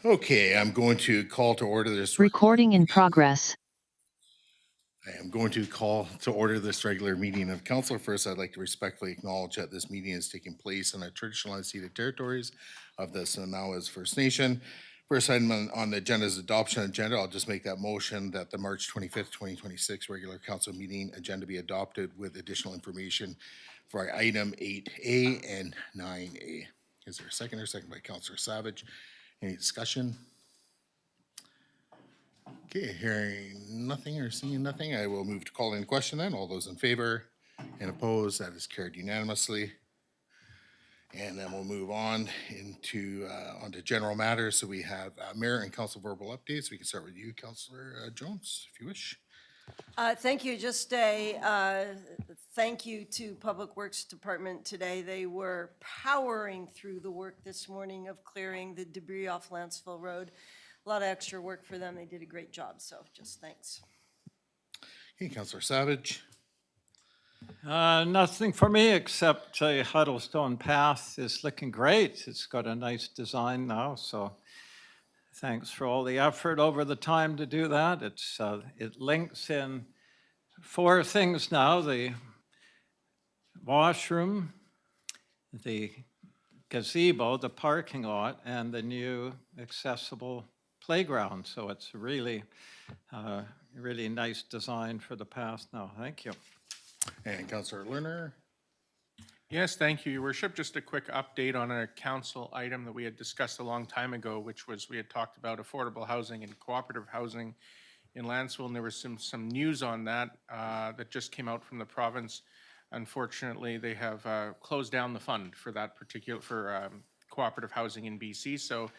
Okay, I'm going to call to order this. Recording in progress. I am going to call to order this regular meeting of council. First, I'd like to respectfully acknowledge that this meeting is taking place in the traditional unceded territories of the Sonawas First Nation. First item on the agenda is adoption agenda. I'll just make that motion that the March 25th, 2026 regular council meeting agenda be adopted with additional information for item 8A and 9A. Is there a second? Second by Councillor Savage. Any discussion? Okay, hearing nothing or seeing nothing, I will move to call in question then. All those in favor and opposed, that is carried unanimously. And then we'll move on onto general matters. So we have mayor and council verbal updates. We can start with you, Councillor Jones, if you wish. Thank you. Just a thank you to Public Works Department today. They were powering through the work this morning of clearing the debris off Lantzville Road. A lot of extra work for them. They did a great job, so just thanks. Okay, Councillor Savage. Nothing for me except Huddlestone Path is looking great. It's got a nice design now, so thanks for all the effort over the time to do that. It links in 4 things now: the washroom, the gazebo, the parking lot, and the new accessible playground. So it's really nice design for the path now. Thank you. And Councillor Lerner. Yes, thank you, Your Worship. Just a quick update on a council item that we had discussed a long time ago, which was we had talked about affordable housing and cooperative housing in Lantzville, and there was some news on that that just came out from the province. Unfortunately, they have closed down the fund for that particular cooperative housing in BC, so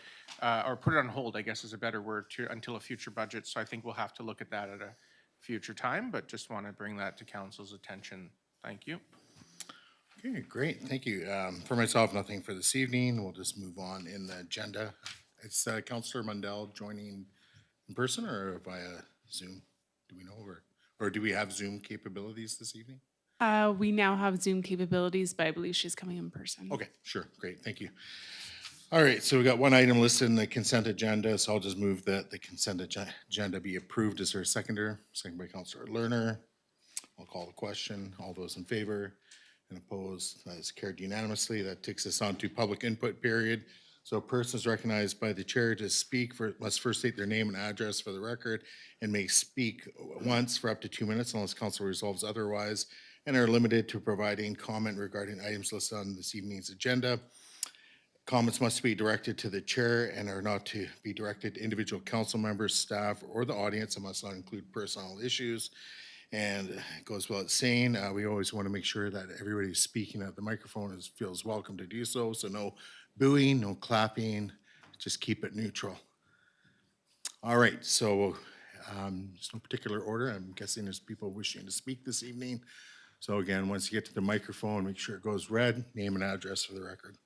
or put it on hold, I guess is a better word, until a future budget. So I think we'll have to look at that at a future time, but just want to bring that to council's attention. Thank you. Okay, great, thank you. For myself, nothing for this evening. We'll just move on in the agenda. It's Councillor Mundell joining in person or via Zoom? Do we know, or do we have Zoom capabilities this evening? We now have Zoom capabilities, but I believe she's coming in person. Okay, sure, great, thank you. All right, so we got one item listed in the consent agenda, so I'll just move that the consent agenda be approved. Is there a seconder? Second by Councillor Lerner. I'll call the question. All those in favor and opposed, that is carried unanimously. That takes us on to public input period. So a person is recognized by the chair to speak must first state their name and address for the record and may speak once for up to 2 minutes unless council resolves otherwise, and are limited to providing comment regarding items listed on this evening's agenda. Comments must be directed to the chair and are not to be directed to individual council members, staff, or the audience, and must not include personal issues. And it goes without saying, we always want to make sure that everybody who's speaking at the microphone feels welcome to do so. So no booing, no clapping, just keep it neutral. All right, so there's no particular order. I'm guessing there's people wishing to speak this evening. So again, once you get to the microphone, make sure it goes red, name and address for the record.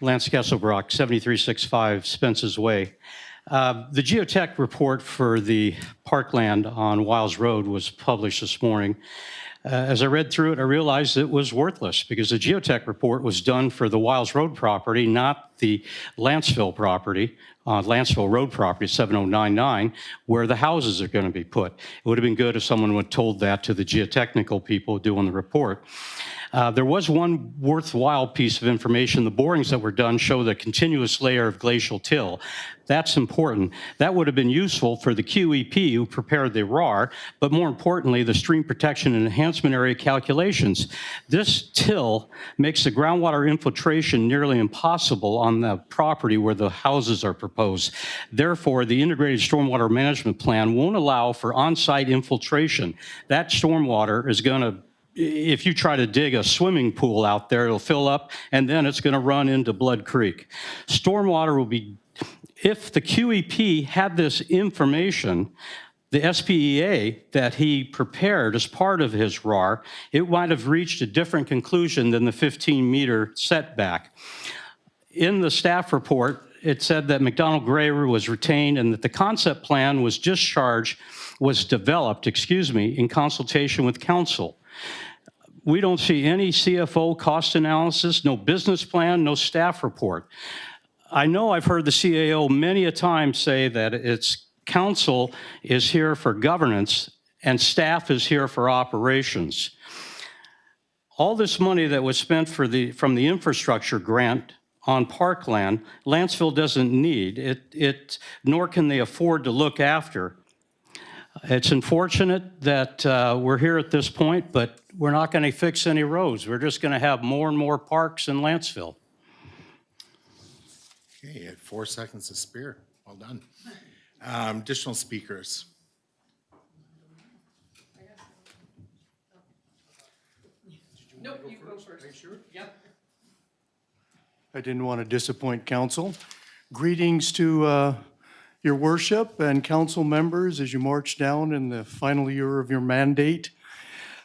Lance Kesselbrock, 7365 Spence's Way. The geotech report for the parkland on Wiles Road was published this morning. As I read through it, I realized it was worthless because the geotech report was done for the Wiles Road property, not the Lantzville property, Lantzville Road property, 7099, where the houses are going to be put. It would have been good if someone would have told that to the geotechnical people doing the report. There was one worthwhile piece of information. The borings that were done show the continuous layer of glacial till. That's important. That would have been useful for the QEP who prepared the RAR, but more importantly, the stream protection and enhancement area calculations. This till makes the groundwater infiltration nearly impossible on the property where the houses are proposed. Therefore, the integrated stormwater management plan won't allow for on-site infiltration. That stormwater is going to, if you try to dig a swimming pool out there, it'll fill up and then it's going to run into Blood Creek. Stormwater will be, if the QEP had this information, the SPEA that he prepared as part of his RAR, it might have reached a different conclusion than the 15-meter setback. In the staff report, it said that McDonald Graver was retained and that the concept plan was developed, in consultation with council. We don't see any CFO cost analysis, no business plan, no staff report. I know I've heard the CAO many a time say that it's council is here for governance and staff is here for operations. All this money that was spent from the infrastructure grant on parkland, Lantzville doesn't need, nor can they afford to look after. It's unfortunate that we're here at this point, but we're not going to fix any roads. We're just going to have more and more parks in Lantzville. Okay, you had 4 seconds to spare. Well done. Additional speakers. Nope, you go first. Are you sure? Yep. I didn't want to disappoint council. Greetings to your worship and council members as you march down in the final year of your mandate.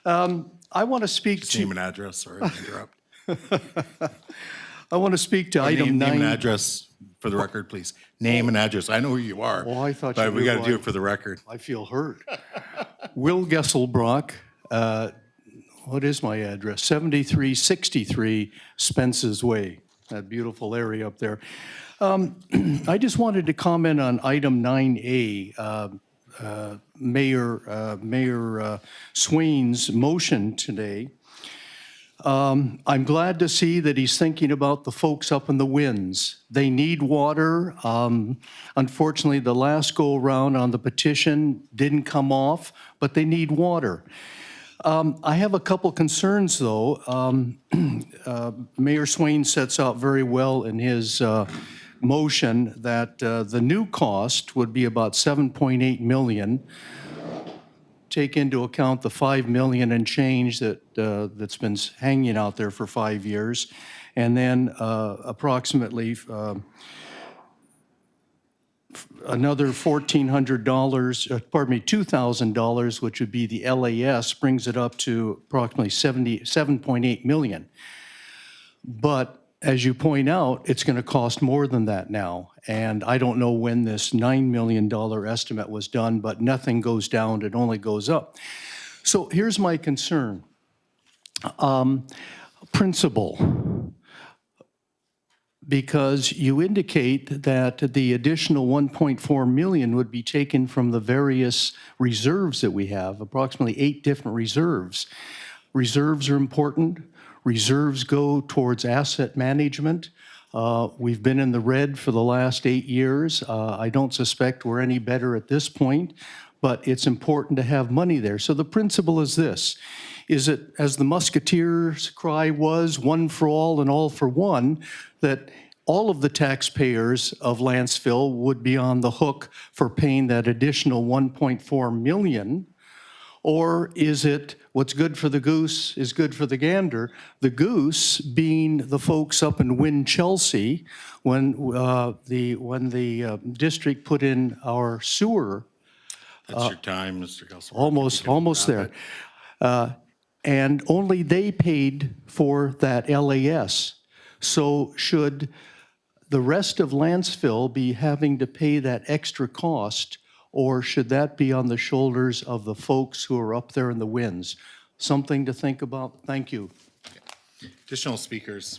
I want to speak Just name to, and address, sorry to interrupt. I want to speak to item Name and 9. address for the record, please. Name and address. I know who you are. Oh, I thought But you we knew got to who do I- it for the record. I feel hurt. Will Gesselbrock, what is my address? 7363 Spence's Way, that beautiful area up there. I just wanted to comment on item 9A, Mayor Swain's motion today. I'm glad to see that he's thinking about the folks up in the winds. They need water. Unfortunately, the last go-around on the petition didn't come off, but they need water. I have a couple concerns, though. Mayor Swain sets out very well in his motion that the new cost would be about $7.8 million. Take into account the $5 million and change that's been hanging out there for 5 years, and then approximately another $2,000, which would be the LAS, brings it up to approximately $7.8 million. But as you point out, it's going to cost more than that now. And I don't know when this $9 million estimate was done, but nothing goes down, it only goes up. So here's my concern. Principle. Because you indicate that the additional 1.4 million would be taken from the various reserves that we have, approximately 8 different reserves. Reserves are important. Reserves go towards asset management. We've been in the red for the last 8 years. I don't suspect we're any better at this point, but it's important to have money there. So the principle is this. Is it, as the Musketeers' cry was, one for all and all for one, that all of the taxpayers of Lantzville would be on the hook for paying that additional 1.4 million? Or is it what's good for the goose is good for the gander? The goose being the folks up in Chelsea when the district put in our sewer. That's your time, Mr. Gelsler. Almost there. And only they paid for that LAS. So should the rest of Lantzville be having to pay that extra cost, or should that be on the shoulders of the folks who are up there in the winds? Something to think about. Thank you. Additional speakers.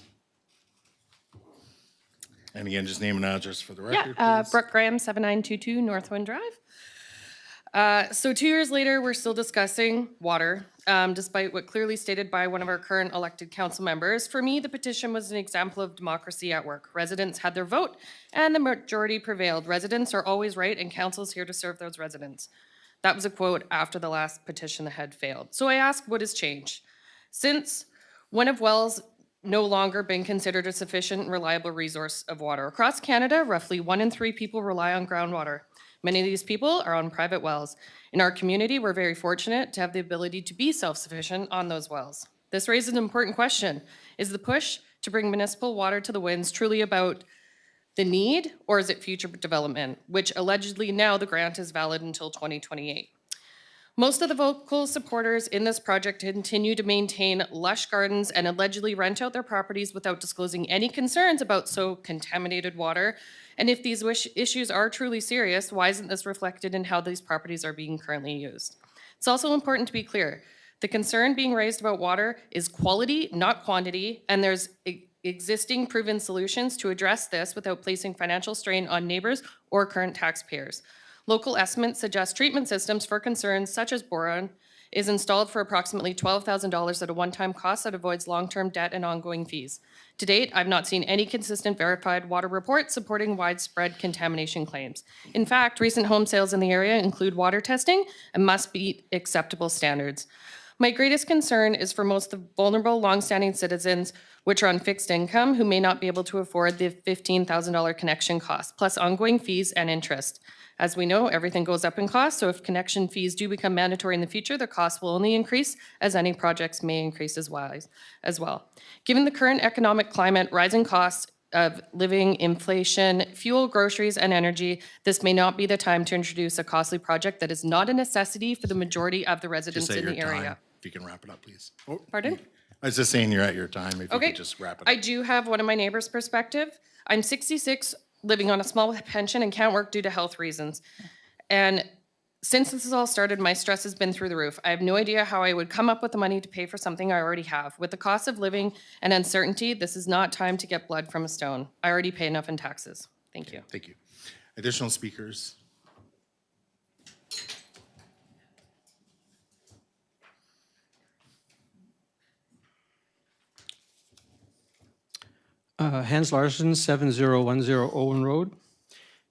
And again, just name and address for the record, Yeah, please. Brooke Graham, 7922 Northwind Drive. So 2 years later, we're still discussing water, despite what clearly stated by one of our current elected council members. For me, the petition was an example of democracy at work. Residents had their vote, and the majority prevailed. Residents are always right, and council's here to serve those residents. That was a quote after the last petition that had failed. So I ask, what has changed? Since when have wells no longer been considered a sufficient and reliable resource of water? Across Canada, roughly 1 in 3 people rely on groundwater. Many of these people are on private wells. In our community, we're very fortunate to have the ability to be self-sufficient on those wells. This raises an important question. Is the push to bring municipal water to the winds truly about the need, or is it future development, which allegedly now the grant is valid until 2028? Most of the vocal supporters in this project continue to maintain lush gardens and allegedly rent out their properties without disclosing any concerns about so contaminated water. And if these issues are truly serious, why isn't this reflected in how these properties are being currently used? It's also important to be clear. The concern being raised about water is quality, not quantity, and there's existing proven solutions to address this without placing financial strain on neighbors or current taxpayers. Local estimates suggest treatment systems for concerns such as boron is installed for approximately $12,000 at a one-time cost that avoids long-term debt and ongoing fees. To date, I've not seen any consistent verified water reports supporting widespread contamination claims. In fact, recent home sales in the area include water testing and must meet acceptable standards. My greatest concern is for most of the vulnerable, longstanding citizens which are on fixed income who may not be able to afford the $15,000 connection cost, plus ongoing fees and interest. As we know, everything goes up in cost, so if connection fees do become mandatory in the future, the cost will only increase, as any projects may increase as well. Given the current economic climate, rising costs of living, inflation, fuel, groceries, and energy, this may not be the time to introduce a costly project that is not a necessity for the majority of the Just residents at in your the time. area. If you can wrap it up, please. Oh, Pardon? I was just saying you're at your time. If you Okay. could just wrap it I up. do have one of my neighbor's perspective. I'm 66, living on a small pension and can't work due to health reasons. And since this has all started, my stress has been through the roof. I have no idea how I would come up with the money to pay for something I already have. With the cost of living and uncertainty, this is not time to get blood from a stone. I already pay enough in taxes. Thank you. Thank you. Additional speakers? Hans Larson, 7010 Owen Road.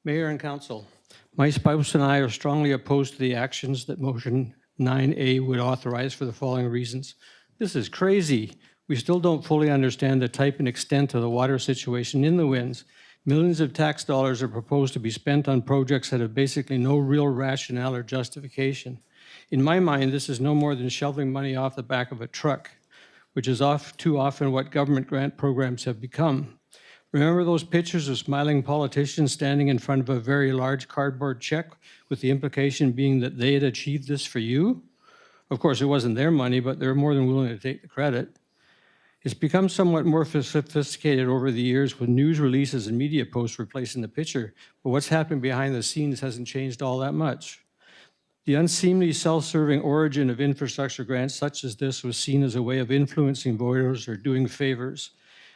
Mayor and Council, my spouse and I are strongly opposed to the actions that motion 9A would authorize for the following reasons. This is crazy. We still don't fully understand the type and extent of the water situation in the Winds. Millions of tax dollars are proposed to be spent on projects that have basically no real rationale or justification. In my mind, this is no more than shoveling money off the back of a truck, which is too often what government grant programs have become. Remember those pictures of smiling politicians standing in front of a very large cardboard check, with the implication being that they had achieved this for you? Of course, it wasn't their money, but they're more than willing to take the credit. It's become somewhat more sophisticated over the years with news releases and media posts replacing the picture, but what's happened behind the scenes hasn't changed all that much. The unseemly self-serving origin of infrastructure grants such as this was seen as a way of influencing voters or doing favors.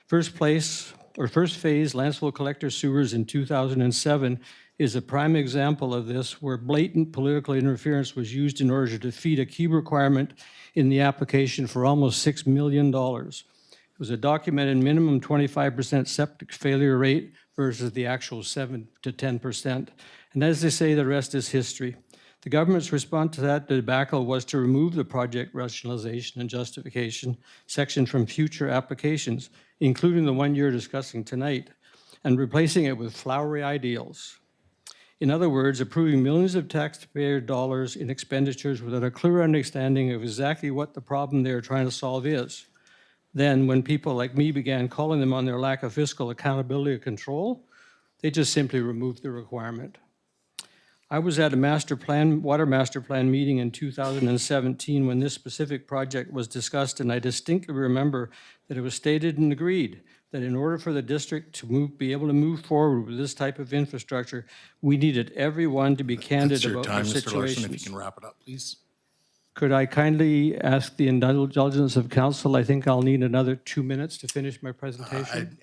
First phase, Lantzville collector sewers in 2007 is a prime example of this, where blatant political interference was used in order to defeat a key requirement in the application for almost $6 million. It was a documented minimum 25% septic failure rate versus the actual 7 to 10%. And as they say, the rest is history. The government's response to that debacle was to remove the project rationalization and justification section from future applications, including the one you're discussing tonight, and replacing it with flowery ideals. In other words, approving millions of taxpayer dollars in expenditures without a clear understanding of exactly what the problem they are trying to solve is. Then, when people like me began calling them on their lack of fiscal accountability or control, they just simply removed the requirement. I was at a water master plan meeting in 2017 when this specific project was discussed, and I distinctly remember that it was stated and agreed that in order for the district to be able to move forward with this type of infrastructure, we needed everyone to be candid That's your about time, their Mr. Larson, if you situations. can wrap it up, please. Could I kindly ask the indulgence of council? I think I'll need another 2 minutes to finish my presentation.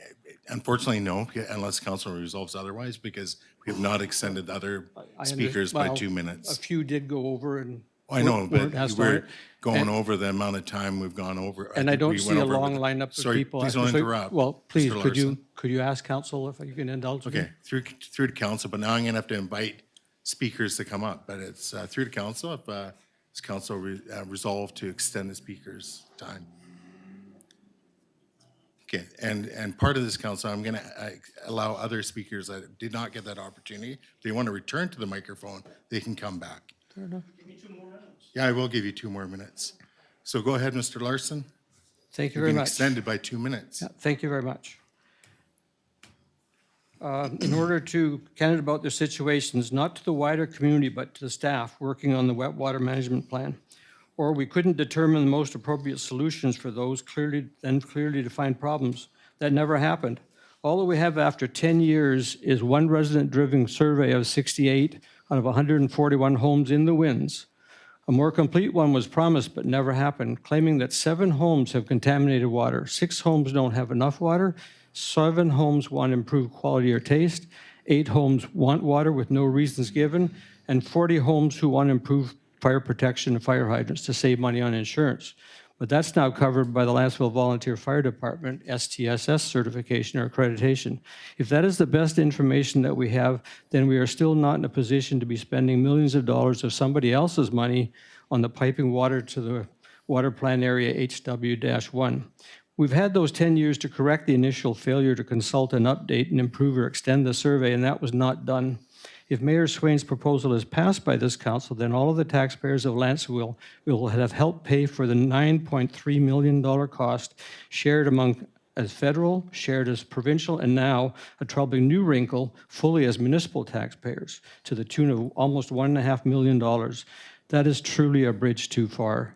Unfortunately, no, unless council resolves otherwise, because we have not extended other speakers by 2 A minutes. few did go over and I know, but weren't asked on we're it. going over the amount of time we've gone over. And I think don't we see went a over long with- lineup of Sorry, people. please don't So- interrupt. Well, please, Mr. could Larson. you ask council if you can indulge me? Okay, through to council, but now I'm gonna have to invite speakers to come up, but it's through to council if is council resolved to extend the speaker's time. Okay, and part of this council, I'm gonna allow other speakers that did not get that opportunity, if they want to return to the microphone, they can come back. Fair enough. Give me 2 more minutes. Yeah, I will give you 2 more minutes. So go ahead, Mr. Larson. Thank you You've very been much. extended by 2 minutes. Yeah, thank you very much. in order to candidate about their situations, not to the wider community, but to the staff working on the wet water management plan. Or we couldn't determine the most appropriate solutions for those clearly defined problems. That never happened. All that we have after 10 years is one resident-driven survey of 68 out of 141 homes in the Winds. A more complete one was promised but never happened, claiming that 7 homes have contaminated water. 6 homes don't have enough water. 7 homes want improved quality or taste. 8 homes want water with no reasons given. And 40 homes who want improved fire protection and fire hydrants to save money on insurance. But that's now covered by the Lantzville Volunteer Fire Department STSS certification or accreditation. If that is the best information that we have, then we are still not in a position to be spending millions of dollars of somebody else's money on the piping water to the water plan area HW-1. We've had those 10 years to correct the initial failure to consult and update and improve or extend the survey, and that was not done. If Mayor Swain's proposal is passed by this council, then all of the taxpayers of Lantzville will have helped pay for the $9.3 million cost shared among as federal, shared as provincial, and now a troubling new wrinkle, fully as municipal taxpayers, to the tune of almost $1.5 million. That is truly a bridge too far.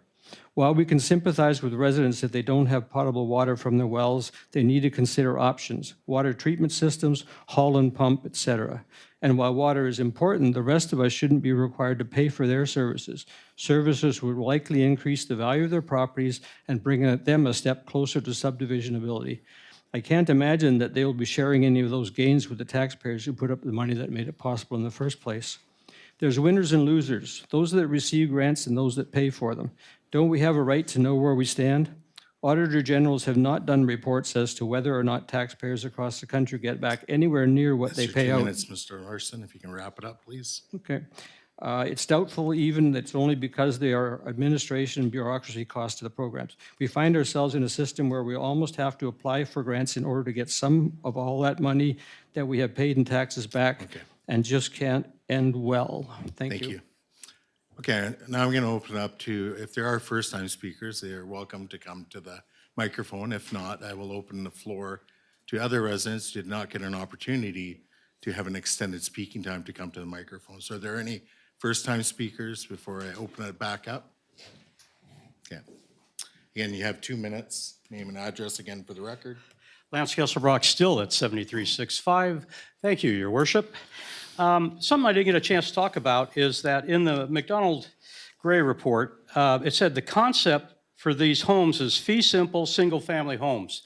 While we can sympathize with residents if they don't have potable water from their wells, they need to consider options: water treatment systems, haul and pump, etc. And while water is important, the rest of us shouldn't be required to pay for their services. Services would likely increase the value of their properties and bring them a step closer to subdivision ability. I can't imagine that they will be sharing any of those gains with the taxpayers who put up the money that made it possible in the first place. There's winners and losers, those that receive grants and those that pay for them. Don't we have a right to know where we stand? Auditor generals have not done reports as to whether or not taxpayers across the country get back anywhere near what they pay 2 out. minutes, Mr. Larson, if you can wrap it up, please. Okay. It's doubtful even that it's only because they are administration and bureaucracy costs to the programs. We find ourselves in a system where we almost have to apply for grants in order to get some of all that money that we have paid in taxes back, and just can't end well. Thank you. Okay, now I'm going to open up to, if there are first-time speakers, they are welcome to come to the microphone. If not, I will open the floor to other residents who did not get an opportunity to have an extended speaking time to come to the microphone. So are there any first-time speakers before I open it back up? Okay. Again, you have 2 minutes. Name and address again for the record. Lance Kesselbrock, still at 7365. Thank you, Your Worship. Something I didn't get a chance to talk about is that in the McDonald-Gray report, it said the concept for these homes is fee simple, single-family homes.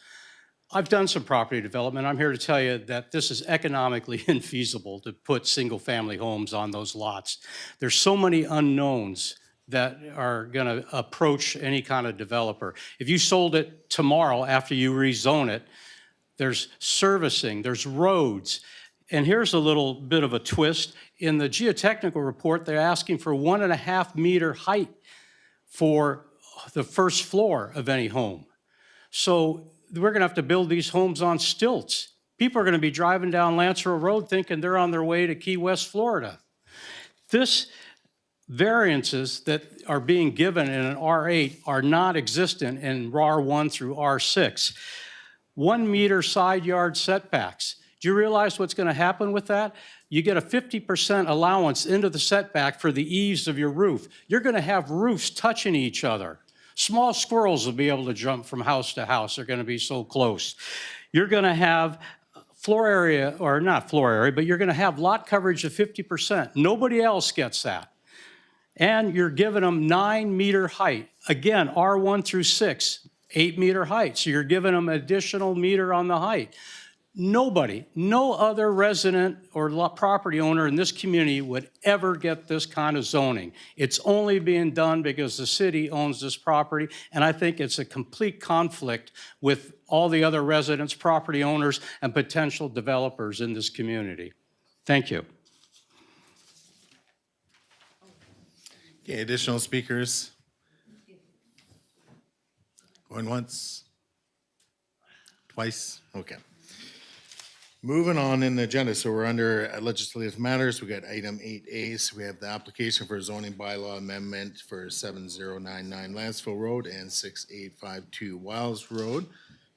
I've done some property development. I'm here to tell you that this is economically infeasible to put single-family homes on those lots. There's so many unknowns that are going to approach any kind of developer. If you sold it tomorrow after you rezone it, there's servicing, there's roads. And here's a little bit of a twist. In the geotechnical report, they're asking for 1.5 meter height for the first floor of any home. So we're gonna have to build these homes on stilts. People are gonna be driving down Lantzville Road thinking they're on their way to Key West, Florida. This variances that are being given in an R8 are not existent in R1 through R6. 1 meter side yard setbacks. Do you realize what's going to happen with that? You get a 50% allowance into the setback for the eaves of your roof. You're going to have roofs touching each other. Small squirrels will be able to jump from house to house. They're going to be so close. You're going to have floor area, or not floor area, but you're going to have lot coverage of 50%. Nobody else gets that. And you're giving them 9 meter height. Again, R1 through 6, 8 meter height. So you're giving them additional meter on the height. Nobody, no other resident or property owner in this community would ever get this kind of zoning. It's only being done because the city owns this property, and I think it's a complete conflict with all the other residents, property owners, and potential developers in this community. Thank you. Okay, additional speakers? Going once? Twice? Okay. Moving on in the agenda, so we're under legislative matters. We got item 8A, so we have the application for a zoning bylaw amendment for 7099 Lantzville Road and 6852 Wiles Road.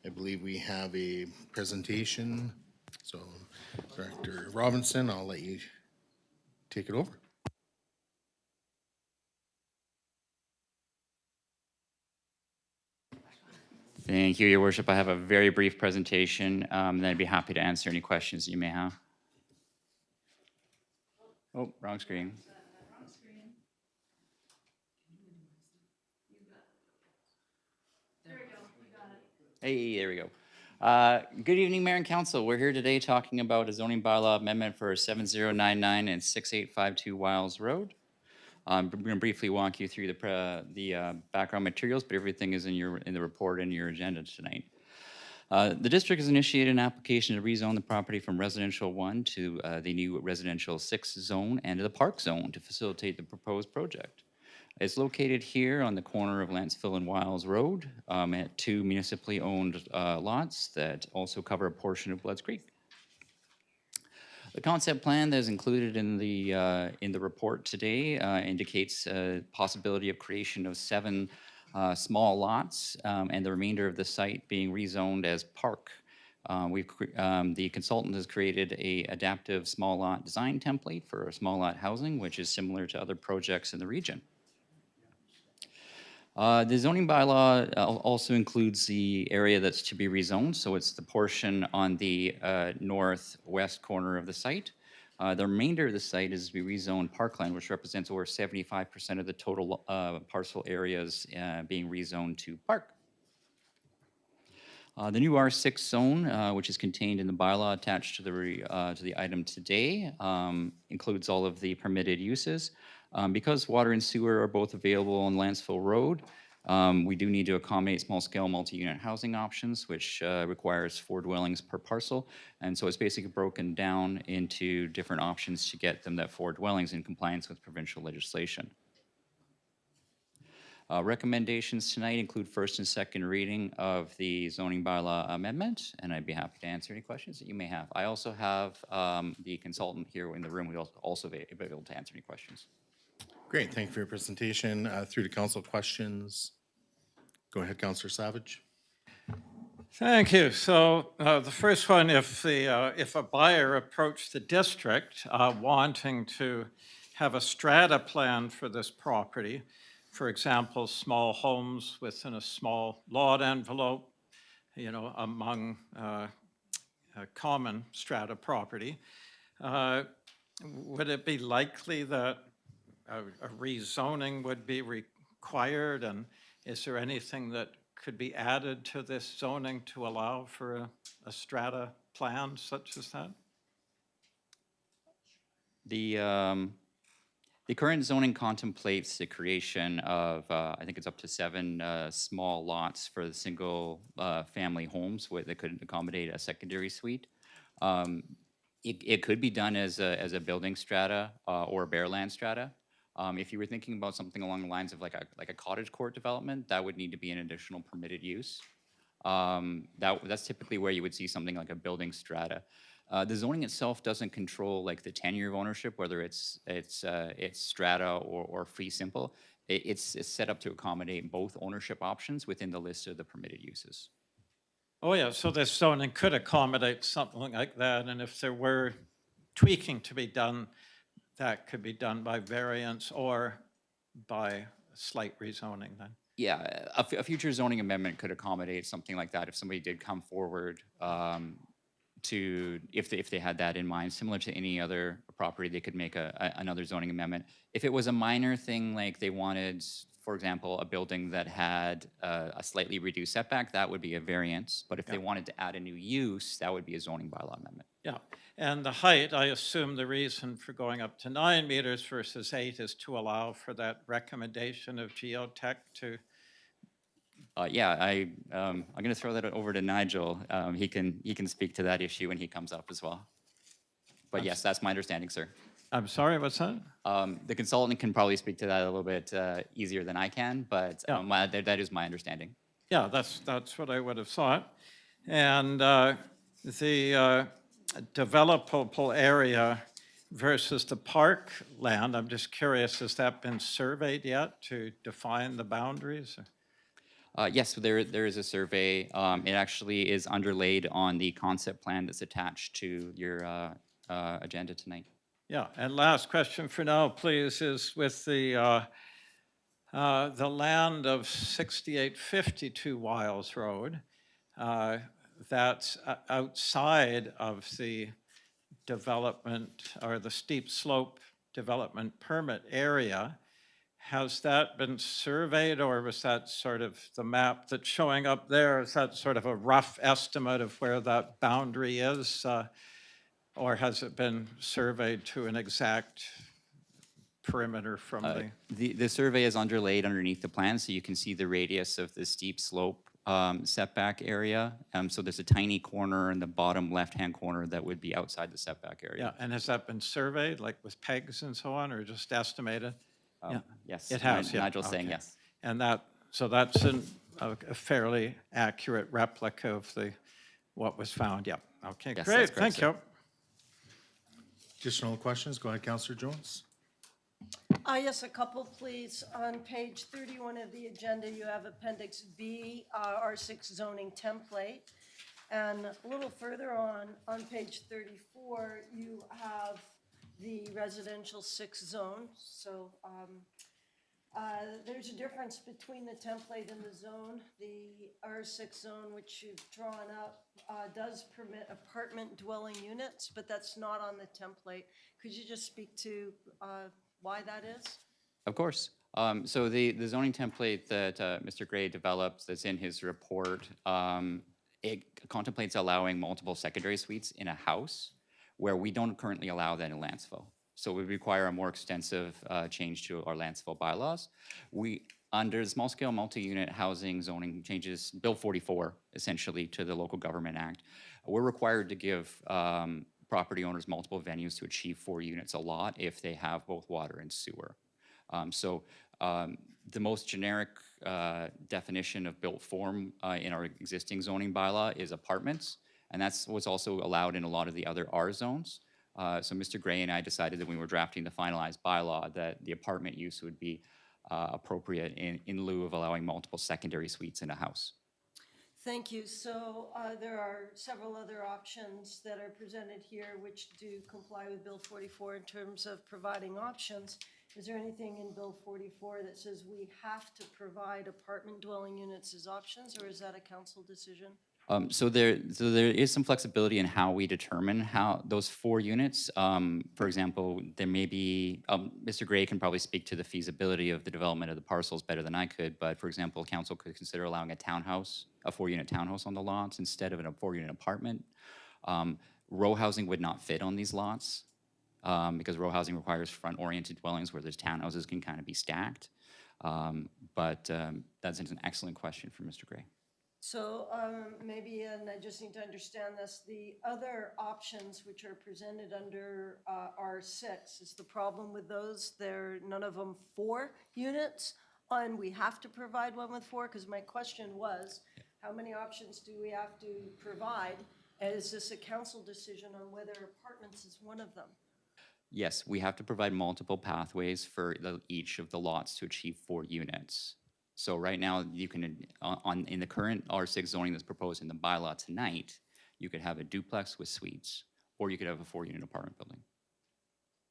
I believe we have a presentation, so Director Robinson, I'll let you take it over. Thank you, Your Worship. I have a very brief presentation, then I'd be happy to answer any questions you may have. Oh, wrong screen. Hey, there we go. Good evening, Mayor and Council. We're here today talking about a zoning bylaw amendment for 7099 and 6852 Wiles Road. I'm going to briefly walk you through the background materials, but everything is in the report and your agenda tonight. The district has initiated an application to rezone the property from residential 1 to the new residential 6 zone and to the park zone to facilitate the proposed project. It's located here on the corner of Lantzville and Wiles Road at 2 municipally owned lots that also cover a portion of Bloods Creek. The concept plan that is included in the report today indicates a possibility of creation of 7 small lots and the remainder of the site being rezoned as park. The consultant has created a adaptive small lot design template for small lot housing, which is similar to other projects in the region. The zoning bylaw also includes the area that's to be rezoned, so it's the portion on the northwest corner of the site. The remainder of the site is to be rezoned parkland, which represents over 75% of the total parcel areas being rezoned to park. The new R6 zone, which is contained in the bylaw attached to the item today, includes all of the permitted uses. Because water and sewer are both available on Lantzville Road, we do need to accommodate small-scale multi-unit housing options, which requires 4 dwellings per parcel. And so it's basically broken down into different options to get them that 4 dwellings in compliance with provincial legislation. Recommendations tonight include first and second reading of the zoning bylaw amendment, and I'd be happy to answer any questions that you may have. I also have the consultant here in the room who will also be able to answer any questions. Great, thank you for your presentation. Through to council questions. Go ahead, Councillor Savage. Thank you. So the first one, if a buyer approached the district wanting to have a strata plan for this property, for example, small homes within a small lot envelope, among a common strata property, would it be likely that a rezoning would be required? And is there anything that could be added to this zoning to allow for a strata plan such as that? The current zoning contemplates the creation of, I think it's up to 7 small lots for the single family homes that could accommodate a secondary suite. It could be done as a building strata or a bare land strata. If you were thinking about something along the lines of like a cottage court development, that would need to be an additional permitted use. That's typically where you would see something like a building strata. The zoning itself doesn't control like the tenure of ownership, whether it's strata or fee simple. It's set up to accommodate both ownership options within the list of the permitted uses. Oh yeah, so this zoning could accommodate something like that, and if there were tweaking to be done, that could be done by variance or by slight rezoning then? Yeah, a future zoning amendment could accommodate something like that if somebody did come forward if they had that in mind. Similar to any other property, they could make another zoning amendment. If it was a minor thing, like they wanted, for example, a building that had a slightly reduced setback, that would be a variance. But if they wanted to add a new use, that would be a zoning bylaw amendment. Yeah, and the height, I assume the reason for going up to 9 meters versus 8 is to allow for that recommendation of geotech to... Yeah, I'm going to throw that over to Nigel. He can speak to that issue when he comes up as well. But yes, that's my understanding, sir. I'm sorry, what's that? The consultant can probably speak to that a little bit easier than I can, but that is my understanding. Yeah, that's what I would have thought. And the developable area versus the park land, I'm just curious, has that been surveyed yet to define the boundaries? Yes, there is a survey. It actually is underlaid on the concept plan that's attached to your agenda tonight. Yeah, and last question for now, please, is with the land of 6852 Wiles Road, that's outside of the development or the steep slope development permit area. Has that been surveyed, or was that sort of the map that's showing up there? Is that sort of a rough estimate of where that boundary is? Or has it been surveyed to an exact perimeter from The survey is underlaid underneath the plan, so you can see the radius of the steep slope setback area. So there's a tiny corner in the bottom left-hand corner that would be outside the setback area. Yeah, and has that been surveyed, like with pegs and so on, or just estimated? Yeah, Yes. it has, yeah. Nigel's saying Okay. yes. And so that's a fairly accurate replica of what was found, yeah. Okay, Yes, great, that's correct, thank sir. you. Additional questions? Go ahead, Counselor Jones. Yes, a couple, please. On page 31 of the agenda, you have Appendix B, R6 zoning template. And a little further on page 34, you have the residential 6 zone. So there's a difference between the template and the zone. The R6 zone, which you've drawn up, does permit apartment dwelling units, but that's not on the template. Could you just speak to why that is? Of course. So the zoning template that Mr. Gray developed that's in his report, it contemplates allowing multiple secondary suites in a house where we don't currently allow that in Lantzville. So we require a more extensive change to our Lantzville bylaws. Under the small-scale multi-unit housing zoning changes, Bill 44, essentially, to the Local Government Act, we're required to give property owners multiple venues to achieve 4 units a lot if they have both water and sewer. The most generic definition of built form in our existing zoning bylaw is apartments, and that's what's also allowed in a lot of the other R zones. So Mr. Gray and I decided that when we were drafting the finalized bylaw that the apartment use would be appropriate in lieu of allowing multiple secondary suites in a house. Thank you. So there are several other options that are presented here which do comply with Bill 44 in terms of providing options. Is there anything in Bill 44 that says we have to provide apartment dwelling units as options, or is that a council decision? So there is some flexibility in how we determine how those 4 units. For example, there may be, Mr. Gray can probably speak to the feasibility of the development of the parcels better than I could, but for example, council could consider allowing a townhouse, a 4-unit townhouse on the lots instead of a 4-unit apartment. Row housing would not fit on these lots because row housing requires front-oriented dwellings where those townhouses can kind of be stacked. But that's an excellent question for Mr. Gray. So maybe, and I just need to understand this, the other options which are presented under R6, is the problem with those, they're none of them 4 units, and we have to provide one with 4? Because my question was, how many options do we have to provide? And is this a council decision on whether apartments is one of them? Yes, we have to provide multiple pathways for each of the lots to achieve 4 units. So right now, you can, in the current R6 zoning that's proposed in the bylaw tonight, you could have a duplex with suites, or you could have a 4-unit apartment building.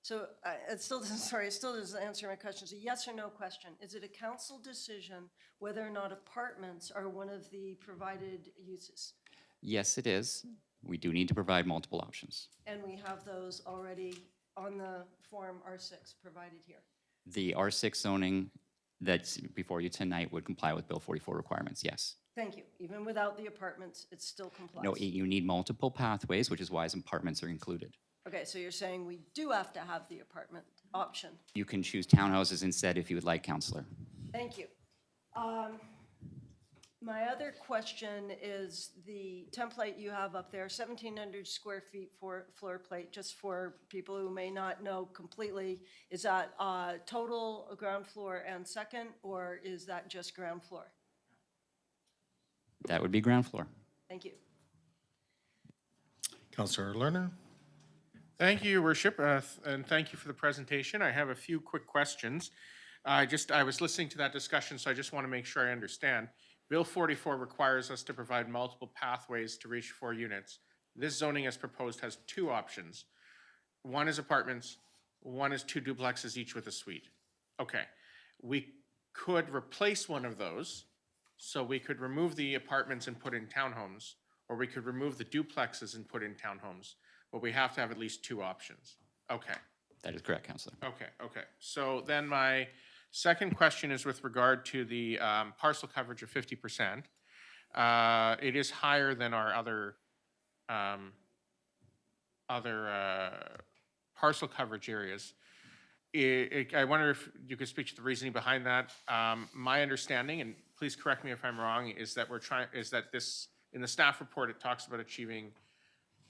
So it still doesn't, sorry, it still doesn't answer my question. It's a yes or no question. Is it a council decision whether or not apartments are one of the provided uses? Yes, it is. We do need to provide multiple options. And we have those already on the Form R6 provided here. The R6 zoning that's before you tonight would comply with Bill 44 requirements, yes. Thank you. Even without the apartments, it still complies? No, you need multiple pathways, which is why some apartments are included. Okay, so you're saying we do have to have the apartment option. You can choose townhouses instead if you would like, Counselor. Thank you. My other question is the template you have up there, 1,700 square feet for floor plate, just for people who may not know completely. Is that total ground floor and second, or is that just ground floor? That would be ground floor. Thank you. Counselor Lerner. Thank you, Your Worship, and thank you for the presentation. I have a few quick questions. I was listening to that discussion, so I just want to make sure I understand. Bill 44 requires us to provide multiple pathways to reach 4 units. This zoning as proposed has 2 options. One is apartments, one is 2 duplexes, each with a suite. Okay, we could replace one of those, so we could remove the apartments and put in townhomes, or we could remove the duplexes and put in townhomes, but we have to have at least 2 options. Okay. That is correct, Counselor. Okay. So then my second question is with regard to the parcel coverage of 50%. It is higher than our other parcel coverage areas. I wonder if you could speak to the reasoning behind that. My understanding, and please correct me if I'm wrong, is that this, in the staff report, it talks about achieving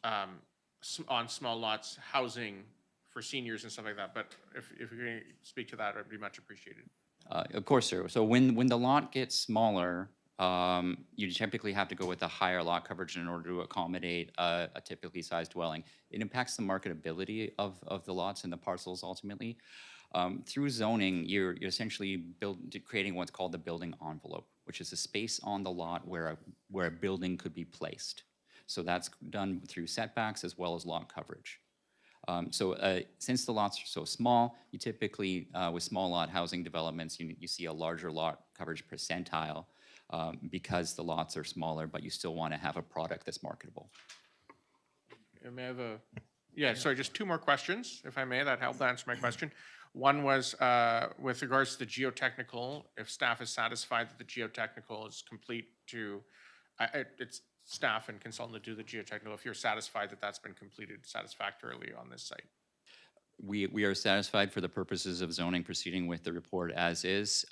on small lots, housing for seniors and stuff like that, but if you're going to speak to that, it would be much appreciated. Of course, sir. So when the lot gets smaller, you typically have to go with a higher lot coverage in order to accommodate a typically sized dwelling. It impacts the marketability of the lots and the parcels ultimately. Through zoning, you're essentially creating what's called the building envelope, which is a space on the lot where a building could be placed. So that's done through setbacks as well as lot coverage. Since the lots are so small, you typically, with small lot housing developments, you see a larger lot coverage percentile because the lots are smaller, but you still want to have a product that's marketable. May I have sorry, just 2 more questions, if I may, that helped answer my question. One was with regards to the geotechnical, if staff is satisfied that the geotechnical is complete to, it's staff and consultant to do the geotechnical, if you're satisfied that that's been completed satisfactorily on this site. We are satisfied for the purposes of zoning proceeding with the report as is.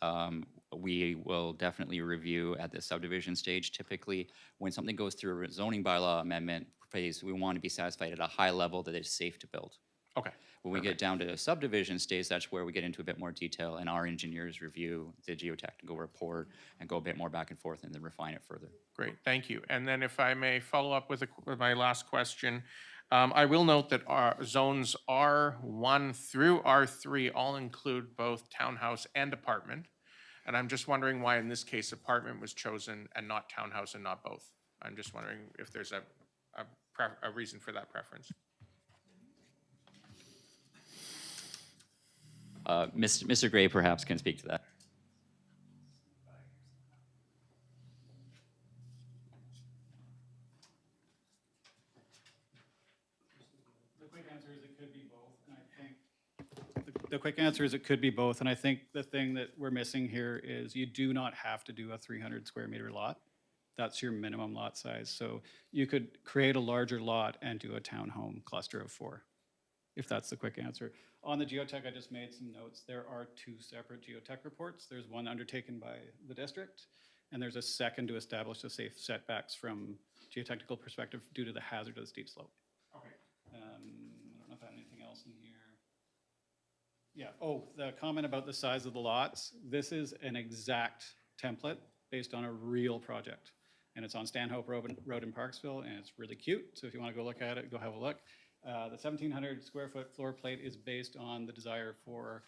We will definitely review at the subdivision stage. Typically, when something goes through a zoning bylaw amendment phase, we want to be satisfied at a high level that it's safe to build. Okay. When we get down to the subdivision stage, that's where we get into a bit more detail and our engineers review the geotechnical report and go a bit more back and forth and then refine it further. Great, thank you. And then if I may follow up with my last question, I will note that our zones R1 through R3 all include both townhouse and apartment. And I'm just wondering why in this case apartment was chosen and not townhouse and not both. I'm just wondering if there's a reason for that preference. Mr. Gray perhaps can speak to that. The quick answer is it could be both, and I think the quick answer is it could be both, and I think the thing that we're missing here is you do not have to do a 300 square meter lot. That's your minimum lot size. So you could create a larger lot and do a townhome cluster of 4, if that's the quick answer. On the geotech, I just made some notes. There are 2 separate geotech reports. There's one undertaken by the district, and there's a second to establish the safe setbacks from geotechnical perspective due to the hazard of the steep slope. Okay. I don't know if I have anything else in here. Yeah, oh, the comment about the size of the lots. This is an exact template based on a real project. And it's on Stanhope Road in Parksville, and it's really cute. So if you want to go look at it, go have a look. The 1,700 square foot floor plate is based on the desire for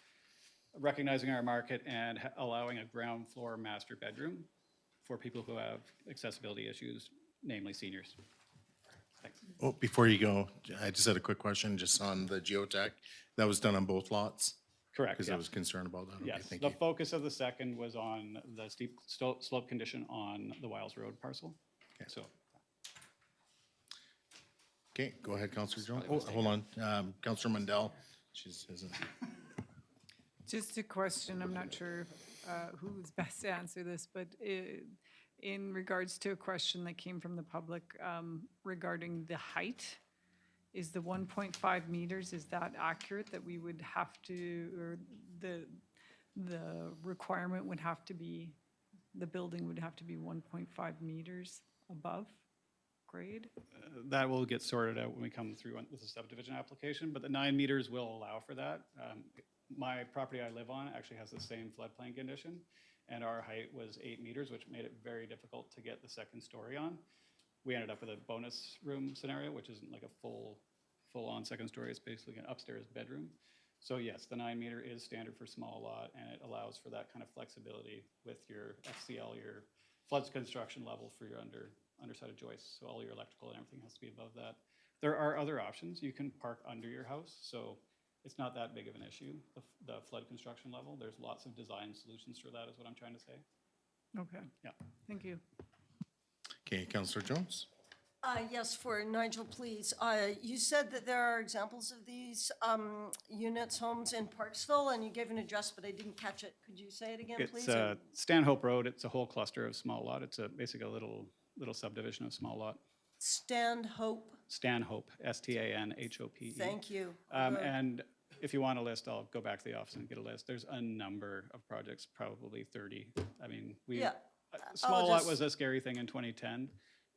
recognizing our market and allowing a ground floor master bedroom for people who have accessibility issues, namely seniors. Thanks. Oh, before you go, I just had a quick question just on the geotech. That was done on both lots? Correct, Because I yeah. was concerned about that. Okay, Yes, thank the you. focus of the second was on the steep slope condition on the Wiles Road parcel. So. Okay, go ahead, Councillor Jones. Oh, hold on, Councillor Mundell. She's isn't. Just a question, I'm not sure who's best to answer this, but in regards to a question that came from the public regarding the height, is the 1.5 meters, is that accurate that we would have to, or the requirement would have to be, the building would have to be 1.5 meters above grade? That will get sorted out when we come through with the subdivision application, but the 9 meters will allow for that. My property I live on actually has the same floodplain condition, and our height was 8 meters, which made it very difficult to get the second story on. We ended up with a bonus room scenario, which isn't like a full-on second story. It's basically an upstairs bedroom. So yes, the 9 meter is standard for small lot, and it allows for that kind of flexibility with your FCL, your flood construction level for your underside of joists. So all your electrical and everything has to be above that. There are other options. You can park under your house, so it's not that big of an issue, the flood construction level. There's lots of design solutions for that is what I'm trying to say. Okay. Yeah. Thank you. Okay, Councillor Jones? Yes, for Nigel, please. You said that there are examples of these units, homes in Parksville, and you gave an address, but I didn't catch it. Could you say it again, please? It's Stanhope Road. It's a whole cluster of small lot. It's basically a little subdivision of small lot. Stanhope, Stanhope, Stanhope. thank you. And if you want a list, I'll go back to the office and get a list. There's a number of projects, probably 30. I mean, Yeah. small lot just- was a scary thing in 2010,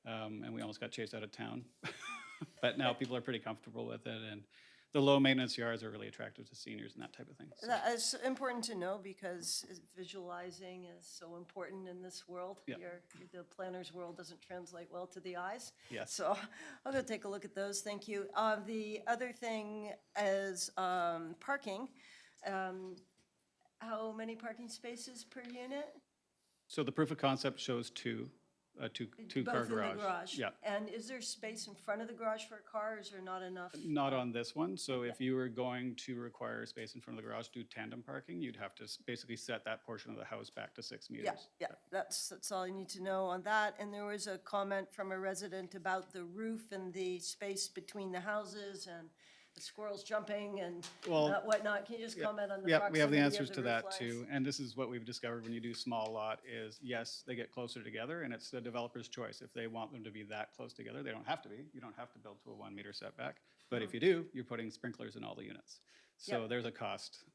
and we almost got chased out of town. But now people are pretty comfortable with it, and the low maintenance yards are really attractive to seniors and that type of thing. So, That is important to know because visualizing is so important in this world. Yeah. The planner's world doesn't translate well to the eyes. Yes. So I'll go take a look at those, thank you. The other thing is parking. How many parking spaces per unit? so the proof of concept shows two two-car Both in garage. the garage? Yeah. And is there space in front of the garage for a car, or is there not enough? Not on this one, so if you were going to require space in front of the garage, do tandem parking, you'd have to basically set that portion of the house back to 6 meters. Yeah, that's all I need to know on that. And there was a comment from a resident about the roof and the space between the houses and the squirrels jumping and Well, whatnot. Can you just comment on the Yeah, proximity we have the of answers to roof that lines? too, and this is what we've discovered when you do small lot is, yes, they get closer together, and it's the developer's choice. If they want them to be that close together, they don't have to be. You don't have to build to a 1 meter setback, but if you do, you're putting sprinklers in all the units. So Yep. there's a cost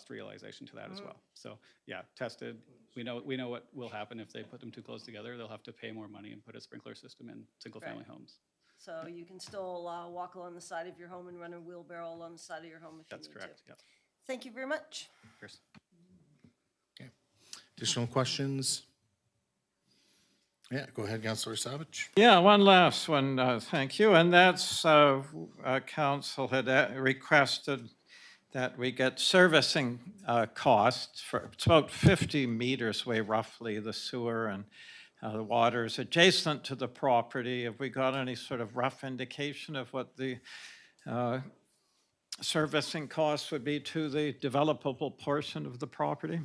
realization to that as well. So, yeah, tested. We know what will happen if they put them too close together. They'll have to pay more money and put a sprinkler system in single-family homes. So you can still walk along the side of your home and run a wheelbarrow along the side of your home if you need That's to. correct, yeah. Thank you very much. Chris? Additional questions? Yeah, go ahead, Councillor Savage. Yeah, one last one, thank you, and that's, council had requested that we get servicing costs for, it's about 50 meters away roughly, the sewer and the water's adjacent to the property. Have we got any sort of rough indication of what the servicing costs would be to the developable portion of the property?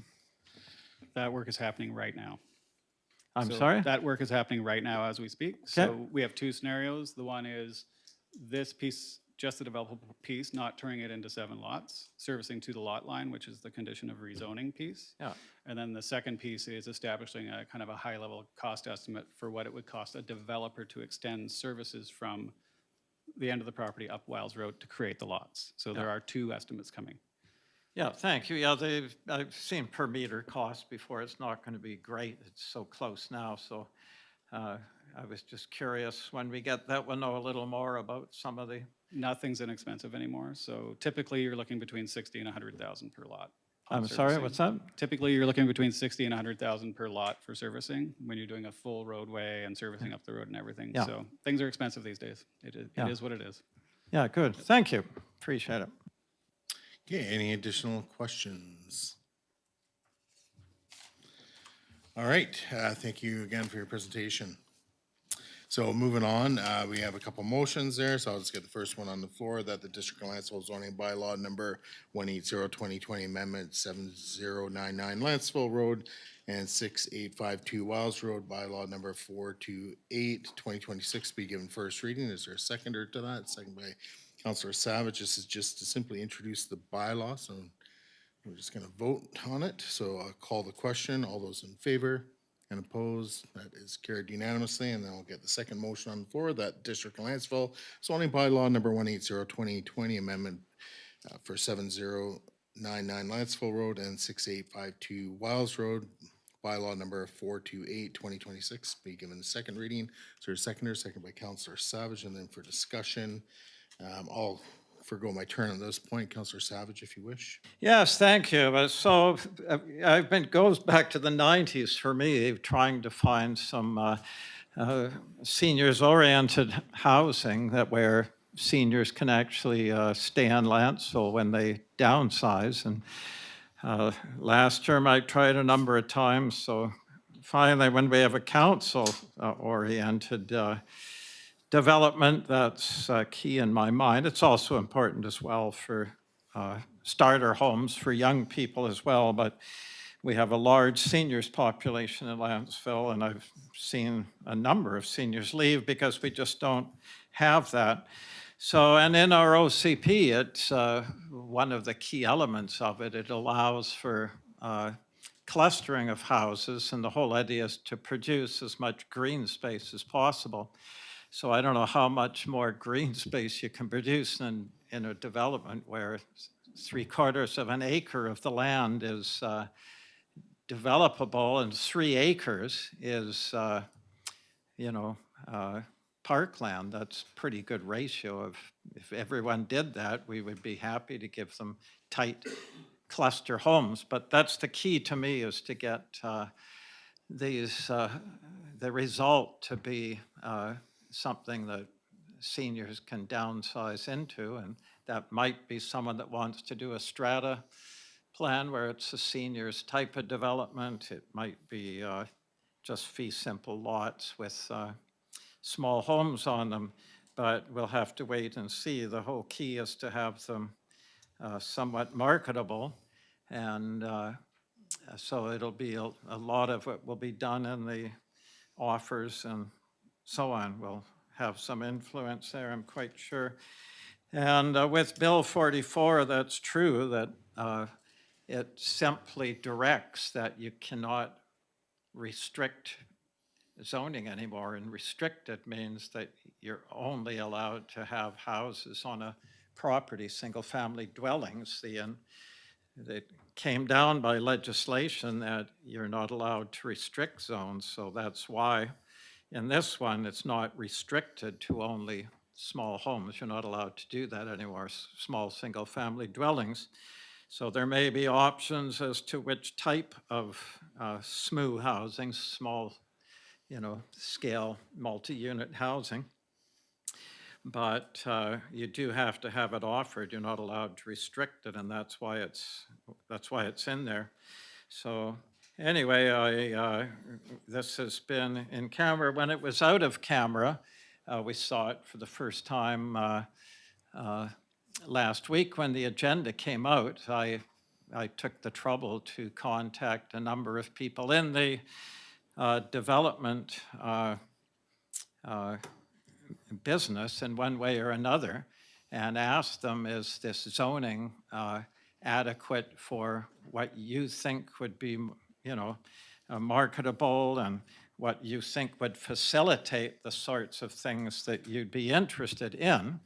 That work is happening right now. I'm So sorry? That work is happening right now as we speak. So we have two scenarios. The one is this piece, just the developable piece, not turning it into 7 lots, servicing to the lot line, which is the condition of rezoning piece. Yeah. And then the second piece is establishing a kind of a high-level cost estimate for what it would cost a developer to extend services from the end of the property up Wiles Road to create the lots. So there are two estimates coming. Yeah, thank you. Yeah, I've seen per meter cost before. It's not going to be great. It's so close now. So I was just curious when we get that, we'll know a little more about some of the. Nothing's inexpensive anymore. So typically you're looking between 60 and 100,000 per lot. I'm sorry, what's that? Typically, you're looking between 60 and 100,000 per lot for servicing when you're doing a full roadway and servicing up the road and everything. Yeah. So things are expensive these days. It is what it is. Yeah, good. Thank you. Appreciate it. Okay, any additional questions? All right, thank you again for your presentation. So moving on, we have a couple motions there, so I'll just get the first one on the floor, that the District of Lantzville zoning bylaw number 180-2020 amendment 7099 Lantzville Road and 6852 Wiles Road, bylaw number 428-2026 be given first reading. Is there a seconder to that? Second by Councillor Savage. This is just to simply introduce the bylaw, so we're just gonna vote on it. So I'll call the question. All those in favor and opposed, that is carried unanimously. And then we'll get the second motion on the floor, that District of Lantzville zoning bylaw number 180-2020 amendment for 7099 Lantzville Road and 6852 Wiles Road, bylaw number 428-2026 be given the second reading. Is there a seconder? Second by Councillor Savage. And then for discussion, I'll forgo my turn at this point. Councillor Savage, if you wish. Yes, thank you. So goes back to the 90s for me, trying to find some seniors-oriented housing where seniors can actually stay on Lantzville when they downsize. And last term I tried a number of times, so finally, when we have a council-oriented development, that's key in my mind. It's also important as well for starter homes for young people as well, but we have a large seniors population in Lantzville, and I've seen a number of seniors leave because we just don't have that. So, and in our OCP, it's one of the key elements of it. It allows for clustering of houses, and the whole idea is to produce as much green space as possible. So I don't know how much more green space you can produce in a development where 3/4 of an acre of the land is developable, and 3 acres is, parkland. That's pretty good ratio. If everyone did that, we would be happy to give them tight cluster homes. But that's the key to me, is to get the result to be something that seniors can downsize into, and that might be someone that wants to do a strata plan where it's a seniors type of development. It might be just fee simple lots with small homes on them, but we'll have to wait and see. The whole key is to have them somewhat marketable, and so it'll be a lot of it will be done in the offers and so on. We'll have some influence there, I'm quite sure. And with Bill 44, that's true, that it simply directs that you cannot restrict zoning anymore, and restricted means that you're only allowed to have houses on a property, single-family dwellings. It came down by legislation that you're not allowed to restrict zones, so that's why in this one it's not restricted to only small homes. You're not allowed to do that anymore, small single-family dwellings. So there may be options as to which type of SMU housing, small, scale multi-unit housing. But you do have to have it offered. You're not allowed to restrict it, and that's why it's in there. So anyway, this has been in camera. When it was out of camera, we saw it for the first time last week when the agenda came out. I took the trouble to contact a number of people in the development business in one way or another, and asked them, is this zoning adequate for what you think would be, marketable, and what you think would facilitate the sorts of things that you'd be interested in?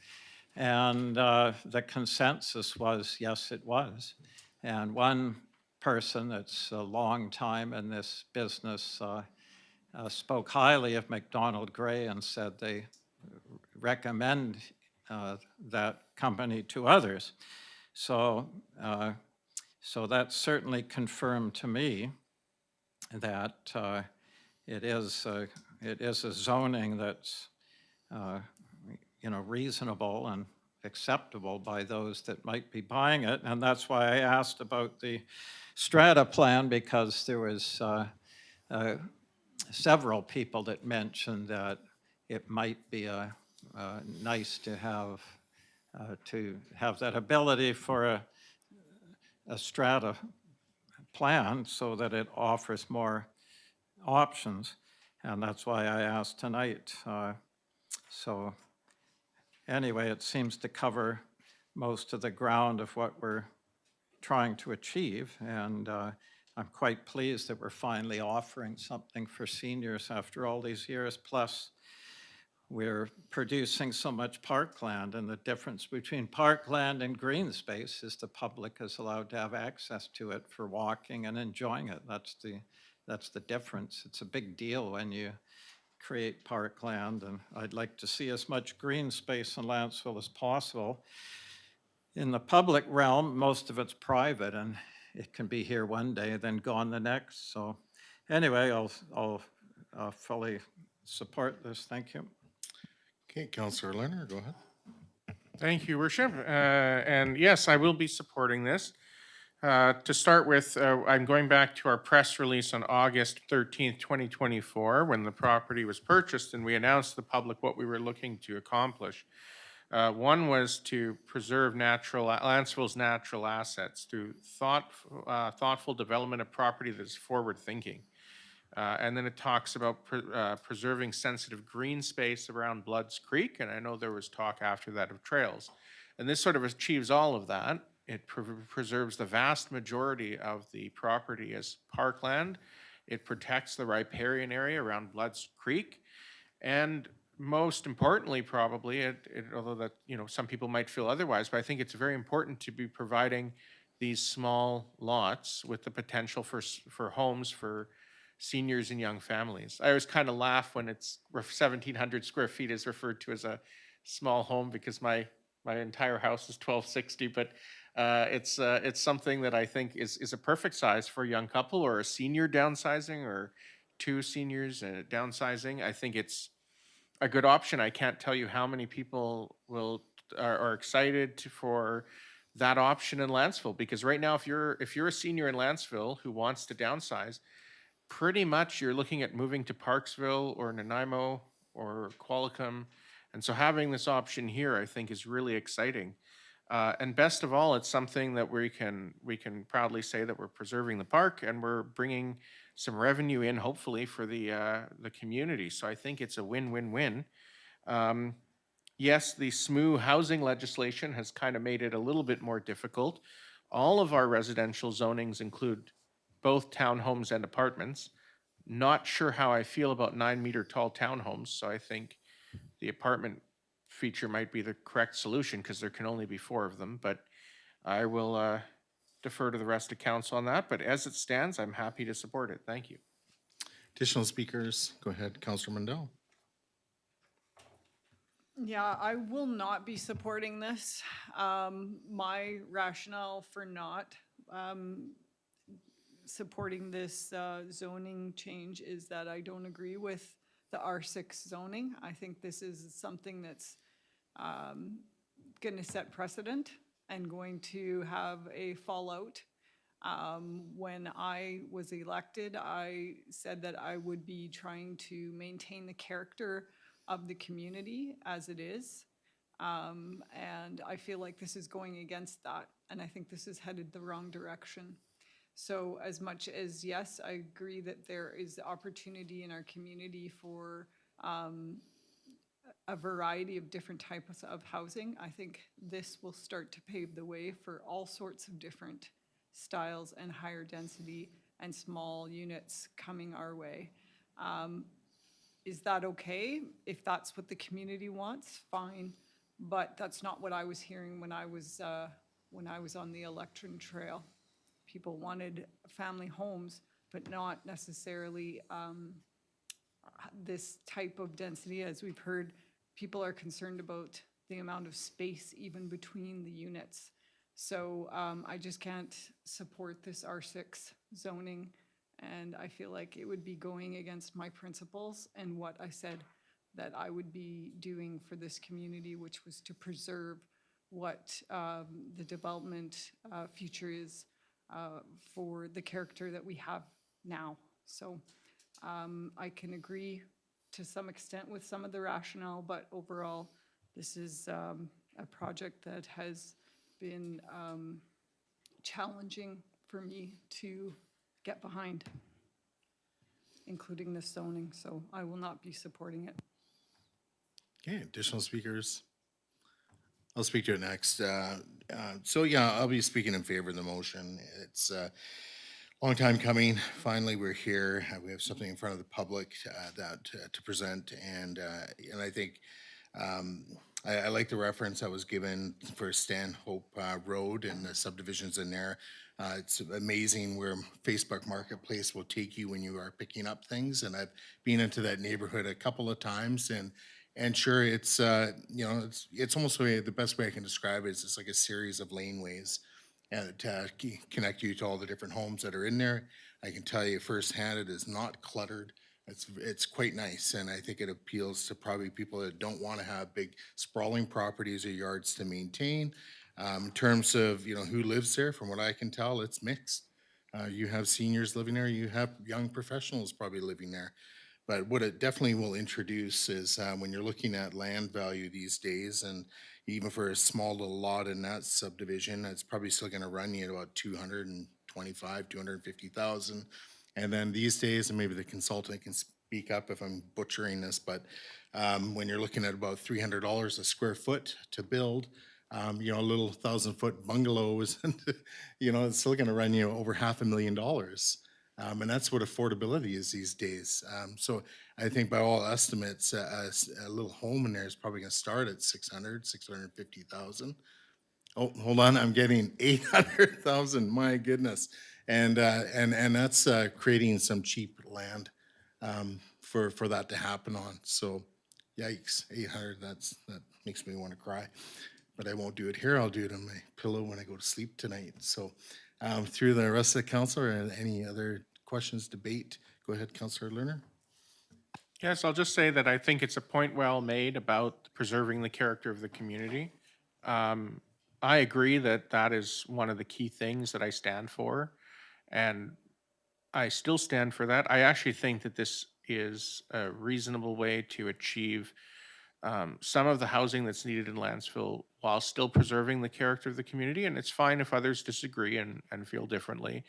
And the consensus was, yes, it was. And one person that's a long time in this business spoke highly of McDonald Gray and said they recommend that company to others. So that certainly confirmed to me that it is a zoning that's reasonable and acceptable by those that might be buying it. And that's why I asked about the strata plan, because there was several people that mentioned that it might be nice to have that ability for a strata plan so that it offers more options. And that's why I asked tonight. So anyway, it seems to cover most of the ground of what we're trying to achieve. And I'm quite pleased that we're finally offering something for seniors after all these years. Plus, we're producing so much parkland, and the difference between parkland and green space is the public is allowed to have access to it for walking and enjoying it. That's the difference. It's a big deal when you create parkland, and I'd like to see as much green space in Lantzville as possible. In the public realm, most of it's private, and it can be here one day, then gone the next. So anyway, I'll fully support this. Thank you. Okay, Councillor Lerner, go ahead. Thank you, Worship. And yes, I will be supporting this. To start with, I'm going back to our press release on August 13th, 2024, when the property was purchased, and we announced to the public what we were looking to accomplish. One was to preserve Lantzville's natural assets through thoughtful development of property that is forward-thinking. And then it talks about preserving sensitive green space around Bloods Creek, and I know there was talk after that of trails. And this sort of achieves all of that. It preserves the vast majority of the property as parkland. It protects the riparian area around Bloods Creek. And most importantly, probably, although that, some people might feel otherwise, but I think it's very important to be providing these small lots with the potential for homes for seniors and young families. I always kind of laugh when it's 1,700 square feet is referred to as a small home because my entire house is 1,260, but it's something that I think is a perfect size for a young couple or a senior downsizing or two seniors downsizing. I think it's a good option. I can't tell you how many people are excited for that option in Lantzville, because right now, if you're a senior in Lantzville who wants to downsize, pretty much you're looking at moving to Parksville or Nanaimo or Qualicum. And so having this option here, I think, is really exciting. And best of all, it's something that we can proudly say that we're preserving the park and we're bringing some revenue in, hopefully, for the community. So I think it's a win-win-win. Yes, the SMU housing legislation has kind of made it a little bit more difficult. All of our residential zonings include both townhomes and apartments. Not sure how I feel about 9-meter tall townhomes, so I think the apartment feature might be the correct solution because there can only be 4 of them, but I will defer to the rest of council on that. But as it stands, I'm happy to support it. Thank you. Additional speakers, go ahead, Councilor Mandel. Yeah, I will not be supporting this. My rationale for not supporting this zoning change is that I don't agree with the R6 zoning. I think this is something that's going to set precedent and going to have a fallout. When I was elected, I said that I would be trying to maintain the character of the community as it is. And I feel like this is going against that. And I think this is headed the wrong direction. So as much as, yes, I agree that there is opportunity in our community for a variety of different types of housing, I think this will start to pave the way for all sorts of different styles and higher density and small units coming our way. Is that okay? If that's what the community wants, fine. But that's not what I was hearing when I was on the election trail. People wanted family homes, but not necessarily this type of density. As we've heard, people are concerned about the amount of space even between the units. So I just can't support this R6 zoning, and I feel like it would be going against my principles and what I said that I would be doing for this community, which was to preserve what the development future is for the character that we have now. So I can agree to some extent with some of the rationale, but overall, this is a project that has been challenging for me to get behind, including this zoning. So I will not be supporting it. Okay, additional speakers? I'll speak to it next. So yeah, I'll be speaking in favor of the motion. It's a long time coming. Finally, we're here. We have something in front of the public to present, and I think I like the reference that was given for Stanhope Road and the subdivisions in there. It's amazing where Facebook Marketplace will take you when you are picking up things, and I've been into that neighborhood a couple of times, and sure, it's it's almost the best way I can describe it is it's like a series of laneways and to connect you to all the different homes that are in there. I can tell you firsthand, it is not cluttered. It's quite nice, and I think it appeals to probably people that don't want to have big sprawling properties or yards to maintain. In terms of, who lives there, from what I can tell, it's mixed. You have seniors living there, you have young professionals probably living there. But what it definitely will introduce is when you're looking at land value these days, and even for a small little lot in that subdivision, it's probably still gonna run you at about 225, 250,000. And then these days, and maybe the consultant can speak up if I'm butchering this, but when you're looking at about $300 a square foot to build, a little 1,000-foot bungalow is, it's still gonna run you over $500,000. And that's what affordability is these days. So I think by all estimates, a little home in there is probably gonna start at 650,000. Oh, hold on, I'm getting 800,000, my goodness. And that's creating some cheap land for that to happen on. So yikes, 800, that makes me wanna cry. But I won't do it here, I'll do it on my pillow when I go to sleep tonight. So through the rest of the council, or any other questions, debate, go ahead, Councillor Lerner. Yes, I'll just say that I think it's a point well made about preserving the character of the community. I agree that that is one of the key things that I stand for, and I still stand for that. I actually think that this is a reasonable way to achieve some of the housing that's needed in Lantzville while still preserving the character of the community. And it's fine if others disagree and feel differently.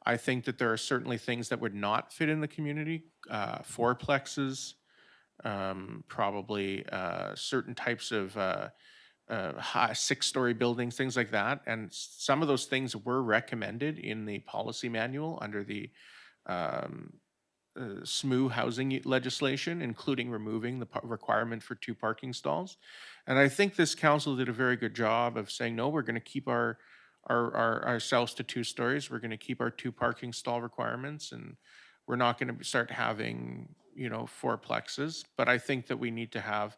I think that there are certainly things that would not fit in the community, fourplexes, probably certain types of high 6-story buildings, things like that. And some of those things were recommended in the policy manual under the SMU housing legislation, including removing the requirement for 2 parking stalls. And I think this council did a very good job of saying, no, we're going to keep ourselves to 2 stories. We're going to keep our 2 parking stall requirements, and we're not going to start having, fourplexes. But I think that we need to have,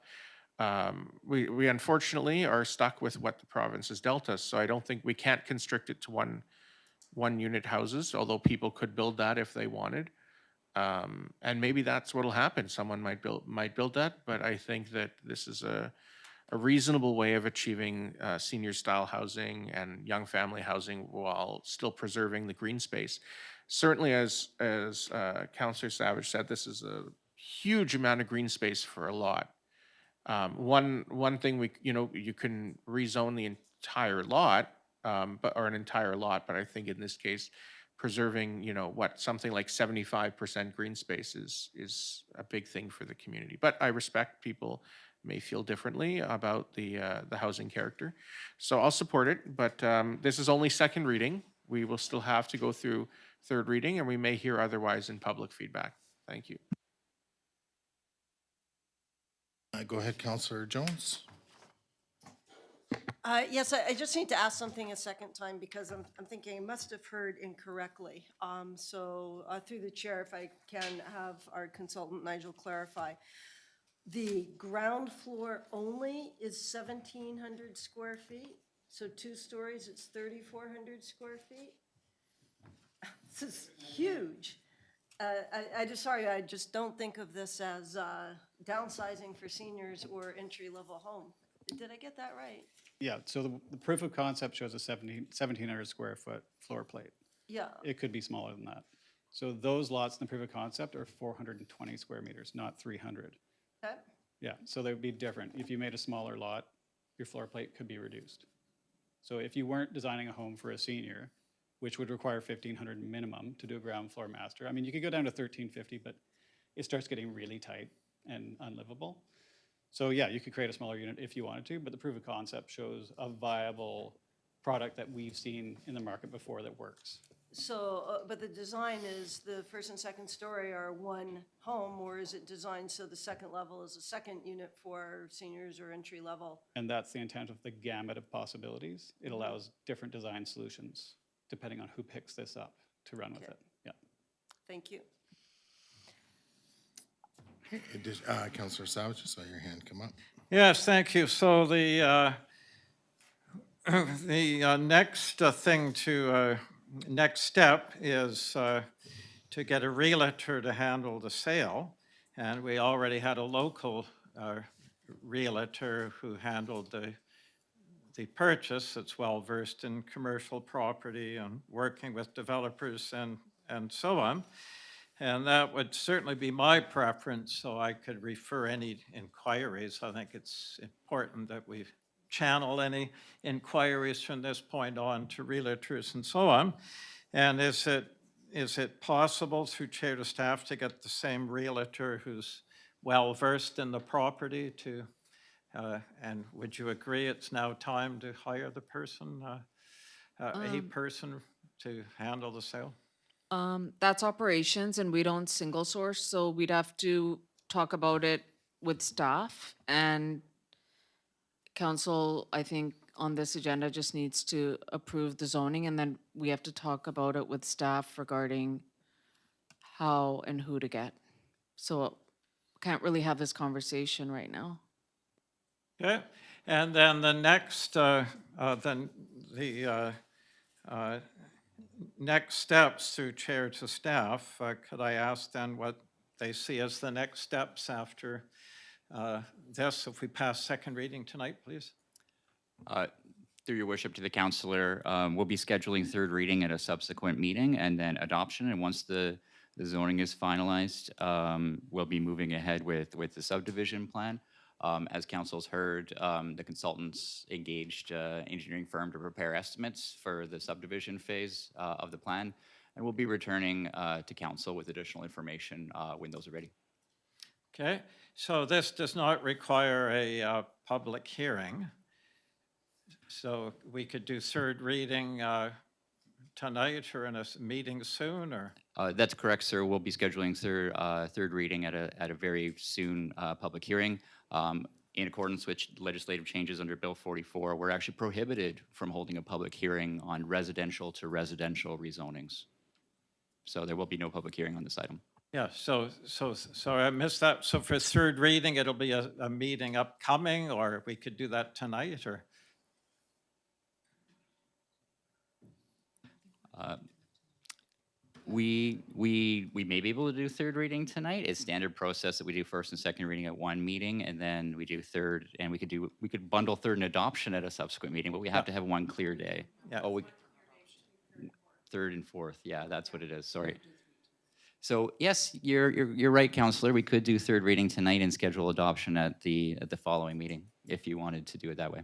we unfortunately are stuck with what the province has dealt us. So I don't think we can't constrict it to one unit houses, although people could build that if they wanted. And maybe that's what'll happen. Someone might build that, but I think that this is a reasonable way of achieving senior style housing and young family housing while still preserving the green space. Certainly, as Councillor Savage said, this is a huge amount of green space for a lot. One thing you can rezone the entire lot, or an entire lot, but I think in this case, preserving, something like 75% green space is a big thing for the community. But I respect people may feel differently about the housing character. So I'll support it, but this is only second reading. We will still have to go through third reading, and we may hear otherwise in public feedback. Thank you. Go ahead, Councillor Jones. Yes, I just need to ask something a second time because I'm thinking I must have heard incorrectly. So through the chair, if I can have our consultant Nigel clarify. The ground floor only is 1,700 square feet? So 2 stories, it's 3,400 square feet? This is huge. I just don't think of this as downsizing for seniors or entry-level home. Did I get that right? Yeah, so the proof of concept shows a 1,700 square foot floor plate. Yeah. It could be smaller than that. So those lots in the proof of concept are 420 square meters, not 300. Okay. Yeah, so they would be different. If you made a smaller lot, your floor plate could be reduced. So if you weren't designing a home for a senior, which would require 1,500 minimum to do a ground floor master, I mean, you could go down to 1,350, but it starts getting really tight and unlivable. So yeah, you could create a smaller unit if you wanted to, but the proof of concept shows a viable product that we've seen in the market before that works. So, but the design is the first and second story are one home, or is it designed so the second level is a second unit for seniors or entry level? And that's the intent of the gamut of possibilities. It allows different design solutions depending on who picks this up to run with it. Yeah. Thank you. Councillor Savage, I saw your hand come up. Yes, thank you. So the next step is to get a realtor to handle the sale. And we already had a local realtor who handled the purchase that's well-versed in commercial property and working with developers and so on. And that would certainly be my preference, so I could refer any inquiries. I think it's important that we channel any inquiries from this point on to realtors and so on. And is it possible through chair to staff to get the same realtor who's well-versed in the property to, and would you agree it's now time to hire the person, a person to handle the sale? That's operations and we don't single source, so we'd have to talk about it with staff and council, I think, on this agenda just needs to approve the zoning and then we have to talk about it with staff regarding how and who to get. So can't really have this conversation right now. Okay, and then the next, next steps through chair to staff, could I ask then what they see as the next steps after this, if we pass second reading tonight, please? Through your worship to the councillor, we'll be scheduling third reading at a subsequent meeting and then adoption. And once the zoning is finalized, we'll be moving ahead with the subdivision plan. As council's heard, the consultants engaged engineering firm to prepare estimates for the subdivision phase of the plan. And we'll be returning to council with additional information when those are ready. Okay, so this does not require a public hearing. So we could do third reading tonight or in a meeting soon, or? That's correct, sir. We'll be scheduling third reading at a very soon public hearing. In accordance with legislative changes under Bill 44, we're actually prohibited from holding a public hearing on residential to residential rezonings. So there will be no public hearing on this item. Yeah, so I missed that. So for third reading, it'll be a meeting upcoming, or we could do that tonight, or? We may be able to do third reading tonight. It's standard process that we do first and second reading at one meeting, and then we do third, and we could bundle third and adoption at a subsequent meeting, but we have to have one clear day. Yeah. Oh, third and fourth, yeah, that's what it is, sorry. So yes, you're right, councillor. We could do third reading tonight and schedule adoption at the following meeting if you wanted to do it that way.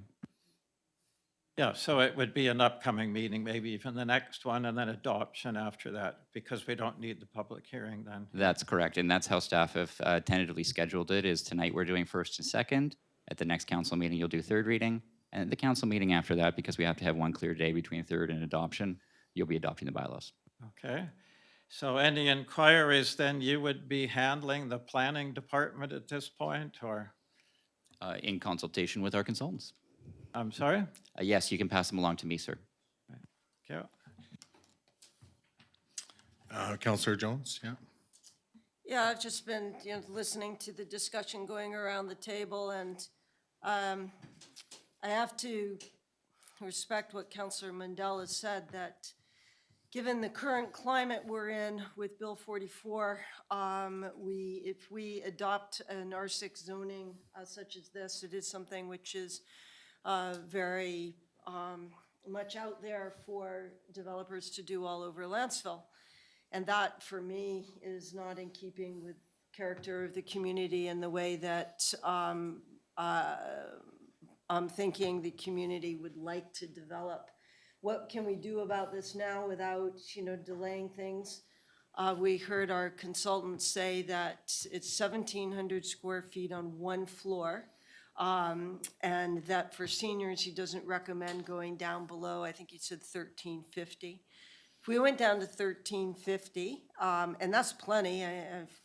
Yeah, so it would be an upcoming meeting, maybe even the next one, and then adoption after that, because we don't need the public hearing then. That's correct, and that's how staff have tentatively scheduled it, is tonight we're doing first and second. At the next council meeting, you'll do third reading, and at the council meeting after that, because we have to have one clear day between third and adoption, you'll be adopting the bylaws. Okay, so any inquiries, then you would be handling the planning department at this point, or? In consultation with our consultants. I'm sorry? Yes, you can pass them along to me, sir. Okay. Councillor Jones, yeah. Yeah, I've just been, listening to the discussion going around the table, and I have to respect what Councillor Mundell has said, that given the current climate we're in with Bill 44, if we adopt an R6 zoning such as this, it is something which is very much out there for developers to do all over Lantzville. And that, for me, is not in keeping with character of the community and the way that I'm thinking the community would like to develop. What can we do about this now without, delaying things? We heard our consultant say that it's 1,700 square feet on one floor. And that for seniors, he doesn't recommend going down below, I think he said 1,350. If we went down to 1,350, and that's plenty,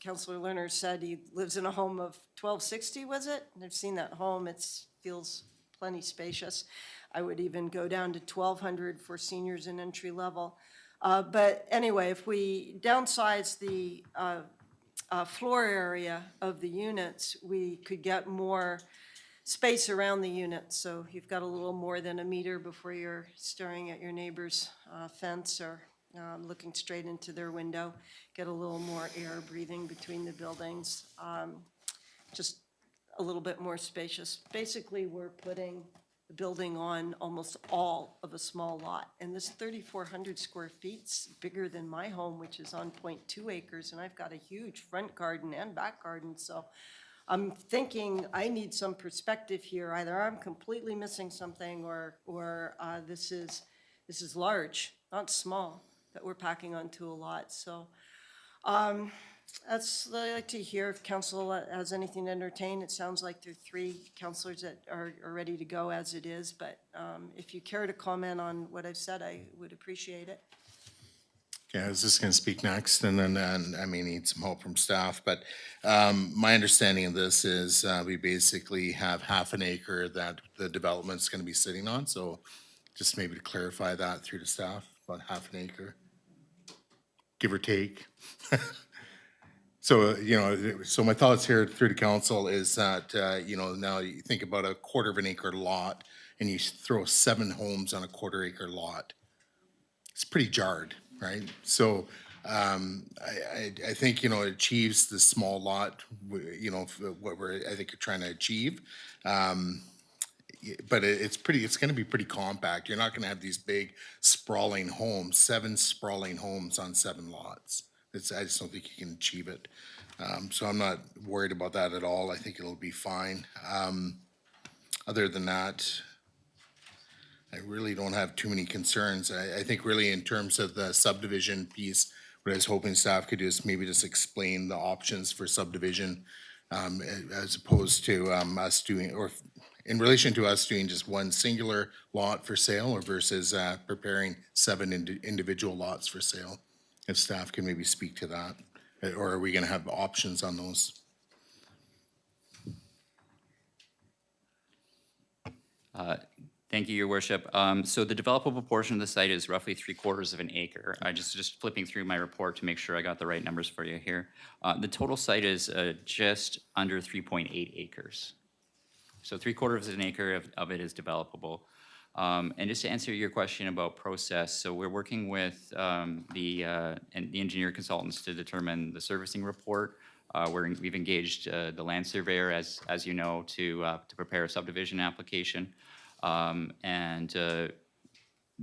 Councillor Lerner said he lives in a home of 1,260, was it? I've seen that home, it feels plenty spacious. I would even go down to 1,200 for seniors and entry level. But anyway, if we downsize the floor area of the units, we could get more space around the unit, so you've got a little more than a meter before you're staring at your neighbor's fence or looking straight into their window. Get a little more air breathing between the buildings, just a little bit more spacious. Basically, we're putting building on almost all of a small lot. And this 3,400 square feet's bigger than my home, which is on 0.2 acres, and I've got a huge front garden and back garden, so I'm thinking I need some perspective here. Either I'm completely missing something, or this is large, not small, that we're packing onto a lot. So I'd like to hear if council has anything to entertain. It sounds like there are 3 councilors that are ready to go as it is, but if you care to comment on what I've said, I would appreciate it. Okay, I was just gonna speak next, and then, I may need some help from staff, but, my understanding of this is, we basically have half an acre that the development's gonna be sitting on, so just maybe to clarify that through the staff, about half an acre, give or take. So, so my thoughts here through the council is that, now you think about a quarter of an acre lot, and you throw 7 homes on a quarter acre lot. It's pretty jarred, right? So I think, it achieves the small lot, what we're, I think, trying to achieve. But it's gonna be pretty compact. You're not gonna have these big sprawling homes, 7 sprawling homes on 7 lots. I just don't think you can achieve it. So I'm not worried about that at all. I think it'll be fine. Other than that, I really don't have too many concerns. I think really in terms of the subdivision piece, what I was hoping staff could do is maybe just explain the options for subdivision, as opposed to us doing, or in relation to us doing just one singular lot for sale, or versus preparing 7 individual lots for sale. If staff can maybe speak to that, or are we gonna have options on those? Thank you, Your Worship. So the developable portion of the site is roughly 3/4 of an acre. I just flipping through my report to make sure I got the right numbers for you here. The total site is just under 3.8 acres. So 3/4 of an acre of it is developable. And just to answer your question about process, so we're working with the engineer consultants to determine the servicing report. We've engaged the land surveyor, as you know, to prepare a subdivision application.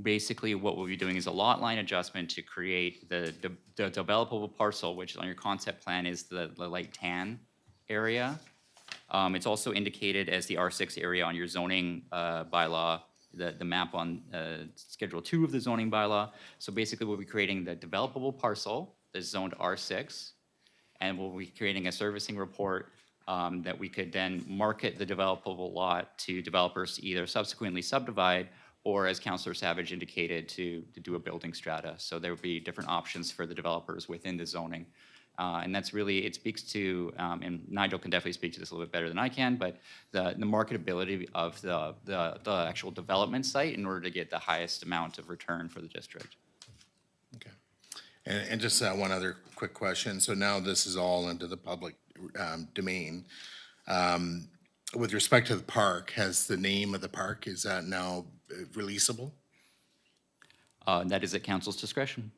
Basically what we'll be doing is a lot line adjustment to create the developable parcel, which on your concept plan is the light tan area. It's also indicated as the R6 area on your zoning bylaw, the map on Schedule 2 of the zoning bylaw. So basically we'll be creating the developable parcel that's zoned R6, and we'll be creating a servicing report that we could then market the developable lot to developers to either subsequently subdivide, or as Councillor Savage indicated, to do a building strata. So there would be different options for the developers within the zoning. And that's really, it speaks to, and Nigel can definitely speak to this a little bit better than I can, but the marketability of the actual development site in order to get the highest amount of return for the district. Okay. And just one other quick question. So now this is all into the public domain. With respect to the park, has the name of the park, is that now releasable? That is at council's discretion.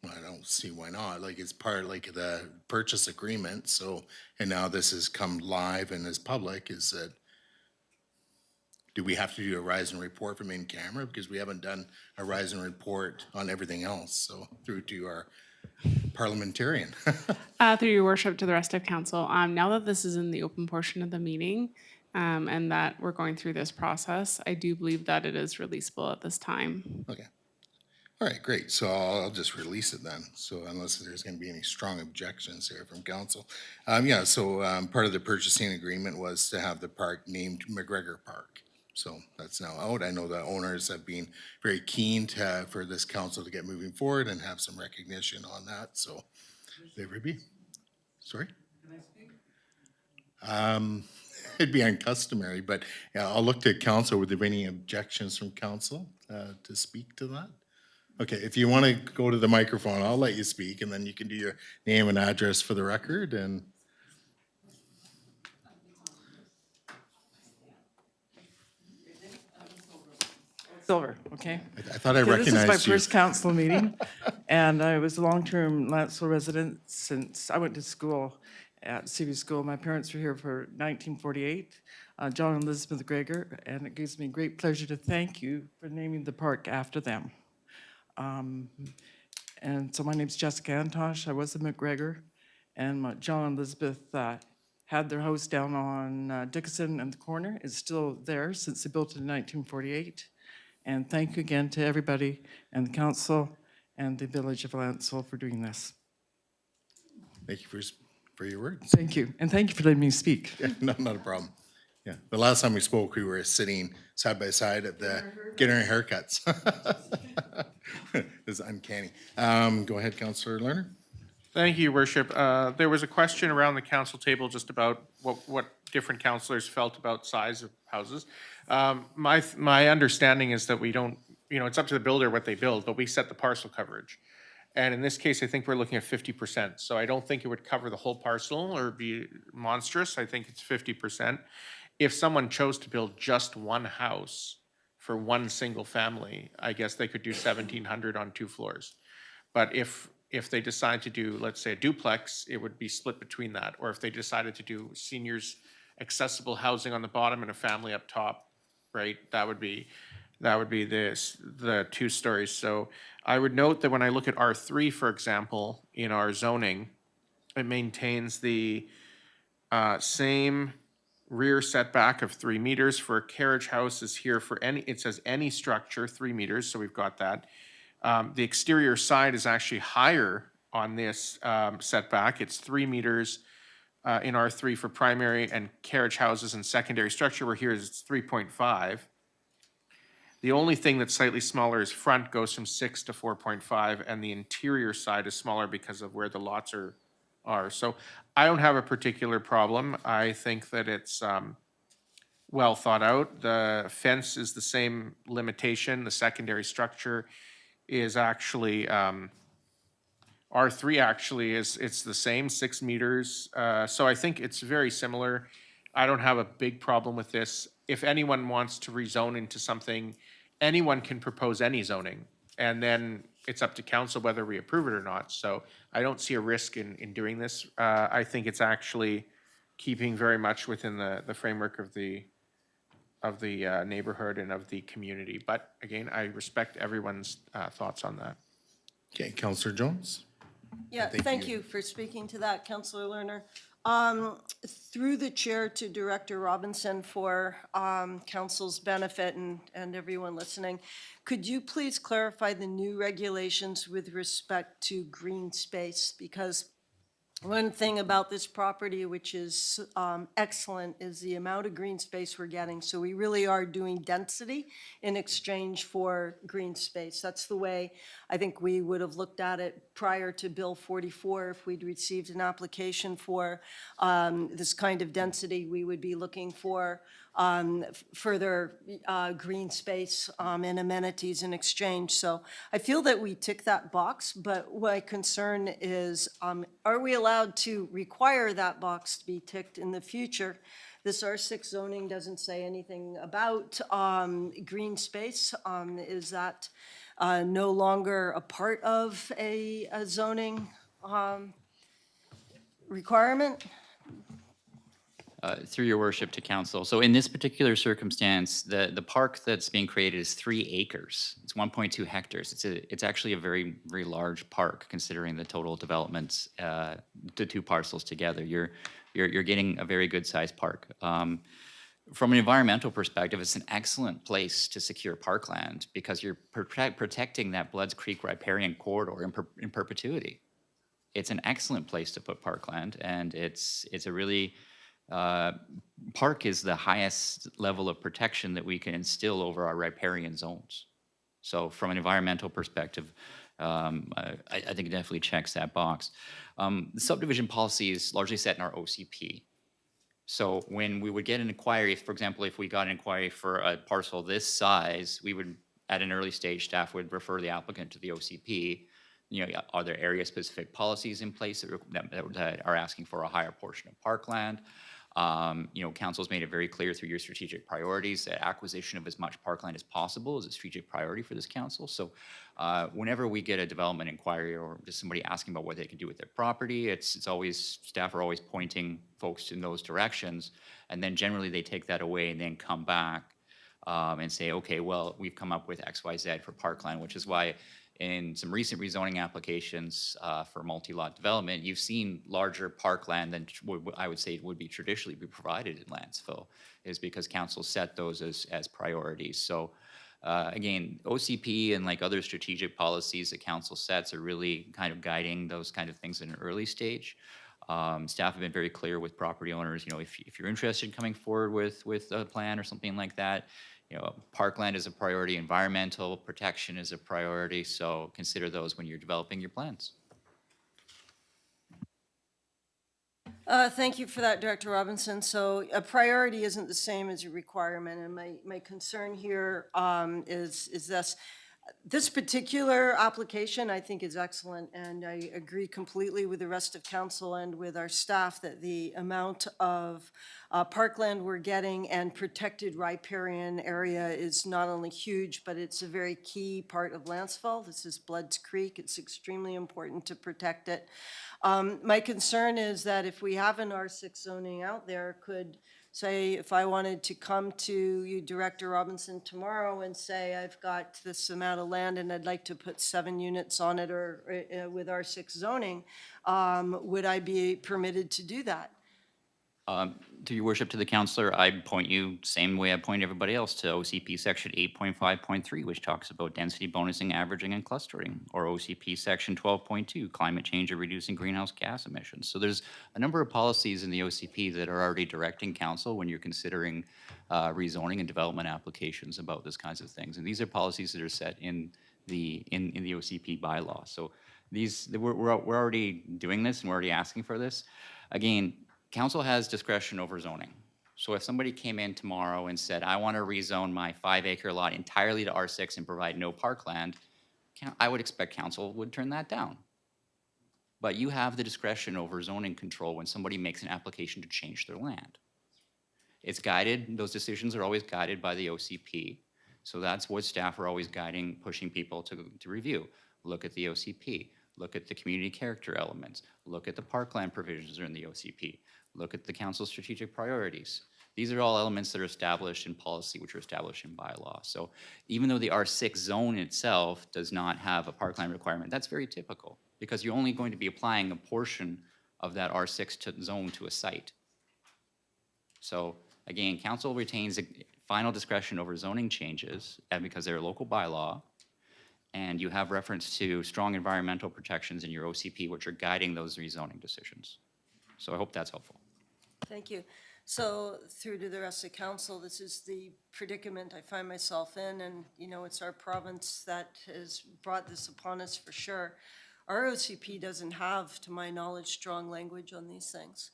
Well, I don't see why not. Like, it's part like the purchase agreement, so, and now this has come live and is public, is that, do we have to do a rise and report from in camera? Because we haven't done a rise and report on everything else, so through to our parliamentarian. Through your worship to the rest of council, now that this is in the open portion of the meeting, and that we're going through this process, I do believe that it is releasable at this time. Okay. All right, great. So I'll just release it then. So unless there's going to be any strong objections here from council. Yeah, so part of the purchasing agreement was to have the park named McGregor Park. So that's now out. I know the owners have been very keen for this council to get moving forward and have some recognition on that. So there would be. Sorry? Can I speak? It'd be uncustomary, but yeah, I'll look to council. Would there be any objections from council to speak to that? Okay, if you want to go to the microphone, I'll let you speak, and then you can do your name and address for the record. And Silver, okay? I thought I recognized you. This is my first council meeting, and I was a long-term Lantzville resident since I went to school at City School. My parents were here for 1948, John and Elizabeth Greger, and it gives me great pleasure to thank you for naming the park after them. And so my name's Jessica Antosh. I was a McGregor, and John and Elizabeth had their house down on Dickinson and the corner. It's still there since they built it in 1948. And thank you again to everybody and the council and the village of Lantzville for doing this. Thank you for your words. Thank you, and thank you for letting me speak. Yeah, no, not a problem. Yeah, the last time we spoke, we were sitting side by side at the getting our haircuts. It's uncanny. Go ahead, Councillor Lerner. Thank you, Your Worship. There was a question around the council table just about what different councillors felt about size of houses. My understanding is that we don't, it's up to the builder what they build, but we set the parcel coverage. And in this case, I think we're looking at 50%. So I don't think it would cover the whole parcel or be monstrous. I think it's 50%. If someone chose to build just one house for one single family, I guess they could do 1,700 on 2 floors. But if they decide to do, let's say, a duplex, it would be split between that. Or if they decided to do seniors accessible housing on the bottom and a family up top, right, that would be the 2 stories. So I would note that when I look at R3, for example, in our zoning, it maintains the same rear setback of 3 meters for a carriage house is here for any, it says any structure, 3 meters, so we've got that. The exterior side is actually higher on this setback. It's 3 meters in R3 for primary and carriage houses and secondary structure, where here it's 3.5. The only thing that's slightly smaller is front goes from 6 to 4.5, and the interior side is smaller because of where the lots are. So I don't have a particular problem. I think that it's well thought out. The fence is the same limitation. The secondary structure is actually, R3 actually it's the same, 6 meters. So I think it's very similar. I don't have a big problem with this. If anyone wants to rezone into something, anyone can propose any zoning. And then it's up to council whether we approve it or not. So I don't see a risk in doing this. I think it's actually keeping very much within the framework of the neighborhood and of the community. But again, I respect everyone's thoughts on that. Okay, Councillor Jones. Yeah, thank you for speaking to that, Councillor Lerner. Through the chair to Director Robinson for council's benefit and everyone listening, could you please clarify the new regulations with respect to green space? Because one thing about this property, which is excellent, is the amount of green space we're getting. So we really are doing density in exchange for green space. That's the way I think we would have looked at it prior to Bill 44. If we'd received an application for this kind of density, we would be looking for further green space and amenities in exchange. So I feel that we tick that box, but my concern is, are we allowed to require that box to be ticked in the future? This R6 zoning doesn't say anything about green space. Is that no longer a part of a zoning requirement? Through your worship to council. So in this particular circumstance, the park that's being created is 3 acres. It's 1.2 hectares. It's actually a very, very large park considering the total developments, the 2 parcels together. You're getting a very good sized park. From an environmental perspective, it's an excellent place to secure parkland because you're protecting that Bloods Creek riparian corridor in perpetuity. It's an excellent place to put parkland, and it's a really park is the highest level of protection that we can instill over our riparian zones. So from an environmental perspective, I think it definitely checks that box. The subdivision policy is largely set in our OCP. So when we would get an inquiry, for example, if we got an inquiry for a parcel this size, we would, at an early stage, staff would refer the applicant to the OCP. Are there area-specific policies in place that are asking for a higher portion of parkland? You know, council's made it very clear through your strategic priorities that acquisition of as much parkland as possible is a strategic priority for this council. So whenever we get a development inquiry or just somebody asking about what they can do with their property, it's always, staff are always pointing folks in those directions. And then generally they take that away and then come back and say, okay, well, we've come up with X, Y, Z for parkland, which is why in some recent rezoning applications for multi-lot development, you've seen larger parkland than I would say would be traditionally be provided in Lantzville, is because council set those as priorities. So again, OCP and like other strategic policies that council sets are really kind of guiding those kind of things in an early stage. Staff have been very clear with property owners, you know, if you're interested in coming forward with a plan or something like that, you know, parkland is a priority, environmental protection is a priority, so consider those when you're developing your plans. Thank you for that, Director Robinson. So a priority isn't the same as a requirement, and my concern here is this. This particular application, I think, is excellent, and I agree completely with the rest of council and with our staff that the amount of parkland we're getting and protected riparian area is not only huge, but it's a very key part of Lantzville. This is Bloods Creek. It's extremely important to protect it. My concern is that if we have an R6 zoning out there, could say, if I wanted to come to you, Director Robinson, tomorrow and say, I've got this amount of land and I'd like to put 7 units on it or with R6 zoning, would I be permitted to do that? To your worship, to the councillor, I point you, same way I point everybody else, to OCP section 8.5.3, which talks about density bonusing, averaging, and clustering, or OCP section 12.2, climate change and reducing greenhouse gas emissions. So there's a number of policies in the OCP that are already directing council when you're considering rezoning and development applications about these kinds of things. And these are policies that are set in the OCP bylaw. So these, we're already doing this and we're already asking for this. Again, council has discretion over zoning. So if somebody came in tomorrow and said, I want to rezone my 5-acre lot entirely to R6 and provide no parkland, I would expect council would turn that down. But you have the discretion over zoning control when somebody makes an application to change their land. It's guided, those decisions are always guided by the OCP. So that's what staff are always guiding, pushing people to review. Look at the OCP. Look at the community character elements. Look at the parkland provisions that are in the OCP. Look at the council's strategic priorities. These are all elements that are established in policy, which are established in bylaw. So even though the R6 zone itself does not have a parkland requirement, that's very typical because you're only going to be applying a portion of that R6 zone to a site. So again, council retains final discretion over zoning changes and because they're a local bylaw. And you have reference to strong environmental protections in your OCP, which are guiding those rezoning decisions. So I hope that's helpful. Thank you. So through to the rest of council, this is the predicament I find myself in, and you know, it's our province that has brought this upon us for sure. Our OCP doesn't have, to my knowledge, strong language on these things.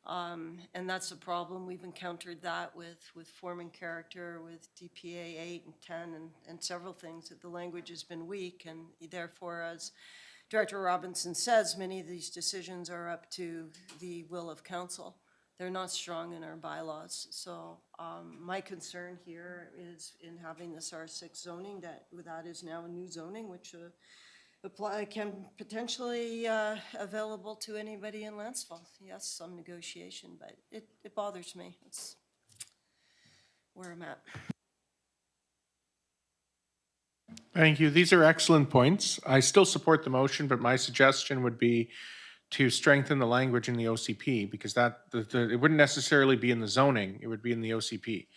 And that's a problem. We've encountered that with forming character, with DPA 8 and 10 and several things that the language has been weak, and therefore, as Director Robinson says, many of these decisions are up to the will of council. They're not strong in our bylaws. So my concern here is in having this R6 zoning that is now a new zoning, which can potentially available to anybody in Lantzville. Yes, some negotiation, but it bothers me. It's where I'm at. Thank you. These are excellent points. I still support the motion, but my suggestion would be to strengthen the language in the OCP because it wouldn't necessarily be in the zoning, it would be in the OCP.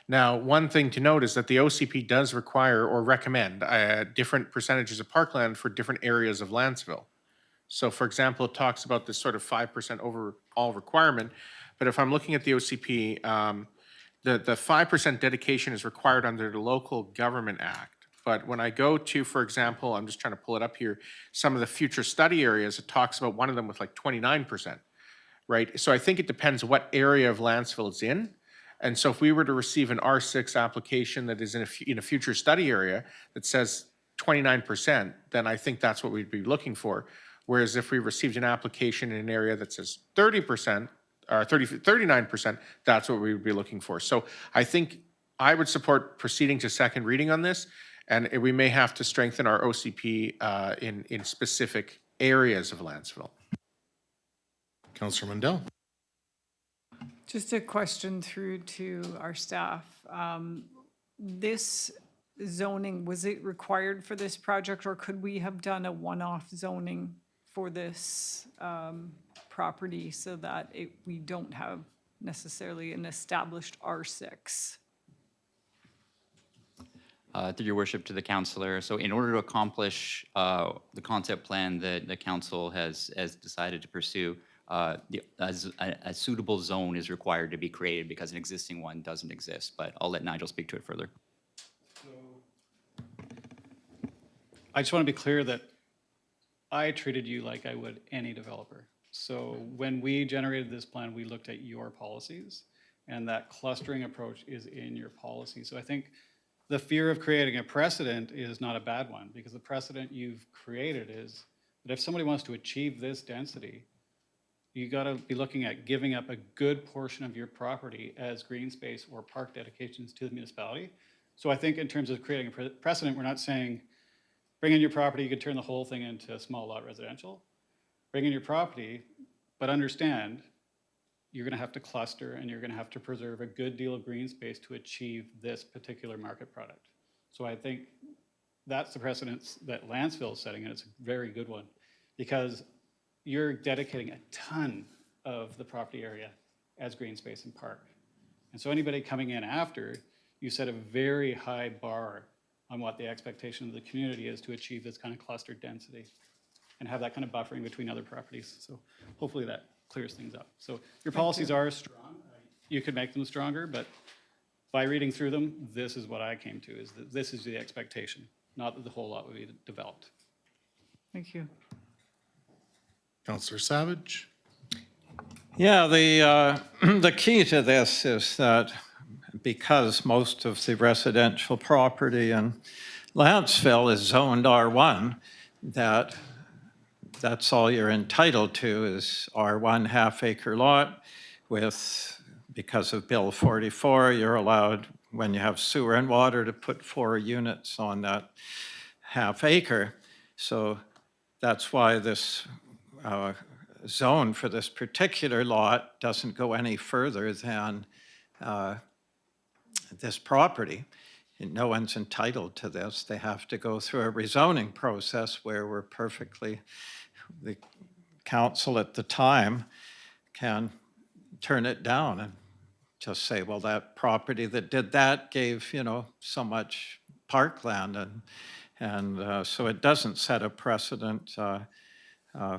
Now, one thing to note is that the OCP does require or recommend different percentages of parkland for different areas of Lantzville. So for example, it talks about this sort of 5% overall requirement, but if I'm looking at the OCP, the 5% dedication is required under the Local Government Act. But when I go to, for example, I'm just trying to pull it up here, some of the future study areas, it talks about one of them with like 29%, right? So I think it depends what area of Lantzville it's in. And so if we were to receive an R6 application that is in a future study area that says 29%, then I think that's what we'd be looking for. Whereas if we received an application in an area that says 30%, or 39%, that's what we would be looking for. So I think I would support proceeding to second reading on this, and we may have to strengthen our OCP in specific areas of Lantzville. Councillor Mundell. Just a question through to our staff. This zoning, was it required for this project, or could we have done a one-off zoning for this property so that we don't have necessarily an established R6? Through your worship to the councillor, so in order to accomplish the concept plan that the council has decided to pursue, a suitable zone is required to be created because an existing one doesn't exist. But I'll let Nigel speak to it further. I just want to be clear that I treated you like I would any developer. So when we generated this plan, we looked at your policies, and that clustering approach is in your policy. So I think the fear of creating a precedent is not a bad one, because the precedent you've created is that if somebody wants to achieve this density, you got to be looking at giving up a good portion of your property as green space or park dedications to the municipality. So I think in terms of creating a precedent, we're not saying bring in your property, you could turn the whole thing into a small lot residential. Bring in your property, but understand you're going to have to cluster and you're going to have to preserve a good deal of green space to achieve this particular market product. So I think that's the precedence that Lantzville is setting, and it's a very good one, because you're dedicating a ton of the property area as green space and park. And so anybody coming in after, you set a very high bar on what the expectation of the community is to achieve this kind of clustered density and have that kind of buffering between other properties. So hopefully that clears things up. So your policies are strong. You could make them stronger, but by reading through them, this is what I came to, is that this is the expectation, not that the whole lot would be developed. Thank you. Councillor Savage. Yeah, the key to this is that because most of the residential property in Lantzville is zoned R1, that's all you're entitled to is R1 half-acre lot with, because of Bill 44, you're allowed, when you have sewer and water, to put 4 units on that half-acre. So that's why this zone for this particular lot doesn't go any further than this property. And no one's entitled to this. They have to go through a rezoning process where we're perfectly, the council at the time can turn it down and just say, well, that property that did that gave, you know, so much parkland, and so it doesn't set a precedent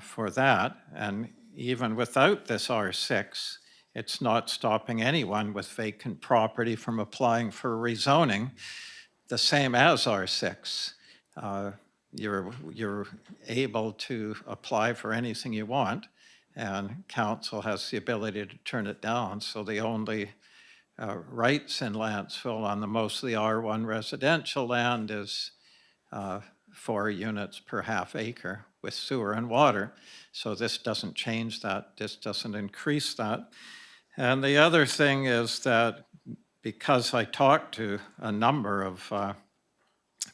for that. And even without this R6, it's not stopping anyone with vacant property from applying for rezoning, the same as R6. You're able to apply for anything you want, and council has the ability to turn it down. So the only rights in Lantzville on the mostly R1 residential land is 4 units per half acre with sewer and water. So this doesn't change that. This doesn't increase that. And the other thing is that because I talked to a number of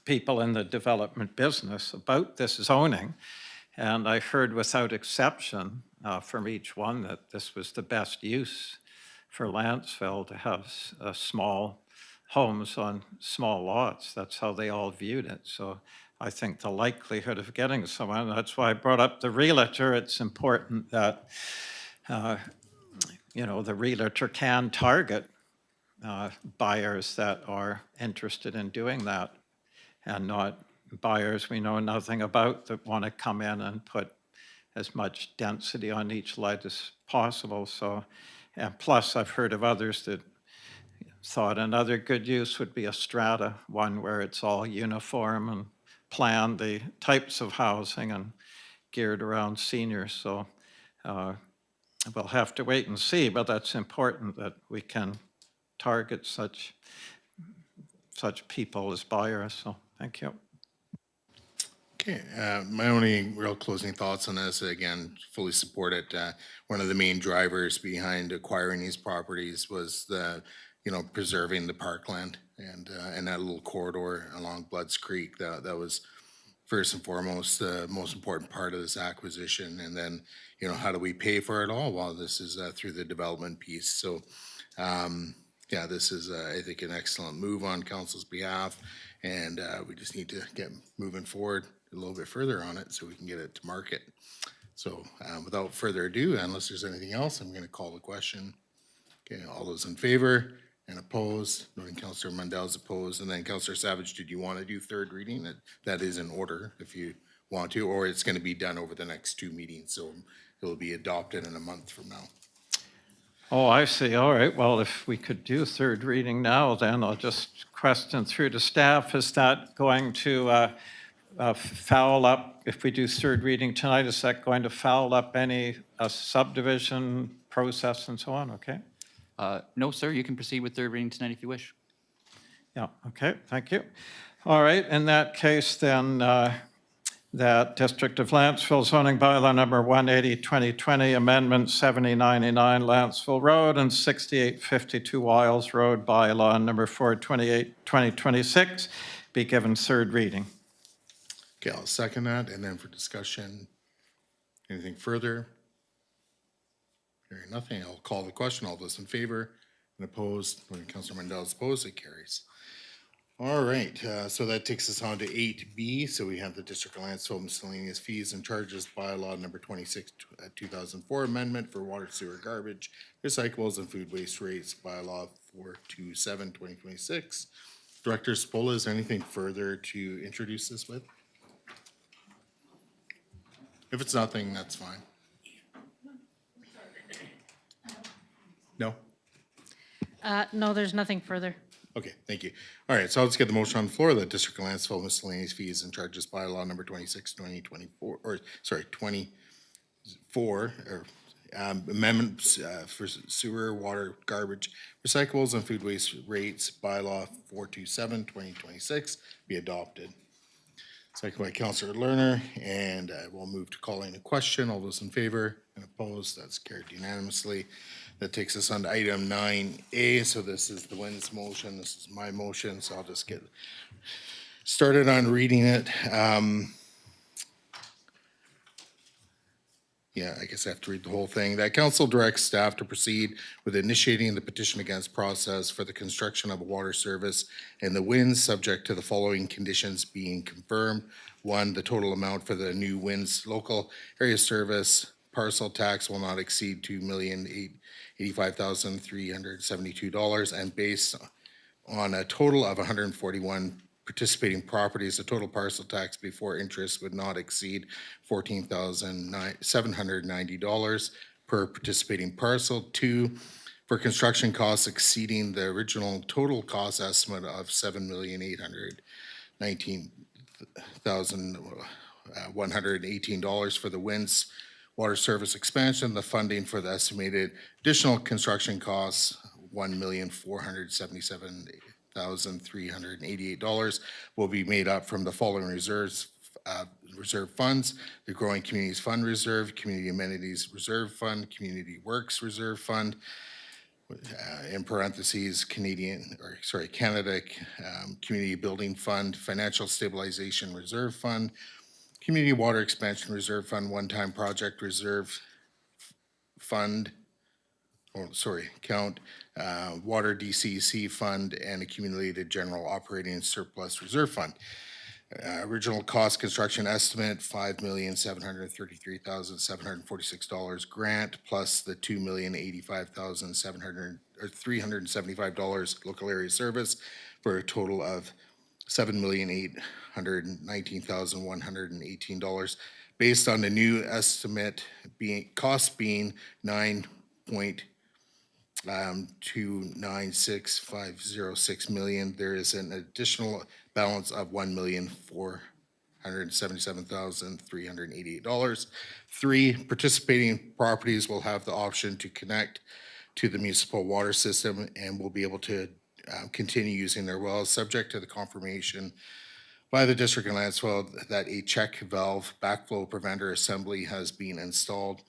people in the development business about this zoning, and I heard without exception from each one that this was the best use for Lantzville, to have small homes on small lots. That's how they all viewed it. So I think the likelihood of getting someone, that's why I brought up the realtor. It's important that you know, the realtor can target buyers that are interested in doing that, and not buyers we know nothing about that want to come in and put as much density on each lot as possible. So, and plus I've heard of others that thought another good use would be a strata, one where it's all uniform and planned, the types of housing and geared around seniors. So we'll have to wait and see, but that's important that we can target such people as buyers. So thank you. Okay, my only real closing thoughts on this, again, fully support it. One of the main drivers behind acquiring these properties was the, preserving the parkland and that little corridor along Bloods Creek. That was first and foremost the most important part of this acquisition. And then, how do we pay for it all? Well, this is through the development piece. So, yeah, this is, I think, an excellent move on council's behalf. And we just need to get moving forward a little bit further on it so we can get it to market. So without further ado, unless there's anything else, I'm going to call the question. Okay, all those in favor and opposed, noting Councillor Mundell's opposed, and then Councillor Savage, did you want to do third reading? That is in order if you want to, or it's going to be done over the next 2 meetings, so it will be adopted in a month from now. Oh, I see. All right. Well, if we could do third reading now, then I'll just question through to staff. Is that going to foul up, if we do third reading tonight, is that going to foul up any subdivision process and so on? Okay. No, sir, you can proceed with third reading tonight if you wish. Yeah, okay, thank you. All right, in that case, then, that District of Lantzville zoning bylaw number 180-2020, Amendment 7099 Lantzville Road and 6852 Wiles Road bylaw number 428-2026 be given third reading. Okay, I'll second that, and then for discussion, anything further? Hearing nothing, I'll call the question. All those in favor and opposed, when Councilor Mandel is opposed, it carries. All right, so that takes us on to 8B. So we have the District of Lantzville miscellaneous fees and charges bylaw number 26, 2004 amendment for water, sewer, garbage, recyclables, and food waste rates bylaw 427, 2026. Director Spola, is there anything further to introduce this with? If it's nothing, that's fine. No? No, there's nothing further. Okay, thank you. All right, so I'll just get the motion on the floor. The District of Lantzville miscellaneous fees and charges bylaw number 26, 2024, or sorry, 24, or amendments for sewer, water, garbage, recyclables, and food waste rates bylaw 427, 2026 be adopted. Second by Councillor Lerner, and we'll move to calling a question. All those in favor and opposed, that's carried unanimously. That takes us on to item 9A. So this is the Wynn's motion. This is my motion, so I'll just get started on reading it. Yeah, I guess I have to read the whole thing. That council directs staff to proceed with initiating the petition against process for the construction of a water service in the Wynn's, subject to the following conditions being confirmed. 1, the total amount for the new Wynn's local area service parcel tax will not exceed $2,085,372, and based on a total of 141 participating properties, the total parcel tax before interest would not exceed $14,790 per participating parcel. 2, for construction costs exceeding the original total cost estimate of $7,819,118 for the Wynn's water service expansion, the funding for the estimated additional construction costs, $1,477,388, will be made up from the following reserve funds: the Growing Communities Fund Reserve, Community Amenities Reserve Fund, Community Works Reserve Fund, in parentheses, Canada Community Building Fund, Financial Stabilization Reserve Fund, Community Water Expansion Reserve Fund, One-Time Project Reserve Fund, Water DCC Fund, and Accumulated General Operating Surplus Reserve Fund. Original cost construction estimate, $5,733,746 grant, plus the $2,085,375 local area service, for a total of $7,819,118, based on the new estimate cost being $9.296506 million. There is an additional balance of $1,477,388. 3, participating properties will have the option to connect to the municipal water system and will be able to continue using their wells, subject to the confirmation by the district in Lantzville that a check valve backflow preventer assembly has been installed.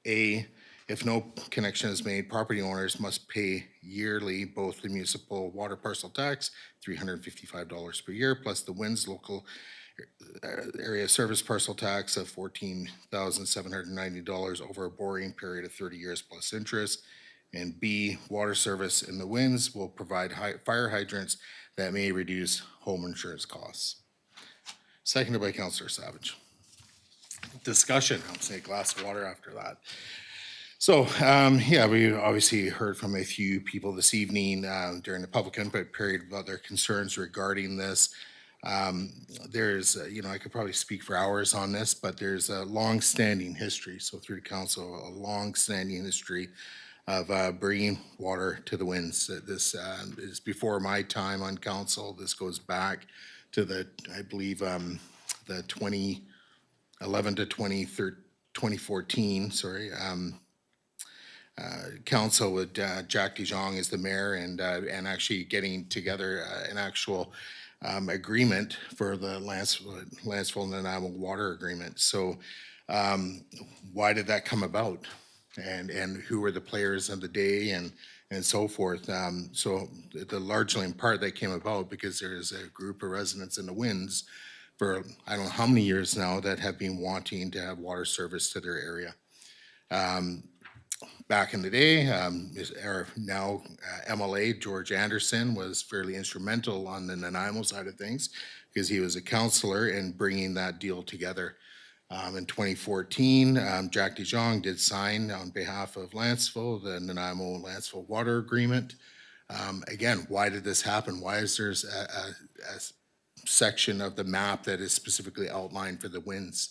A, if no connection is made, property owners must pay yearly both the municipal water parcel tax, $355 per year, plus the WINS local area service parcel tax of $14,790 over a borrowing period of 30 years plus interest. And B, water service in the WINS will provide fire hydrants that may reduce home insurance costs. Seconded by Councillor Savage. Discussion, I'll say a glass of water after that. So, yeah, we obviously heard from a few people this evening during the public input period about their concerns regarding this. There's, you know, I could probably speak for hours on this, but there's a long-standing history, so through the council, a long-standing history of bringing water to the WINS. This is before my time on council. This goes back to the, I believe, the 2011 to 2014, sorry, council with Jack DeJong as the mayor and actually getting together an actual agreement for the Lantzville and Nanaimo water agreement. So why did that come about? And who were the players of the day and so forth. So largely in part that came about because there's a group of residents in the WINS for I don't know how many years now that have been wanting to have water service to their area. Back in the day, our now MLA, George Anderson, was fairly instrumental on the Nanaimo side of things because he was a councillor in bringing that deal together. In 2014, Jack DeJong did sign on behalf of Lantzville, the Nanaimo-Lantzville water agreement. Again, why did this happen? Why is there a section of the map that is specifically outlined for the WINS?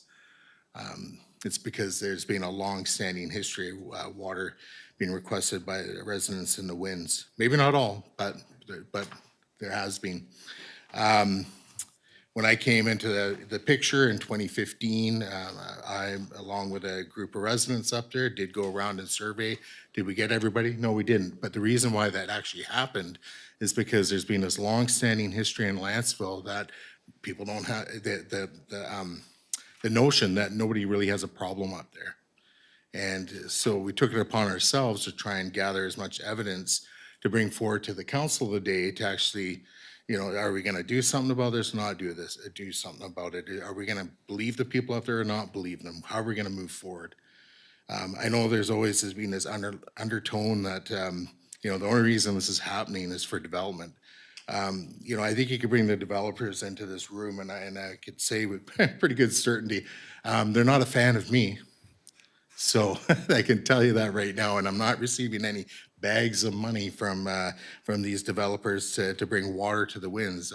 It's because there's been a long-standing history of water being requested by the residents in the WINS. Maybe not all, but there has been. When I came into the picture in 2015, I, along with a group of residents up there, did go around and survey. Did we get everybody? No, we didn't. But the reason why that actually happened is because there's been this long-standing history in Lantzville that people don't have the notion that nobody really has a problem up there. And so we took it upon ourselves to try and gather as much evidence to bring forward to the council today to actually, you know, are we going to do something about this, not do this, do something about it? Are we going to believe the people up there or not believe them? How are we going to move forward? I know there's always been this undertone that, you know, the only reason this is happening is for development. You know, I think you could bring the developers into this room and I could say with pretty good certainty, they're not a fan of me. So I can tell you that right now, and I'm not receiving any bags of money from these developers to bring water to the WINS.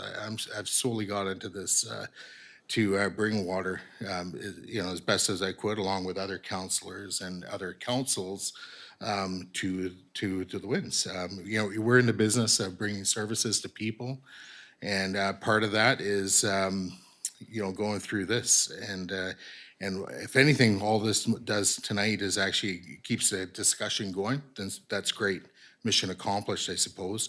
I've solely got into this to bring water, you know, as best as I could, along with other councillors and other councils to the WINS. You know, we're in the business of bringing services to people, and part of that is, you know, going through this. And if anything, all this does tonight is actually keeps the discussion going. Then that's great. Mission accomplished, I suppose.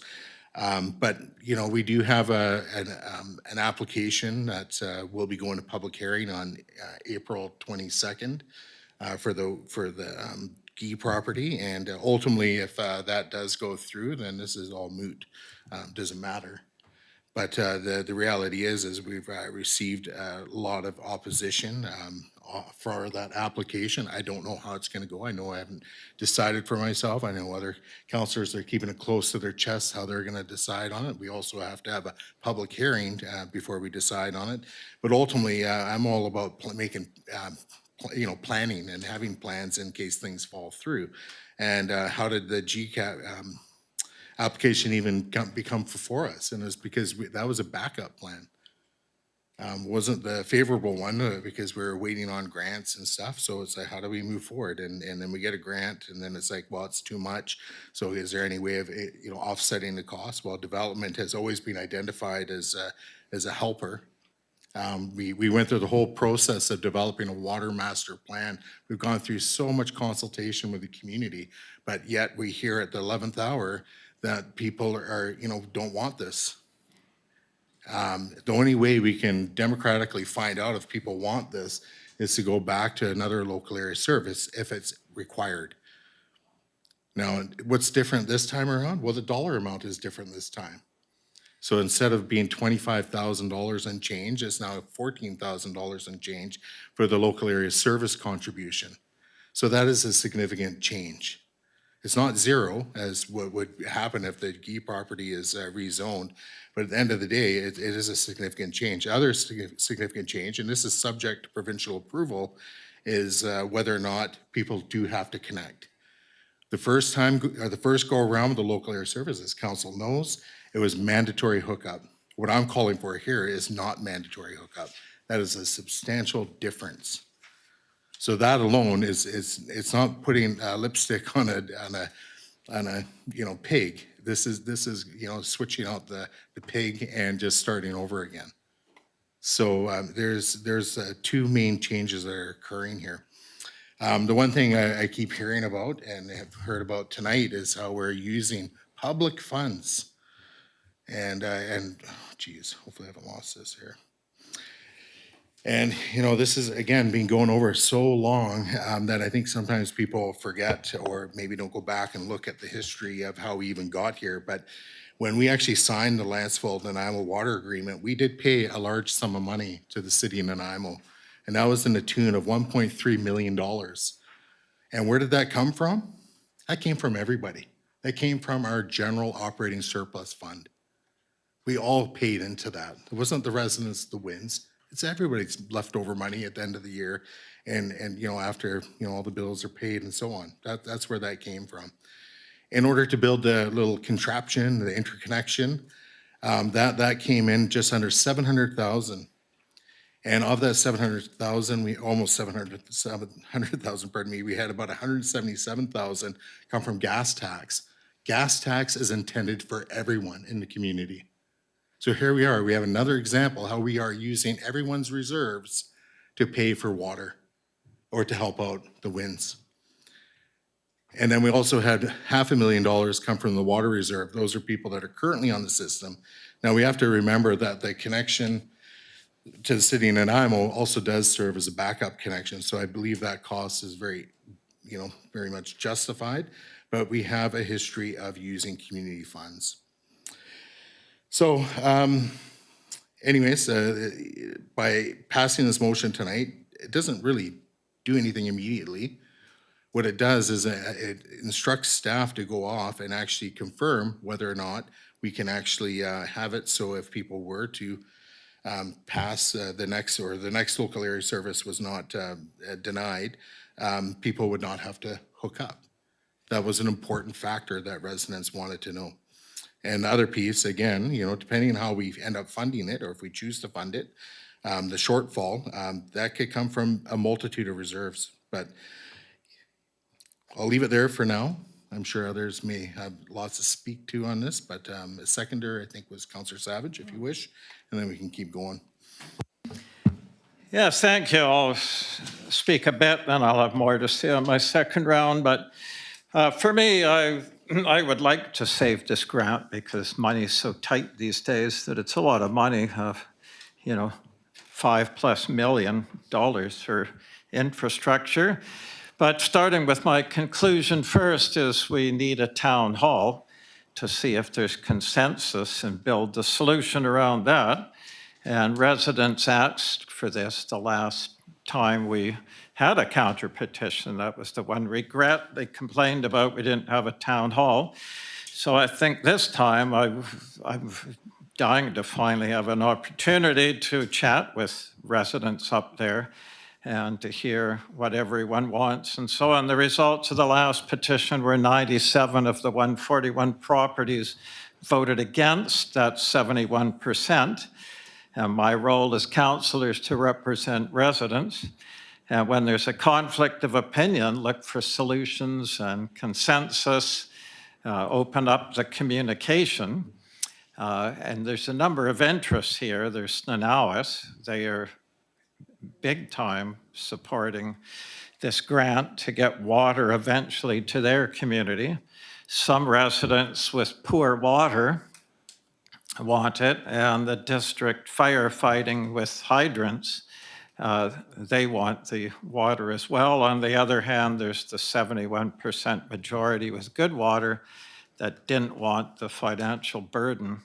But you know, we do have an application that will be going to public hearing on April 22nd for the Gee property, and ultimately, if that does go through, then this is all moot. Doesn't matter. But the reality is we've received a lot of opposition for that application. I don't know how it's going to go. I know I haven't decided for myself. I know other councillors are keeping it close to their chests how they're going to decide on it. We also have to have a public hearing before we decide on it. But ultimately, I'm all about making you know, planning and having plans in case things fall through. And how did the GCAP application even become before us? And it's because that was a backup plan. Wasn't the favorable one because we were waiting on grants and stuff. So it's like, how do we move forward? And then we get a grant, and then it's like, well, it's too much. So is there any way of, you know, offsetting the cost? Well, development has always been identified as a helper. We went through the whole process of developing a water master plan. We've gone through so much consultation with the community, but yet we hear at the 11th hour that people are, you know, don't want this. The only way we can democratically find out if people want this is to go back to another local area service if it's required. Now, what's different this time around? Well, the dollar amount is different this time. So instead of being $25,000 and change, it's now $14,000 and change for the local area service contribution. So that is a significant change. It's not zero, as what would happen if the Gee property is rezoned, but at the end of the day, it is a significant change. Other significant change, and this is subject to provincial approval, is whether or not people do have to connect. The first time, or the first go around with the local air services council knows, it was mandatory hookup. What I'm calling for here is not mandatory hookup. That is a substantial difference. So that alone it's not putting lipstick on a pig. This is switching out the pig and just starting over again. So there's two main changes that are occurring here. The one thing I keep hearing about and have heard about tonight is how we're using public funds. And geez, hopefully I haven't lost this here. And, this is, again, been going over so long that I think sometimes people forget or maybe don't go back and look at the history of how we even got here. But when we actually signed the Lantzville Nanaimo water agreement, we did pay a large sum of money to the city of Nanaimo. And that was in the tune of $1.3 million. And where did that come from? That came from everybody. That came from our general operating surplus fund. We all paid into that. It wasn't the residents, the wins. It's everybody's leftover money at the end of the year, and after all the bills are paid and so on. That's where that came from. In order to build the little contraption, the interconnection, that came in just under $700,000. And of that 700,000, we almost 700,000. Pardon me. We had about 177,000 come from gas tax. Gas tax is intended for everyone in the community. So here we are, we have another example how we are using everyone's reserves to pay for water or to help out the winds. And then we also had $500,000 come from the water reserve. Those are people that are currently on the system. Now we have to remember that the connection to the city of Nanaimo also does serve as a backup connection. So I believe that cost is very much justified, but we have a history of using community funds. So anyways, by passing this motion tonight, it doesn't really do anything immediately. What it does is it instructs staff to go off and actually confirm whether or not we can actually have it. So if people were to pass the next local area service was not denied, people would not have to hook up. That was an important factor that residents wanted to know. And the other piece, again, depending on how we end up funding it, or if we choose to fund it, the shortfall, that could come from a multitude of reserves. But I'll leave it there for now. I'm sure others may have lots to speak to on this, but a seconder, I think, was Councillor Savage, if you wish, and then we can keep going. Yes, thank you. I'll speak a bit, then I'll have more to say on my second round. But for me, I would like to save this grant because money is so tight these days that it's a lot of money, $5+ million for infrastructure. But starting with my conclusion first is we need a town hall to see if there's consensus and build the solution around that. And residents asked for this the last time we had a counter petition. That was the one regret they complained about. We didn't have a town hall. So I think this time I'm dying to finally have an opportunity to chat with residents up there and to hear what everyone wants and so on. The results of the last petition were 97 of the 141 properties voted against. That's 71%. And my role as councillor is to represent residents. And when there's a conflict of opinion, look for solutions and consensus, open up the communication. And there's a number of interests here. There's Nanawas. They are big time supporting this grant to get water eventually to their community. Some residents with poor water want it, and the district firefighting with hydrants, they want the water as well. On the other hand, there's the 71% majority with good water that didn't want the financial burden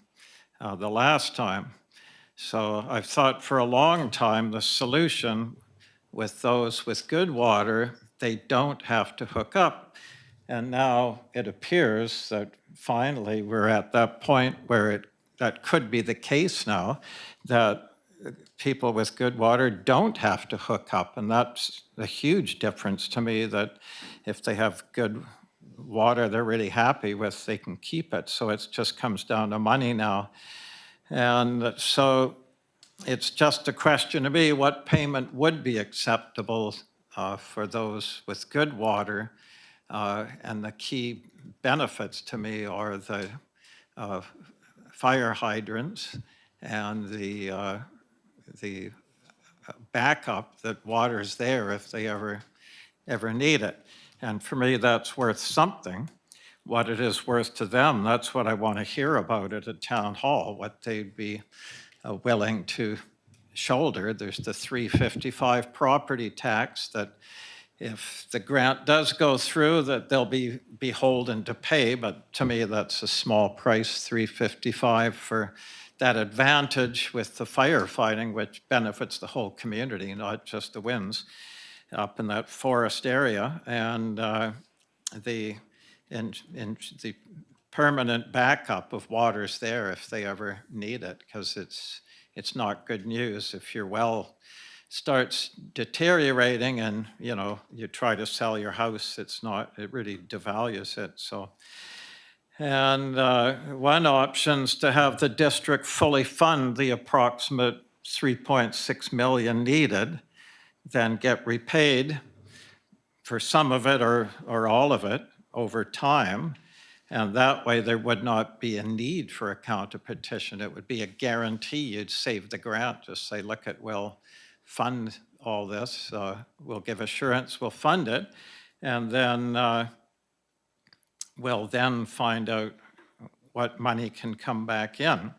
the last time. So I've thought for a long time the solution with those with good water, they don't have to hook up. And now it appears that finally we're at that point where that could be the case now, that people with good water don't have to hook up. And that's a huge difference to me, that if they have good water they're really happy with, they can keep it. So it just comes down to money now. And so it's just a question to me, what payment would be acceptable for those with good water? And the key benefits to me are the fire hydrants and the backup that water's there if they ever need it. And for me, that's worth something. What it is worth to them, that's what I want to hear about at a town hall, what they'd be willing to shoulder. There's the 355 property tax that if the grant does go through, that they'll be beholden to pay, but to me, that's a small price, 355 for that advantage with the firefighting, which benefits the whole community, not just the winds up in that forest area. And the permanent backup of water's there if they ever need it, because it's not good news if your well starts deteriorating and you try to sell your house, it really devalues it. So, and one option is to have the district fully fund the approximate 3.6 million needed, then get repaid for some of it or all of it over time. And that way there would not be a need for a counter petition. It would be a guarantee you'd save the grant. Just say, look, we'll fund all this. We'll give assurance, we'll fund it. And then we'll then find out what money can come back in.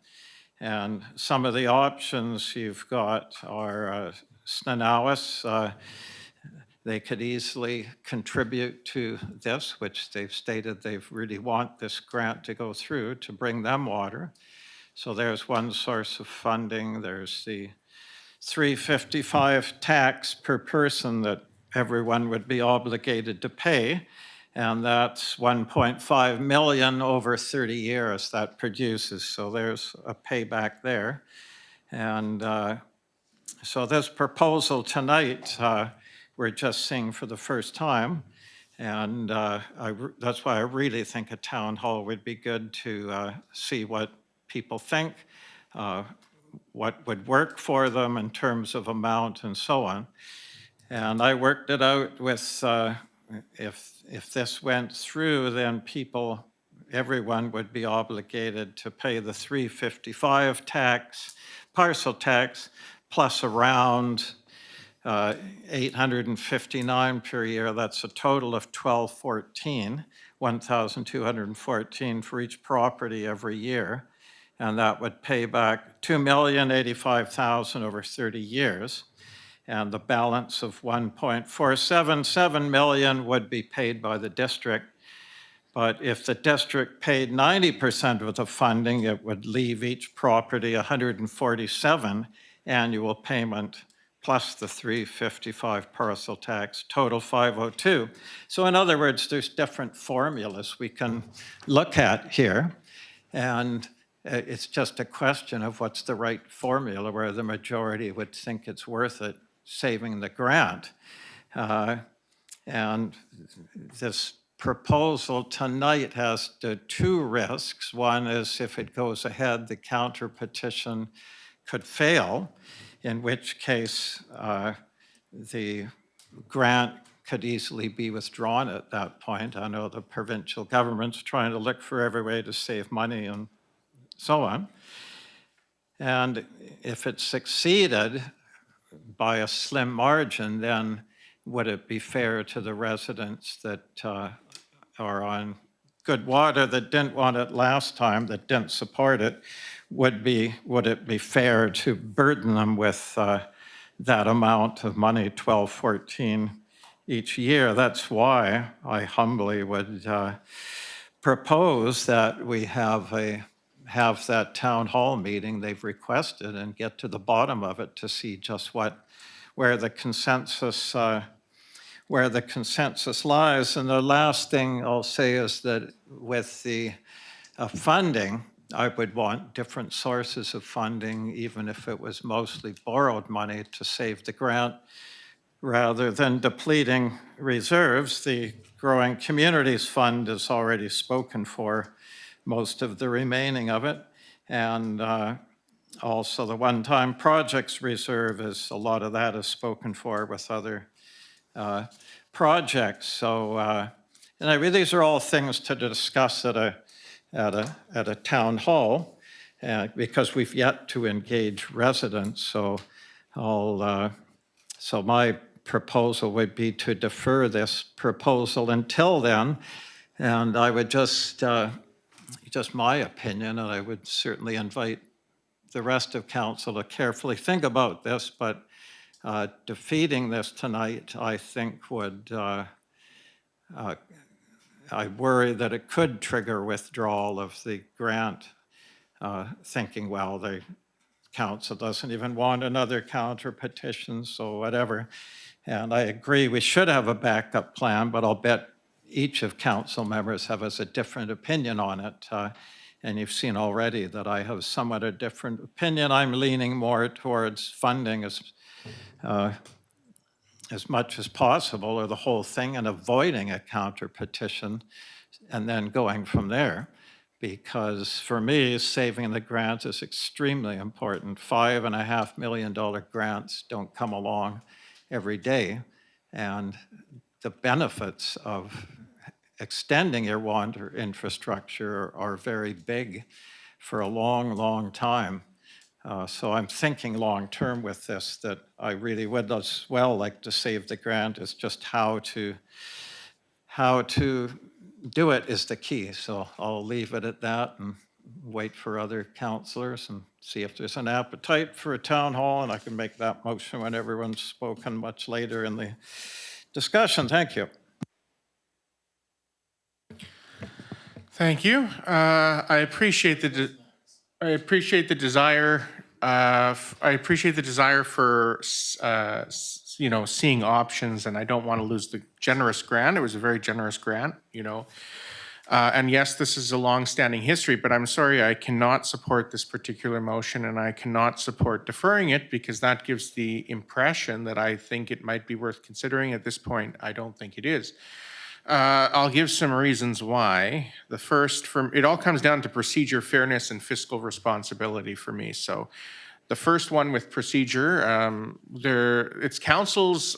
And some of the options you've got are Snanawas. They could easily contribute to this, which they've stated they really want this grant to go through to bring them water. So there's one source of funding. There's the 355 tax per person that everyone would be obligated to pay. And that's 1.5 million over 30 years that produces. So there's a payback there. And so this proposal tonight, we're just seeing for the first time. And that's why I really think a town hall would be good to see what people think, what would work for them in terms of amount and so on. And I worked it out with, if this went through, then everyone would be obligated to pay the 355 tax, parcel tax, plus around 859 per year. That's a total of 1,214 for each property every year. And that would pay back $2,085,000 over 30 years. And the balance of 1.477 million would be paid by the district. But if the district paid 90% of the funding, it would leave each property 147 annual payment plus the 355 parcel tax, total 502. So in other words, there's different formulas we can look at here. And it's just a question of what's the right formula where the majority would think it's worth it saving the grant. And this proposal tonight has the two risks. One is if it goes ahead, the counter petition could fail, in which case the grant could easily be withdrawn at that point. I know the provincial government's trying to look for every way to save money and so on. And if it succeeded by a slim margin, then would it be fair to the residents that are on good water that didn't want it last time, that didn't support it, would it be fair to burden them with that amount of money, 12, 14 each year? That's why I humbly would propose that we have that town hall meeting they've requested and get to the bottom of it to see just where the consensus lies. And the last thing I'll say is that with the funding, I would want different sources of funding, even if it was mostly borrowed money to save the grant, rather than depleting reserves. The Growing Communities Fund is already spoken for most of the remaining of it. And also the one-time projects reserve is, a lot of that is spoken for with other projects. So, and these are all things to discuss at a town hall, because we've yet to engage residents. So so my proposal would be to defer this proposal until then. And I would just my opinion, and I would certainly invite the rest of council to carefully think about this, but defeating this tonight, I think would, I worry that it could trigger withdrawal of the grant, thinking, well, the council doesn't even want another counter petition, so whatever. And I agree we should have a backup plan, but I'll bet each of council members have a different opinion on it. And you've seen already that I have somewhat a different opinion. I'm leaning more towards funding as much as possible, or the whole thing, and avoiding a counter petition and then going from there. Because for me, saving the grants is extremely important. $5.5 million grants don't come along every day. And the benefits of extending your water infrastructure are very big for a long, long time. So I'm thinking long-term with this, that I really would as well like to save the grant. It's just how to do it is the key. So I'll leave it at that and wait for other councillors and see if there's an appetite for a town hall, and I can make that motion when everyone's spoken much later in the discussion. Thank you. Thank you. I appreciate the desire. I appreciate the desire for seeing options, and I don't want to lose the generous grant. It was a very generous grant, and yes, this is a long-standing history. But I'm sorry, I cannot support this particular motion, and I cannot support deferring it, because that gives the impression that I think it might be worth considering. At this point, I don't think it is. I'll give some reasons why. The first, it all comes down to procedure, fairness, and fiscal responsibility for me. So the first one with procedure, it's council's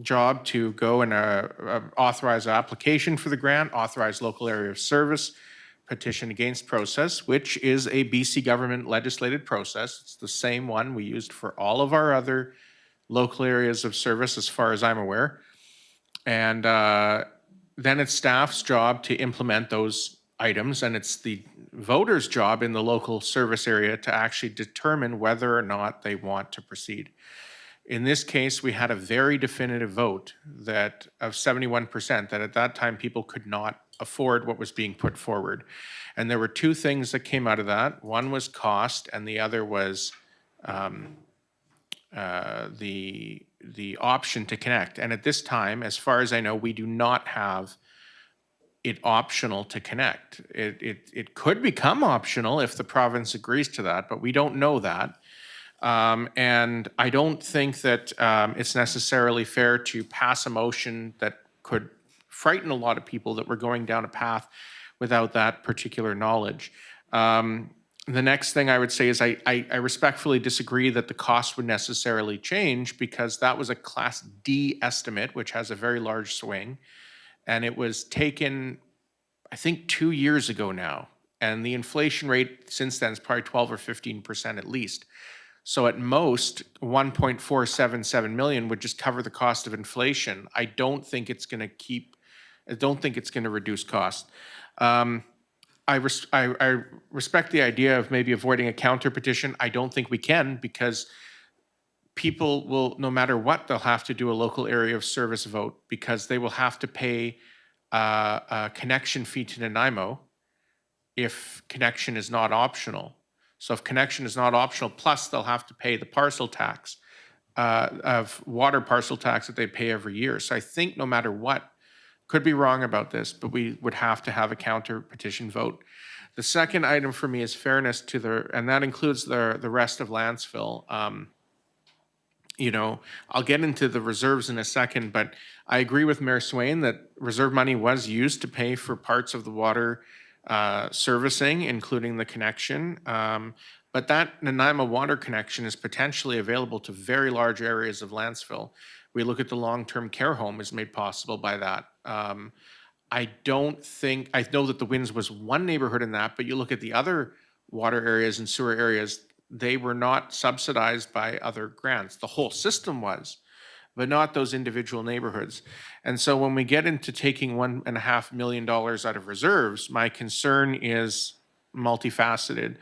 job to go and authorize an application for the grant, authorize local area of service, petition against process, which is a BC government legislated process. It's the same one we used for all of our other local areas of service, as far as I'm aware. And then it's staff's job to implement those items, and it's the voters' job in the local service area to actually determine whether or not they want to proceed. In this case, we had a very definitive vote that of 71%, that at that time people could not afford what was being put forward. And there were two things that came out of that. One was cost, and the other was the option to connect. And at this time, as far as I know, we do not have it optional to connect. It could become optional if the province agrees to that, but we don't know that. And I don't think that it's necessarily fair to pass a motion that could frighten a lot of people that we're going down a path without that particular knowledge. The next thing I would say is I respectfully disagree that the cost would necessarily change, because that was a Class D estimate, which has a very large swing. And it was taken, I think, 2 years ago now. And the inflation rate since then is probably 12 or 15% at least. So at most, 1.477 million would just cover the cost of inflation. I don't think it's going to keep I don't think it's going to reduce cost. I respect the idea of maybe avoiding a counter petition. I don't think we can, because people will, no matter what, they'll have to do a local area of service vote, because they will have to pay a connection fee to Nanaimo if connection is not optional. So if connection is not optional, plus they'll have to pay the parcel tax, of water parcel tax that they pay every year. So I think no matter what, could be wrong about this, but we would have to have a counter petition vote. The second item for me is fairness to and that includes the rest of Lantzville. You know, I'll get into the reserves in a second, but I agree with Mayor Swain that reserve money was used to pay for parts of the water servicing, including the connection. But that Nanaimo water connection is potentially available to very large areas of Lantzville. We look at the long-term care home is made possible by that. I don't think, I know that the Winds was one neighborhood in that, but you look at the other water areas and sewer areas, they were not subsidized by other grants. The whole system was, but not those individual neighborhoods. And so when we get into taking $1.5 million out of reserves, my concern is multifaceted.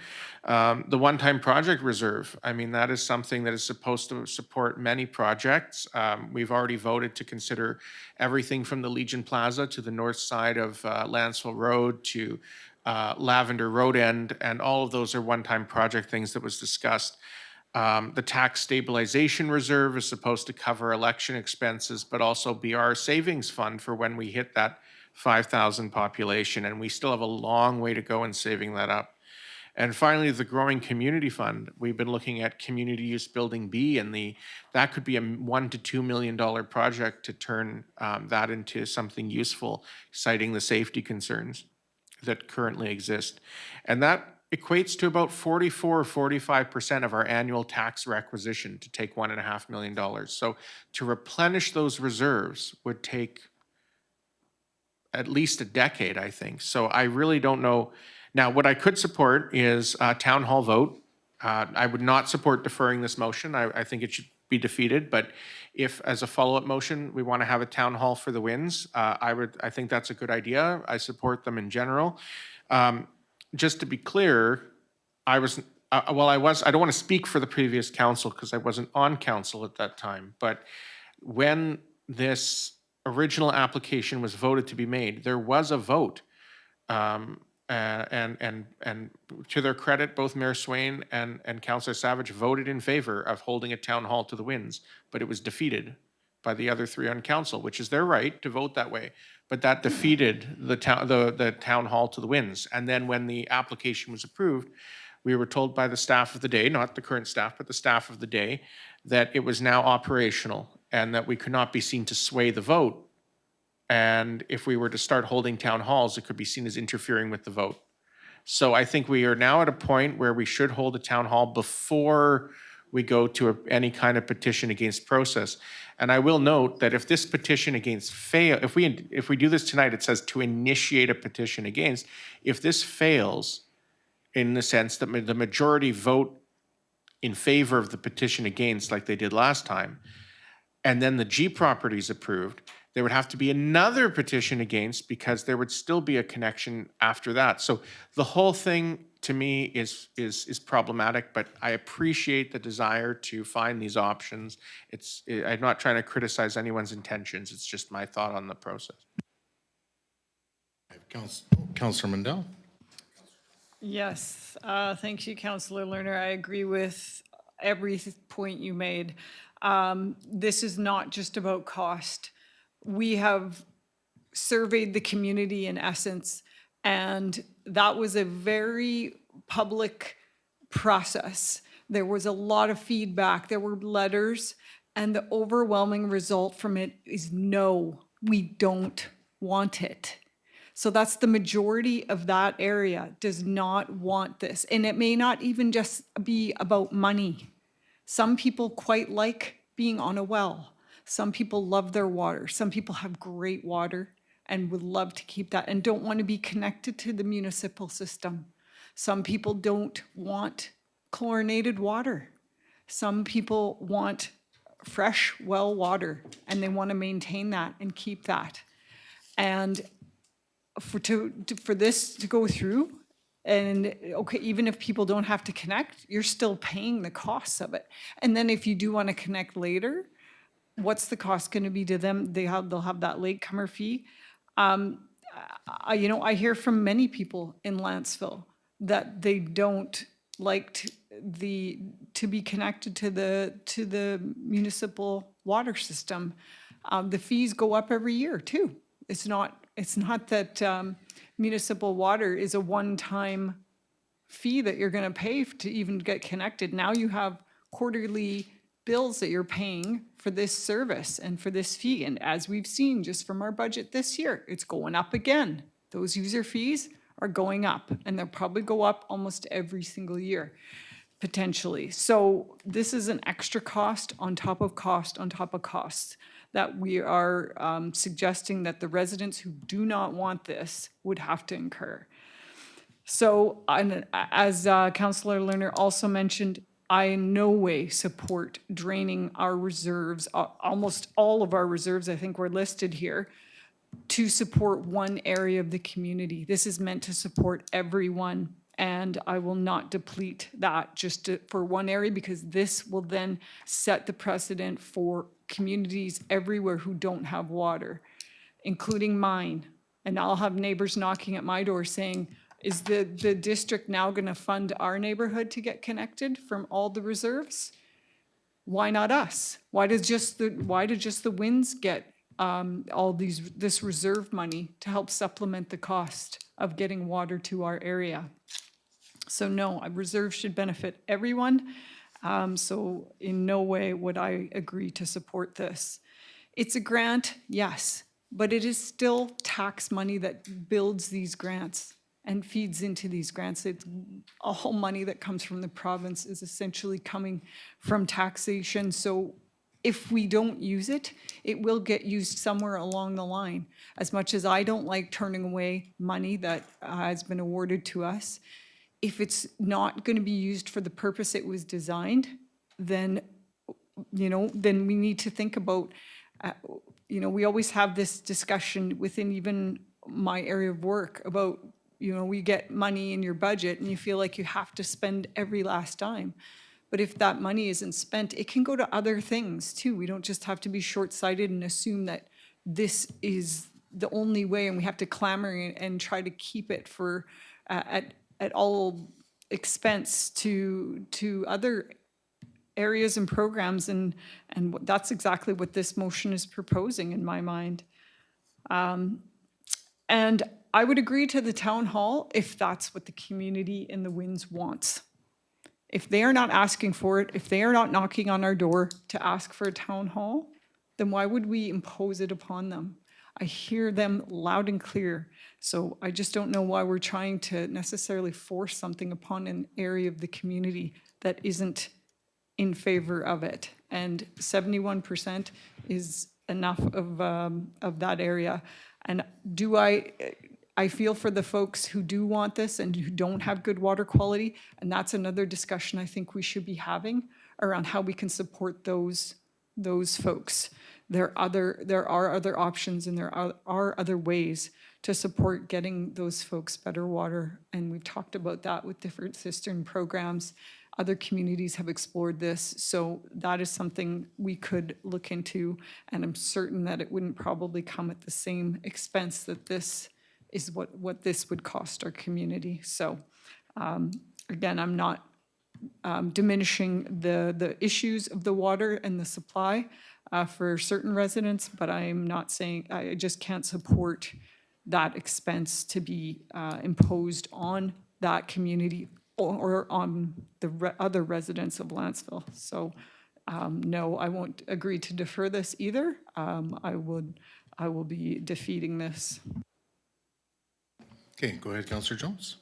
The one-time project reserve, I mean, that is something that is supposed to support many projects. We've already voted to consider everything from the Legion Plaza to the north side of Lantzville Road to Lavender Road End, and all of those are one-time project things that was discussed. The tax stabilization reserve is supposed to cover election expenses, but also be our savings fund for when we hit that 5,000 population, and we still have a long way to go in saving that up. And finally, the growing community fund. We've been looking at community use building B, and that could be a $1 to $2 million project to turn that into something useful, citing the safety concerns that currently exist. And that equates to about 44 or 45% of our annual tax requisition to take $1.5 million. So to replenish those reserves would take at least a decade, I think. So I really don't know. Now, what I could support is a town hall vote. I would not support deferring this motion. I think it should be defeated. But if, as a follow-up motion, we want to have a town hall for the Winds, I think that's a good idea. I support them in general. Just to be clear, I don't want to speak for the previous council because I wasn't on council at that time. But when this original application was voted to be made, there was a vote. And to their credit, both Mayor Swain and Councillor Savage voted in favor of holding a town hall to the Winds, but it was defeated by the other three on council, which is their right to vote that way. But that defeated the town hall to the Winds. And then when the application was approved, we were told by the staff of the day, not the current staff, but the staff of the day, that it was now operational and that we could not be seen to sway the vote. And if we were to start holding town halls, it could be seen as interfering with the vote. So I think we are now at a point where we should hold a town hall before we go to any kind of petition against process. And I will note that if this petition against if we do this tonight, it says to initiate a petition against. If this fails, in the sense that the majority vote in favor of the petition against, like they did last time, and then the G property is approved, there would have to be another petition against because there would still be a connection after that. So the whole thing to me is problematic, but I appreciate the desire to find these options. I'm not trying to criticize anyone's intentions. It's just my thought on the process. Councillor Mandel. Yes, thank you, Councillor Lerner. I agree with every point you made. This is not just about cost. We have surveyed the community in essence, and that was a very public process. There was a lot of feedback, there were letters, and the overwhelming result from it is no, we don't want it. So that's the majority of that area does not want this. And it may not even just be about money. Some people quite like being on a well. Some people love their water. Some people have great water and would love to keep that and don't want to be connected to the municipal system. Some people don't want chlorinated water. Some people want fresh well water and they want to maintain that and keep that. And for this to go through, and okay, even if people don't have to connect, you're still paying the costs of it. And then if you do want to connect later, what's the cost going to be to them? They'll have that latecomer fee. I hear from many people in Lantzville that they don't like to be connected to the municipal water system. The fees go up every year too. It's not that municipal water is a one-time fee that you're going to pay to even get connected. Now you have quarterly bills that you're paying for this service and for this fee. And as we've seen just from our budget this year, it's going up again. Those user fees are going up, and they'll probably go up almost every single year, potentially. So this is an extra cost on top of cost on top of cost that we are suggesting that the residents who do not want this would have to incur. So as Councillor Lerner also mentioned, I in no way support draining our reserves, almost all of our reserves, I think were listed here, to support one area of the community. This is meant to support everyone, and I will not deplete that just for one area, because this will then set the precedent for communities everywhere who don't have water, including mine. And I'll have neighbors knocking at my door saying, is the district now going to fund our neighborhood to get connected from all the reserves? Why not us? Why did just the Winds get this reserve money to help supplement the cost of getting water to our area? So no, a reserve should benefit everyone. So in no way would I agree to support this. It's a grant, yes, but it is still tax money that builds these grants and feeds into these grants. It's all money that comes from the province is essentially coming from taxation. So if we don't use it, it will get used somewhere along the line. As much as I don't like turning away money that has been awarded to us, if it's not going to be used for the purpose it was designed, then, then we need to think about, we always have this discussion within even my area of work about, we get money in your budget and you feel like you have to spend every last dime. But if that money isn't spent, it can go to other things too. We don't just have to be short-sighted and assume that this is the only way and we have to clamor and try to keep it for at all expense to other areas and programs, and that's exactly what this motion is proposing in my mind. And I would agree to the town hall if that's what the community in the Winds wants. If they are not asking for it, if they are not knocking on our door to ask for a town hall, then why would we impose it upon them? I hear them loud and clear. So I just don't know why we're trying to necessarily force something upon an area of the community that isn't in favor of it. And 71% is enough of that area. And I feel for the folks who do want this and who don't have good water quality, and that's another discussion I think we should be having around how we can support those folks. There are other options and there are other ways to support getting those folks better water, and we've talked about that with different cistern programs. Other communities have explored this, so that is something we could look into, and I'm certain that it wouldn't probably come at the same expense that this is what this would cost our community. So again, I'm not diminishing the issues of the water and the supply for certain residents, but I'm not saying, I just can't support that expense to be imposed on that community or on the other residents of Lantzville. So no, I won't agree to defer this either. I will be defeating this. Okay, go ahead, Councillor Jones.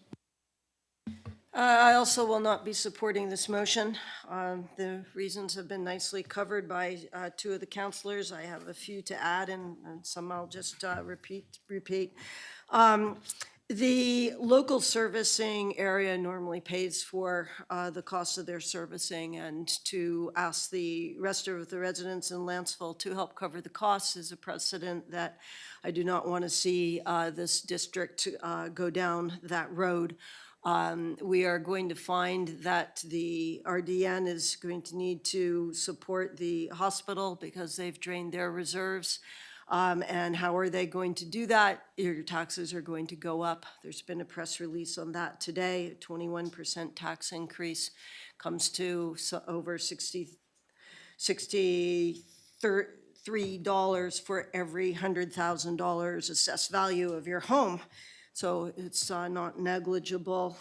I also will not be supporting this motion. The reasons have been nicely covered by two of the councillors. I have a few to add, and some I'll just repeat. The local servicing area normally pays for the cost of their servicing, and to ask the rest of the residents in Lantzville to help cover the costs is a precedent that I do not want to see this district go down that road. We are going to find that the RDN is going to need to support the hospital because they've drained their reserves. And how are they going to do that? Your taxes are going to go up. There's been a press release on that today. A 21% tax increase comes to over $63 for every $100,000 assessed value of your home. So it's not negligible.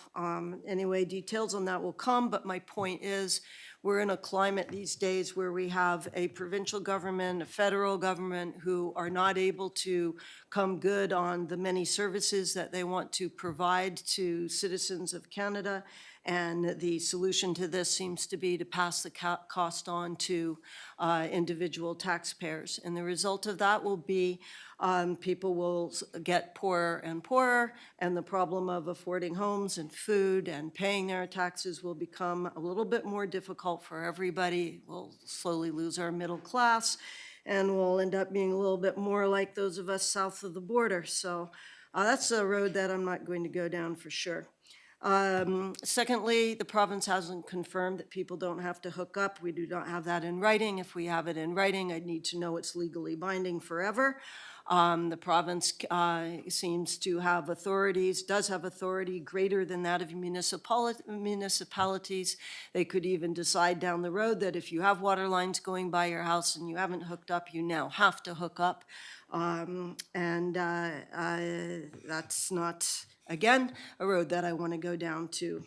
Anyway, details on that will come, but my point is, we're in a climate these days where we have a provincial government, a federal government who are not able to come good on the many services that they want to provide to citizens of Canada. And the solution to this seems to be to pass the cost on to individual taxpayers. And the result of that will be people will get poorer and poorer, and the problem of affording homes and food and paying their taxes will become a little bit more difficult for everybody. We'll slowly lose our middle class, and we'll end up being a little bit more like those of us south of the border. So that's a road that I'm not going to go down for sure. Secondly, the province hasn't confirmed that people don't have to hook up. We do not have that in writing. If we have it in writing, I'd need to know it's legally binding forever. The province seems to have authorities, does have authority greater than that of municipalities. They could even decide down the road that if you have water lines going by your house and you haven't hooked up, you now have to hook up. That's not, again, a road that I want to go down to.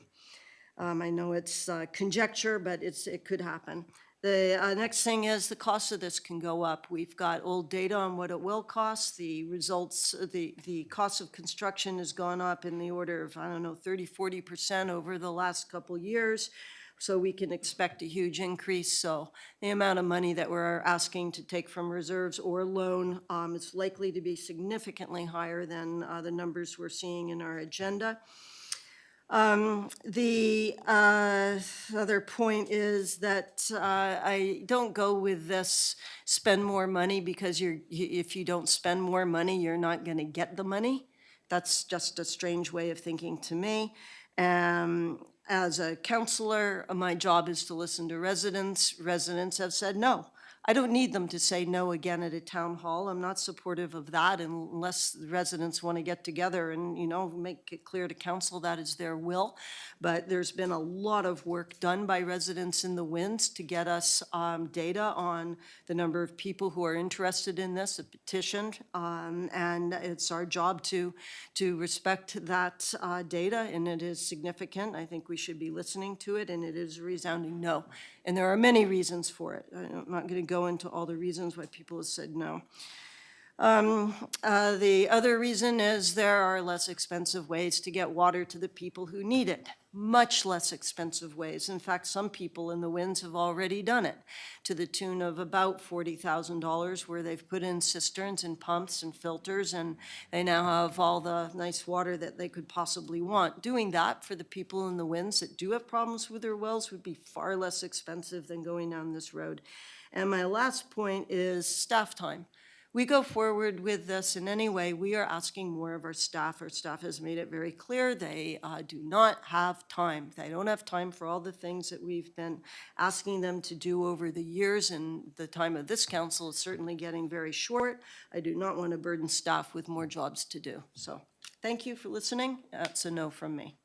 I know it's conjecture, but it could happen. The next thing is the cost of this can go up. We've got old data on what it will cost. The results, the cost of construction has gone up in the order of, 30-40% over the last couple years. So we can expect a huge increase. So the amount of money that we're asking to take from reserves or loan is likely to be significantly higher than the numbers we're seeing in our agenda. The other point is that I don't go with this spend more money because if you don't spend more money, you're not going to get the money. That's just a strange way of thinking to me. As a counselor, my job is to listen to residents. Residents have said no. I don't need them to say no again at a town hall. I'm not supportive of that unless the residents want to get together and, make it clear to council that is their will. But there's been a lot of work done by residents in the Winds to get us data on the number of people who are interested in this, a petition, and it's our job to respect that data, and it is significant. I think we should be listening to it, and it is a resounding no. And there are many reasons for it. I'm not going to go into all the reasons why people have said no. The other reason is there are less expensive ways to get water to the people who need it. Much less expensive ways. In fact, some people in the Winds have already done it to the tune of about $40,000, where they've put in cisterns and pumps and filters, and they now have all the nice water that they could possibly want. Doing that for the people in the Winds that do have problems with their wells would be far less expensive than going down this road. And my last point is staff time. We go forward with this in any way, we are asking more of our staff. Our staff has made it very clear they do not have time. They don't have time for all the things that we've been asking them to do over the years, and the time of this council is certainly getting very short. I do not want to burden staff with more jobs to do. So thank you for listening. That's a no from me.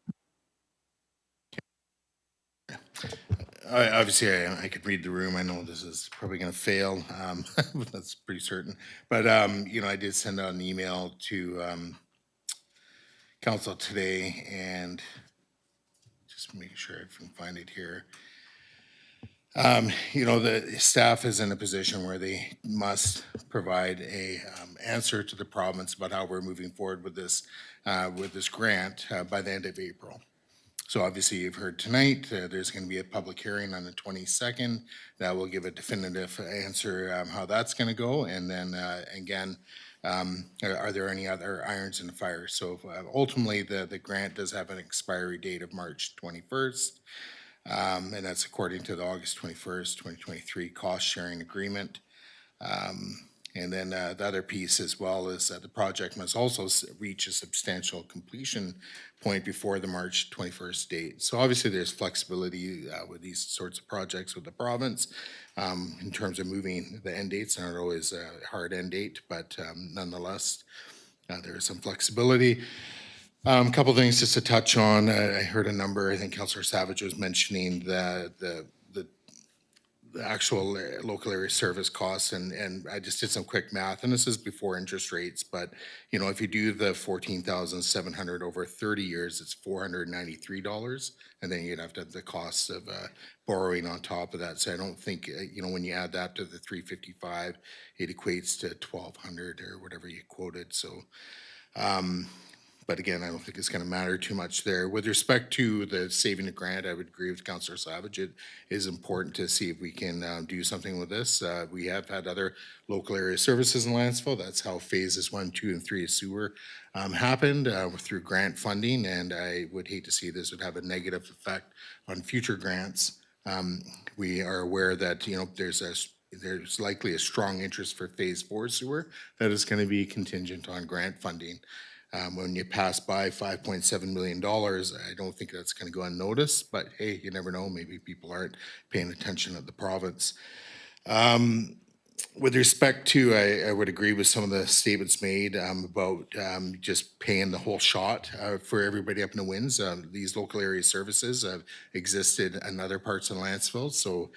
Obviously, I could read the room. I know this is probably going to fail. That's pretty certain. But, I did send out an email to council today, and just making sure I can find it here. The staff is in a position where they must provide a answer to the province about how we're moving forward with this grant by the end of April. So obviously you've heard tonight, there's going to be a public hearing on the 22nd that will give a definitive answer how that's going to go. And then again, Are there any other irons in the fire? So ultimately, the grant does have an expiry date of March 21st. And that's according to the August 21st, 2023 cost sharing agreement. And then the other piece as well is that the project must also reach a substantial completion point before the March 21st date. So obviously there's flexibility with these sorts of projects with the province in terms of moving the end dates. Not always a hard end date, but nonetheless, there is some flexibility. A couple things just to touch on. I heard a number, I think Councillor Savage was mentioning the actual local area service costs, and I just did some quick math, and this is before interest rates, but you know, if you do the 14,700 over 30 years, it's $493, and then you'd have to have the costs of borrowing on top of that. So I don't think you know, when you add that to the 355, it equates to 1,200 or whatever you quoted. So but again, I don't think it's going to matter too much there. With respect to the saving the grant, I would agree with Councillor Savage. It is important to see if we can do something with this. We have had other local area services in Lantzville. That's how phases 1, 2, and 3 of sewer happened through grant funding, and I would hate to see this would have a negative effect on future grants. We are aware that, you know, there's likely a strong interest for phase 4 sewer that is going to be contingent on grant funding. When you pass by $5.7 million, I don't think that's going to go unnoticed, but hey, you never know, maybe people aren't paying attention at the province. With respect to, I would agree with some of the statements made about just paying the whole shot for everybody up in the winds. These local area services have existed in other parts of Lantzville, so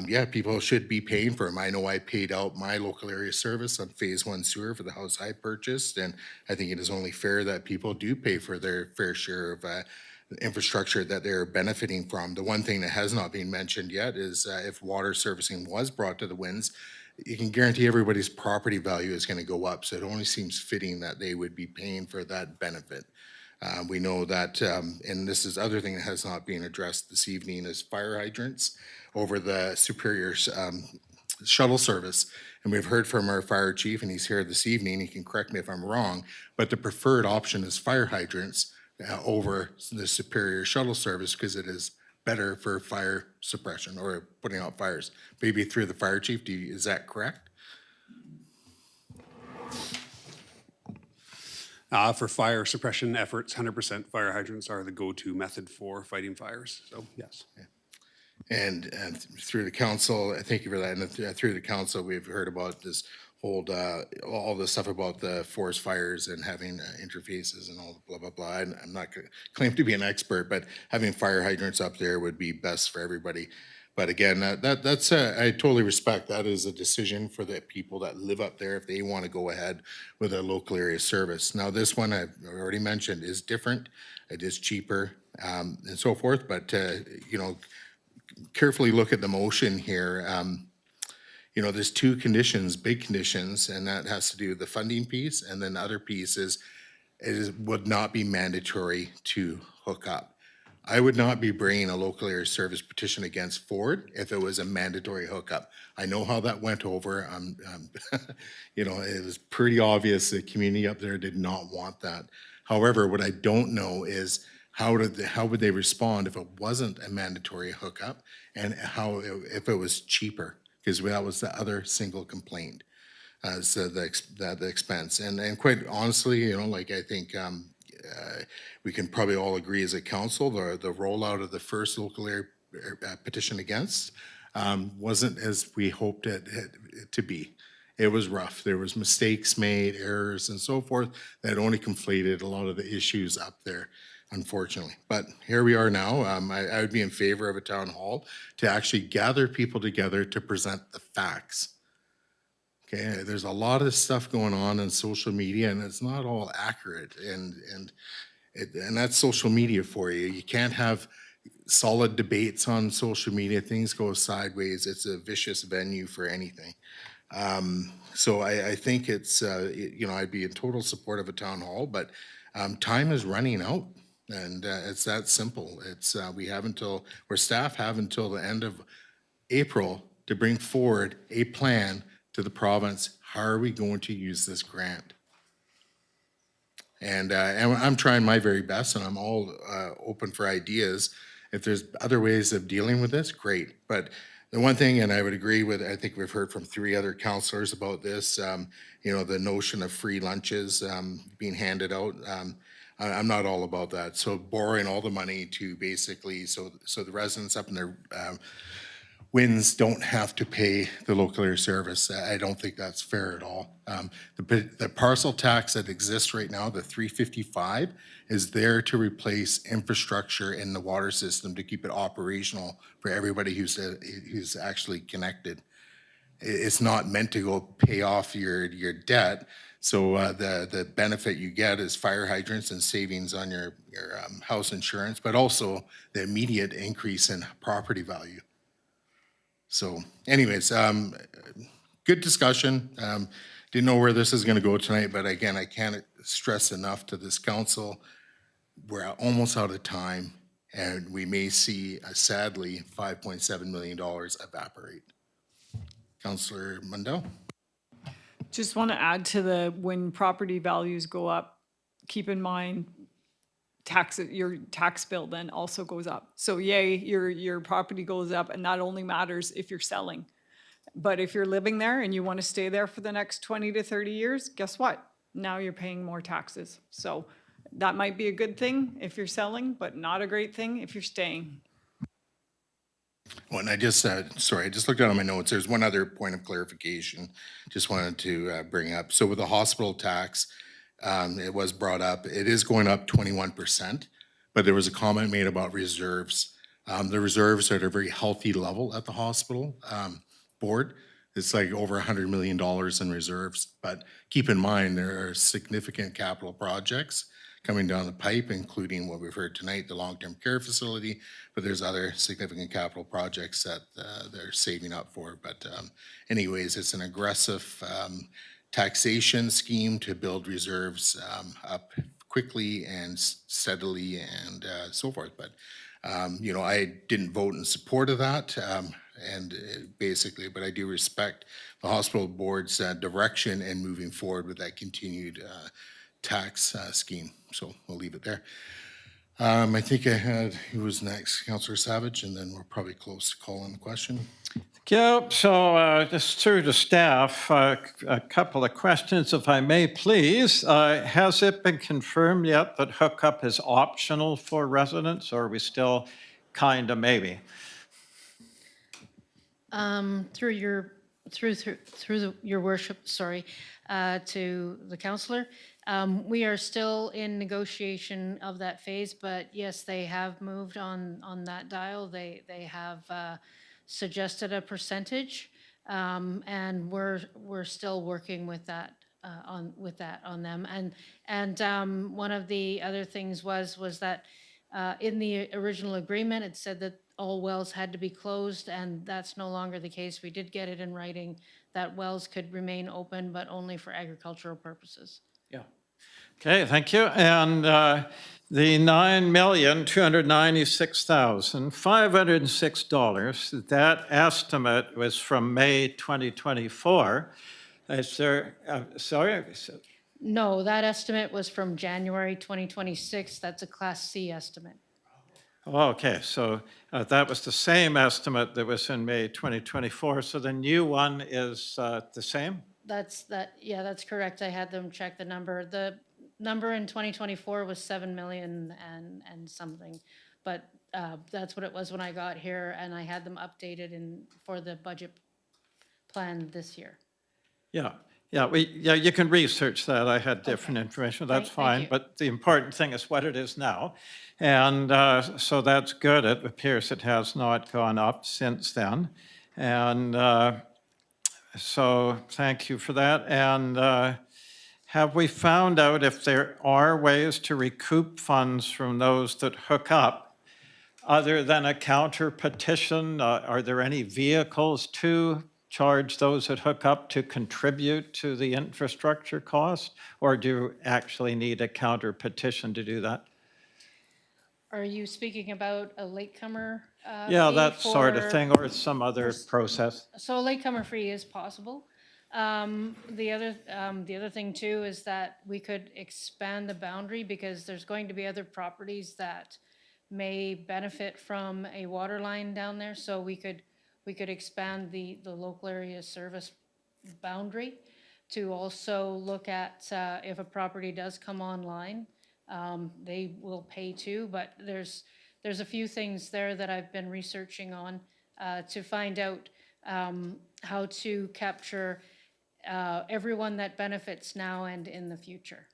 yeah, people should be paying for them. I know I paid out my local area service on phase 1 sewer for the house I purchased, and I think it is only fair that people do pay for their fair share of infrastructure that they're benefiting from. The one thing that has not been mentioned yet is if water servicing was brought to the winds, you can guarantee everybody's property value is going to go up. So it only seems fitting that they would be paying for that benefit. We know that, and this is other thing that has not been addressed this evening, is fire hydrants over the Superior shuttle service. And we've heard from our fire chief, and he's here this evening, he can correct me if I'm wrong, but the preferred option is fire hydrants over the Superior shuttle service because it is better for fire suppression or putting out fires. Maybe through the fire chief, is that correct? For fire suppression efforts, 100% fire hydrants are the go-to method for fighting fires, so yes. And through the council, thank you for that, and through the council, we've heard about this whole, all the stuff about the forest fires and having interfaces and all blah, blah, blah. And I'm not gonna claim to be an expert, but having fire hydrants up there would be best for everybody. But again, that's I totally respect that is a decision for the people that live up there if they want to go ahead with a local area service. Now, this one I've already mentioned is different. It is cheaper and so forth. But you know, carefully look at the motion here. You know, there's 2 conditions, big conditions, and that has to do with the funding piece, and then the other piece is would not be mandatory to hook up. I would not be bringing a local area service petition against Ford if it was a mandatory hookup. I know how that went over. You know, it was pretty obvious the community up there did not want that. However, what I don't know is how would they respond if it wasn't a mandatory hookup, and if it was cheaper, because that was the other single complaint, so the expense. And quite honestly, you know, like I think we can probably all agree as a council, the rollout of the first local area petition against wasn't as we hoped it to be. It was rough. There was mistakes made, errors, and so forth that only conflated a lot of the issues up there, unfortunately. But here we are now. I would be in favor of a town hall to actually gather people together to present the facts. Okay, there's a lot of stuff going on social media, and it's not all accurate, and that's social media for you. You can't have solid debates on social media. Things go sideways. It's a vicious venue for anything. So I think it's, you know, I'd be in total support of a town hall, but time is running out, and it's that simple. It's staff have until the end of April to bring forward a plan to the province, how are we going to use this grant? And I'm trying my very best, and I'm all open for ideas. If there's other ways of dealing with this, great. But the one thing, and I would agree with, I think we've heard from 3 other councillors about this, you know, the notion of free lunches being handed out. I'm not all about that. So borrowing all the money to basically, so the residents up in their Winds don't have to pay the local air service. I don't think that's fair at all. The parcel tax that exists right now, the 355, is there to replace infrastructure in the water system to keep it operational for everybody who's actually connected. It's not meant to go pay off your debt. So the benefit you get is fire hydrants and savings on your house insurance, but also the immediate increase in property value. So anyways, good discussion. Didn't know where this is going to go tonight, but again, I can't stress enough to this council, we're almost out of time, and we may see, sadly, $5.7 million evaporate. Councillor Mundell? Just want to add to the, when property values go up, keep in mind, your tax bill then also goes up. So yay, your property goes up, and that only matters if you're selling. But if you're living there and you want to stay there for the next 20 to 30 years, guess what? Now you're paying more taxes. So that might be a good thing if you're selling, but not a great thing if you're staying. Well, and I just, sorry, I just looked down on my notes. There's one other point of clarification. Just wanted to bring up. So with the hospital tax, it was brought up, it is going up 21%, but there was a comment made about reserves. The reserves are at a very healthy level at the hospital board. It's like over $100 million in reserves, but keep in mind, there are significant capital projects coming down the pipe, including what we've heard tonight, the long-term care facility, but there's other significant capital projects that they're saving up for. But anyways, it's an aggressive taxation scheme to build reserves up quickly and steadily and so forth. But, you know, I didn't vote in support of that. Basically, but I do respect the hospital board's direction and moving forward with that continued tax scheme. So we'll leave it there. I think I had, who was next? Councillor Savage, and then we're probably close to calling the question. Yep, so just through to staff, a couple of questions, if I may, please. Has it been confirmed yet that hookup is optional for residents, or are we still kind of maybe? Through your worship, sorry, to the councillor, we are still in negotiation of that phase, but yes, they have moved on that dial. They have suggested a percentage, and we're still working with that on them. And one of the other things was that in the original agreement, it said that all wells had to be closed, and that's no longer the case. We did get it in writing that wells could remain open, but only for agricultural purposes. Yeah. Okay, thank you. And the $9,296,506, that estimate was from May 2024. Is there, sorry? No, that estimate was from January 2026. That's a Class C estimate. Oh, okay, so that was the same estimate that was in May 2024. So the new one is the same? Yeah, that's correct. I had them check the number. The number in 2024 was 7 million and something, but that's what it was when I got here, and I had them updated for the budget plan this year. Yeah. Yeah, you can research that. I had different information. That's fine. But the important thing is what it is now. And so that's good. It appears it has not gone up since then. And so thank you for that. And have we found out if there are ways to recoup funds from those that hook up other than a counter petition? Are there any vehicles to charge those that hook up to contribute to the infrastructure cost, or do you actually need a counter petition to do that? Are you speaking about a latecomer Yeah, fee that sort of for- thing, or some other process. So a latecomer fee is possible. The other thing too is that we could expand the boundary because there's going to be other properties that may benefit from a water line down there. So we could expand the local area service boundary to also look at if a property does come online, they will pay too. But there's a few things there that I've been researching on to find out how to capture everyone that benefits now and in the future.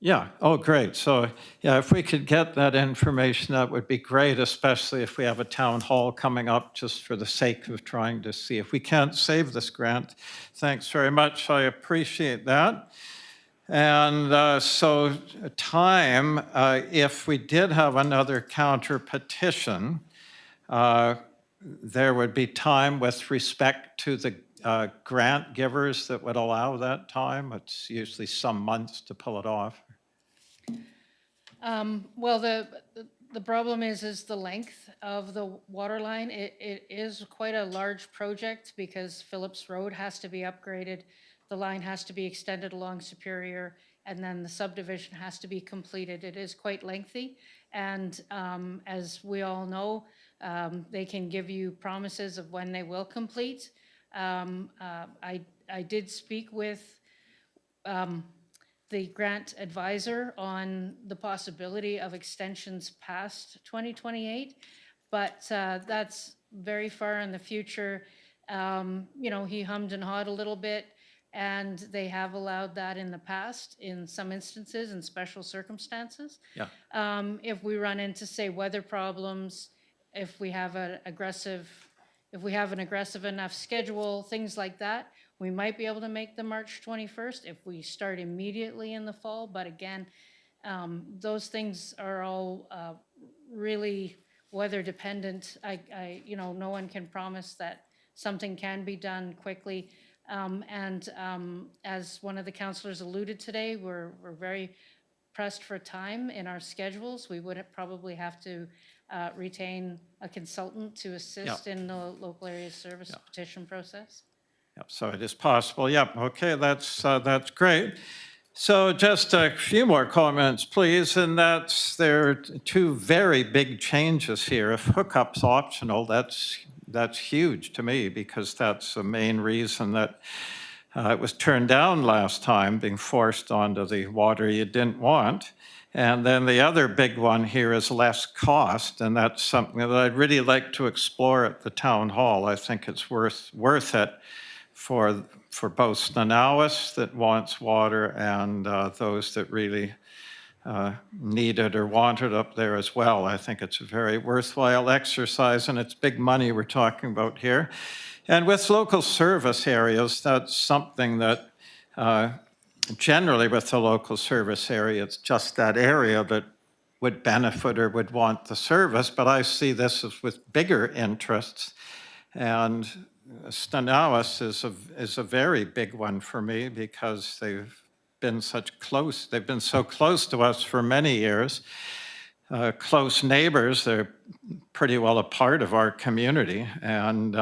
Yeah, oh, great. So, yeah, if we could get that information, that would be great, especially if we have a town hall coming up, just for the sake of trying to see if we can't save this grant. Thanks very much. I appreciate that. And so time, if we did have another counter petition, there would be time with respect to the grant givers that would allow that time. It's usually some months to pull it off. Well, the problem is the length of the water line. It is quite a large project because Phillips Road has to be upgraded. The line has to be extended along Superior, and then the subdivision has to be completed. It is quite lengthy, and as we all know, they can give you promises of when they will complete. I did speak with the grant advisor on the possibility of extensions past 2028, but that's very far in the future. You know, he hummed and hawed a little bit, and they have allowed that in the past in some instances in special circumstances. Yeah. If we run into, say, weather problems, if we have an aggressive enough schedule, things like that, we might be able to make the March 21st if we start immediately in the fall. But again, those things are all really weather dependent. You know, no one can promise that something can be done quickly. As one of the councillors alluded today, we're very pressed for time in our schedules. We would probably have to retain a consultant to assist in the local area service petition process. Yep, so it is possible. Yep, okay, that's great. So just a few more comments, please, and there are two very big changes here. If hookup's optional, that's huge to me, because that's the main reason that it was turned down last time, being forced onto the water you didn't want. And then the other big one here is less cost, and that's something that I'd really like to explore at the town hall. I think it's worth it for both Stanawas that wants water and those that really need it or want it up there as well. I think it's a very worthwhile exercise, and it's big money we're talking about here. And with local service areas, that's something that generally with the local service area, it's just that area that would benefit or would want the service, but I see this as with bigger interests. And Stanawas is a very big one for me, because they've been so close to us for many years. Close neighbors, they're pretty well a part of our community, and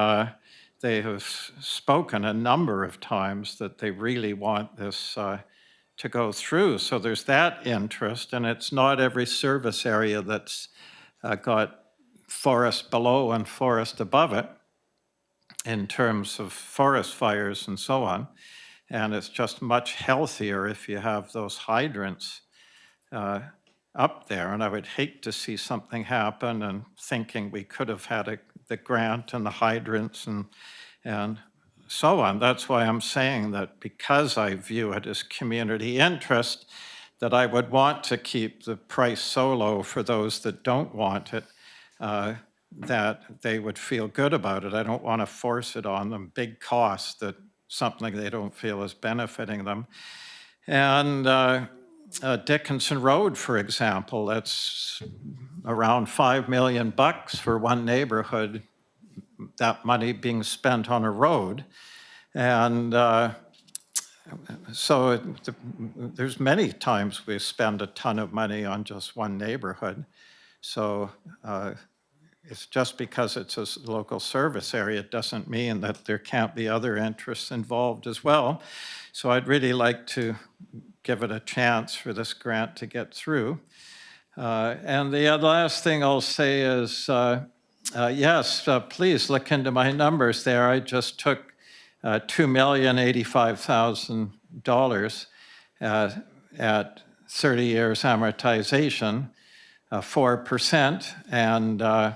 they have spoken a number of times that they really want this to go through. So there's that interest, and it's not every service area that's got forest below and forest above it in terms of forest fires and so on. And it's just much healthier if you have those hydrants up there. And I would hate to see something happen and thinking we could have had the grant and the hydrants and so on. That's why I'm saying that, because I view it as community interest, that I would want to keep the price so low for those that don't want it, that they would feel good about it. I don't want to force it on them, big cost, that something they don't feel is benefiting them. And Dickinson Road, for example, that's around $5 million for one neighborhood, that money being spent on a road. And so there's many times we spend a ton of money on just one neighborhood. So it's just because it's a local service area, it doesn't mean that there can't be other interests involved as well. So I'd really like to give it a chance for this grant to get through. And the last thing I'll say is, yes, please look into my numbers there. I just took $2,085,000 at 30 years amortization, 4%, and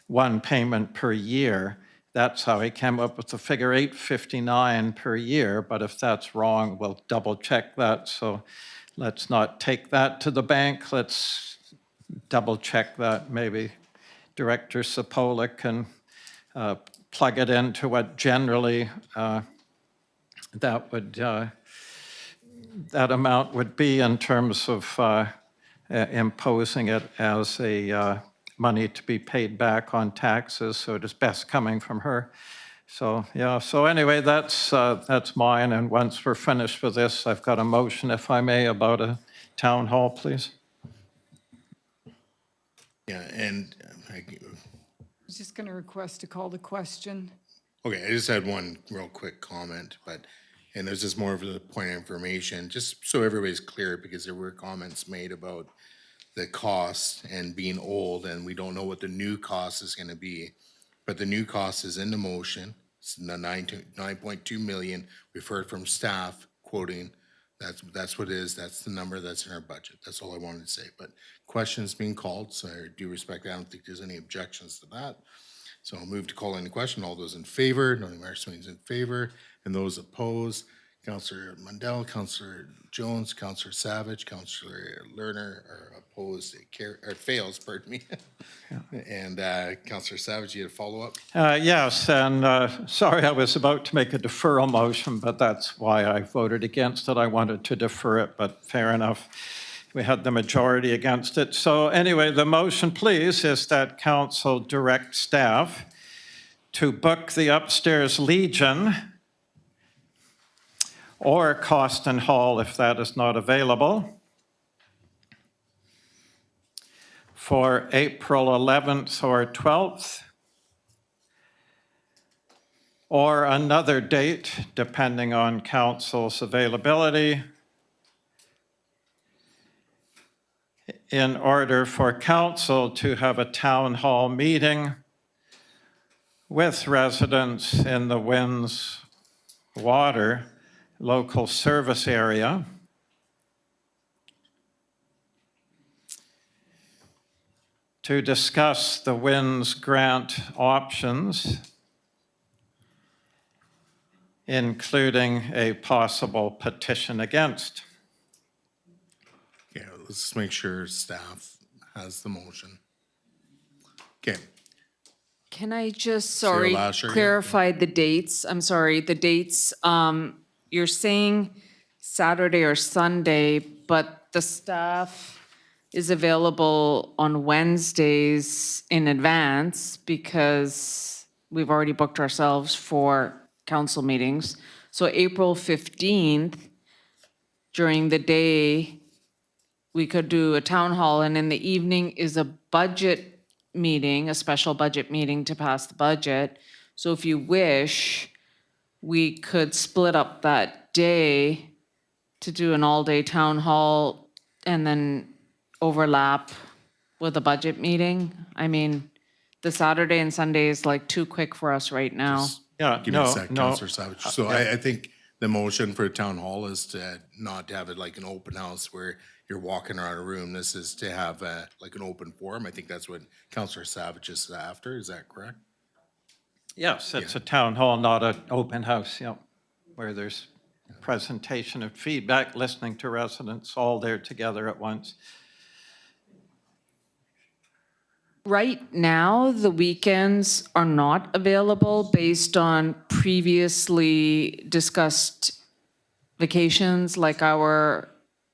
one payment per year. That's how I came up with the figure $859 per year, but if that's wrong, we'll double check that. So let's not take that to the bank. Let's double check that. Maybe Director Sapola can plug it into what generally that amount would be in terms of imposing it as a money to be paid back on taxes, so it is best coming from her. So, yeah, so anyway, that's mine, and once we're finished with this, I've got a motion, if I may, about a town hall, please. Yeah, and, I was just going to request to call the question. okay, I just had one real quick comment, and this is more of a point of information, just so everybody's clear, because there were comments made about the cost and being old, and we don't know what the new cost is gonna be. But the new cost is in the motion, it's the 9.2 million. We've heard from staff quoting, that's what it is, that's the number that's in our budget. That's all I wanted to say, but questions being called, so I do respect that. I don't think there's any objections to that. So I'll move to call in the question. All those in favor, Noting Mayor Sweeney's in favor, and those opposed, Councillor Mundell, Councillor Jones, Councillor Savage, Councillor Lerner are opposed, it fails, pardon me. And Councillor Savage, you had a follow-up? Yes, and sorry, I was about to make a deferral motion, but that's why I voted against it. I wanted to defer it, but fair enough. We had the majority against it. So anyway, the motion, please, is that council direct staff to book the upstairs Legion or Coston Hall if that is not available for April 11th or 12th, or another date depending on council's availability, in order for council to have a town hall meeting with residents in the Winds Water local service area to discuss the Winds grant options, including a possible petition against. Okay, let's just make sure staff has the motion. Okay, Can I just, Sarah sorry, Lasher, yeah. clarify the dates? I'm sorry, the dates, you're saying Saturday or Sunday, but the staff is available on Wednesdays in advance because we've already booked ourselves for council meetings. So April 15th, during the day, we could do a town hall, and in the evening is a budget meeting, a special budget meeting to pass the budget. So if you wish, we could split up that day to do an all-day town hall and then overlap with a budget meeting. I mean, the Saturday and Sunday is like too quick for us right now. Yeah, give me a no, sec, no. Councillor Savage. So I think the motion for a town hall is to not have it like an open house where you're walking around a room. This is to have like an open forum. I think that's what Councillor Savage is after. Is that correct? Yes, it's a town hall, not an open house, yeah, where there's presentation of feedback, listening to residents, all there together at once. Right now, the weekends are not available based on previously discussed vacations, like our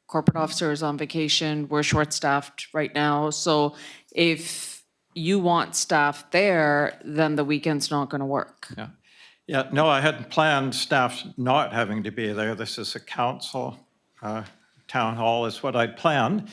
corporate officer is on vacation. We're short-staffed right now. So if you want staff there, then the weekend's not going to work. Yeah, yeah. No, I hadn't planned staff not having to be there. This is a council town hall is what I planned.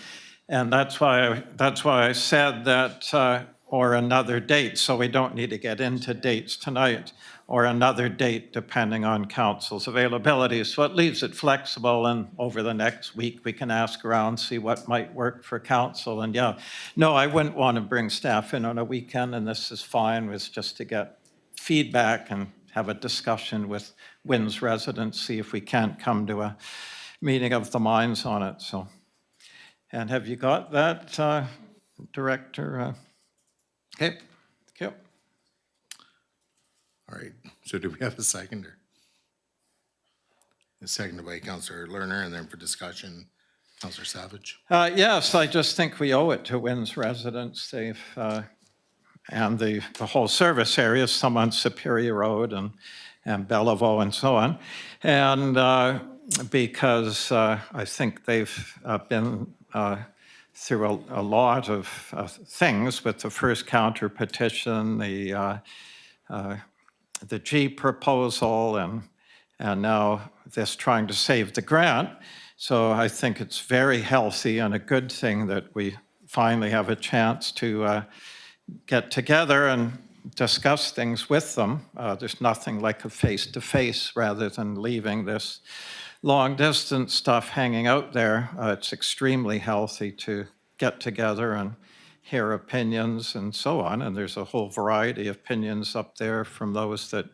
And that's why I said that or another date, so we don't need to get into dates tonight, or another date depending on council's availability. So it leaves it flexible, and over the next week, we can ask around, see what might work for council. And yeah, no, I wouldn't want to bring staff in on a weekend, and this is fine, it's just to get feedback and have a discussion with WINS residents, see if we can't come to a meeting of the minds on it, so. And have you got that, Director? Okay, thank you. All right, so do we have a seconder? A seconded by Councillor Lerner, and then for discussion, Councillor Savage. Yes, I just think we owe it to WINS residents. They've, and the whole service area, some on Superior Road and Bellevue and so on. And because I think they've been through a lot of things with the first counter petition, the G proposal, and now this trying to save the grant. So I think it's very healthy and a good thing that we finally have a chance to get together and discuss things with them. There's nothing like a face-to-face rather than leaving this long-distance stuff hanging out there. It's extremely healthy to get together and hear opinions and so on. And there's a whole variety of opinions up there, from those that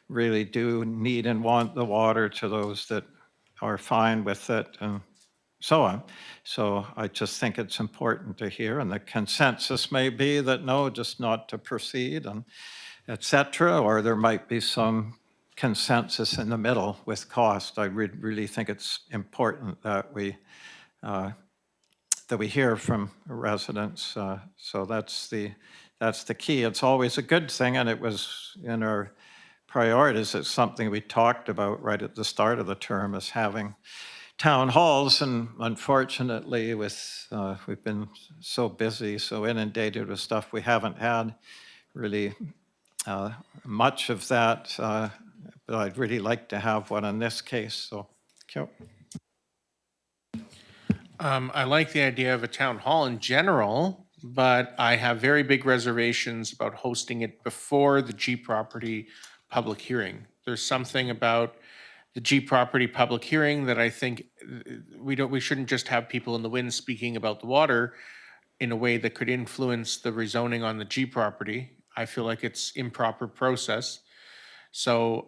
really do need and want the water to those that are fine with it and so on. So I just think it's important to hear, and the consensus may be that no, just not to proceed, and et cetera, or there might be some consensus in the middle with cost. I really think it's important that we hear from residents. So that's the key. It's always a good thing, and it was in our priorities. It's something we talked about right at the start of the term, is having town halls, and unfortunately we've been so busy, so inundated with stuff, we haven't had really much of that, but I'd really like to have one in this case, so. Thank you. I like the idea of a town hall in general, but I have very big reservations about hosting it before the G property public hearing. There's something about the G property public hearing that I think we shouldn't just have people in the wind speaking about the water in a way that could influence the rezoning on the G property. I feel like it's improper process. So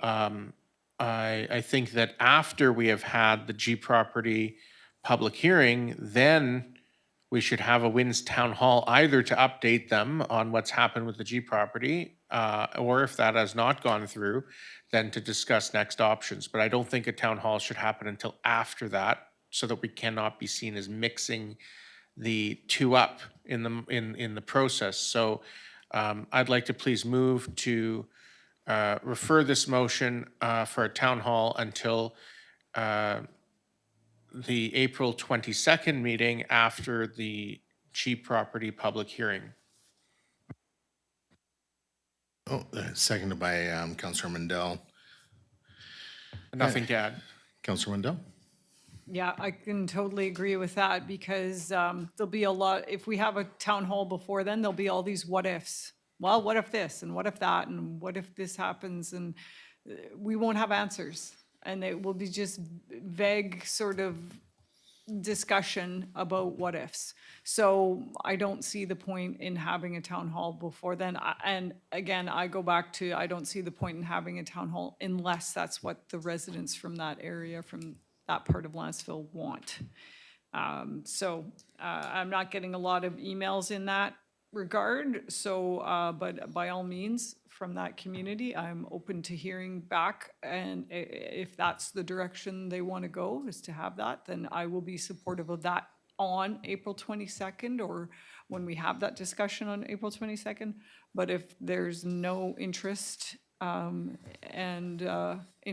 I think that after we have had the G property public hearing, then we should have a WINS town hall, either to update them on what's happened with the G property, or if that has not gone through, then to discuss next options. But I don't think a town hall should happen until after that, so that we cannot be seen as mixing the two up in the process. So I'd like to please move to refer this motion for a town hall until the April 22nd meeting after the G property public hearing. Oh, seconded by Councillor Mandel. Nothing to add. Councillor Mandel? Yeah, I can totally agree with that, because there'll be a lot, if we have a town hall before then, there'll be all these what ifs. Well, what if this, and what if that, and what if this happens, and we won't have answers. And it will be just vague sort of discussion about what ifs. So I don't see the point in having a town hall before then. And again, I go back to, I don't see the point in having a town hall unless that's what the residents from that area, from that part of Lantzville want. So I'm not getting a lot of emails in that regard. So, but by all means, from that community, I'm open to hearing back. And if that's the direction they want to go, is to have that, then I will be supportive of that on April 22nd, or when we have that discussion on April 22nd. But if there's no interest in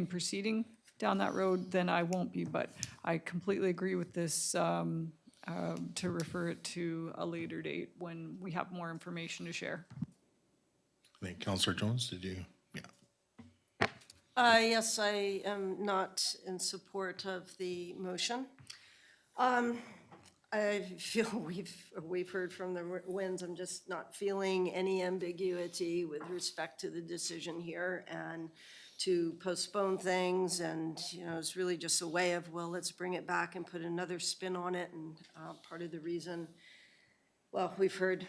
proceeding down that road, then I won't be. But I completely agree with this, to refer it to a later date when we have more information to share. I think Councillor Jones, did you? Yeah. Yes, I am not in support of the motion. I feel we've heard from the winds. I'm just not feeling any ambiguity with respect to the decision here and to postpone things. And, you know, it's really just a way of, well, let's bring it back and put another spin on it. And part of the reason, well, we've heard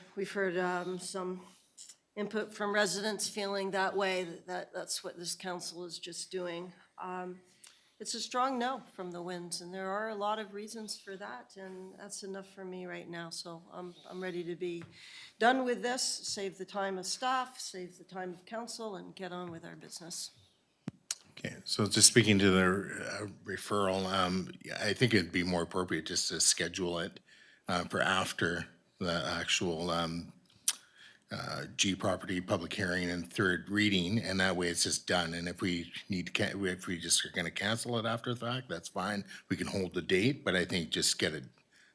some input from residents feeling that way, that's what this council is just doing. It's a strong no from the winds, and there are a lot of reasons for that, and that's enough for me right now. So I'm ready to be done with this, save the time of staff, save the time of council, and get on with our business. Okay, so just speaking to the referral, I think it'd be more appropriate just to schedule it for after the actual G property public hearing and third reading, and that way it's just done. And if we need to, if we just are gonna cancel it after the fact, that's fine. We can hold the date, but I think just get it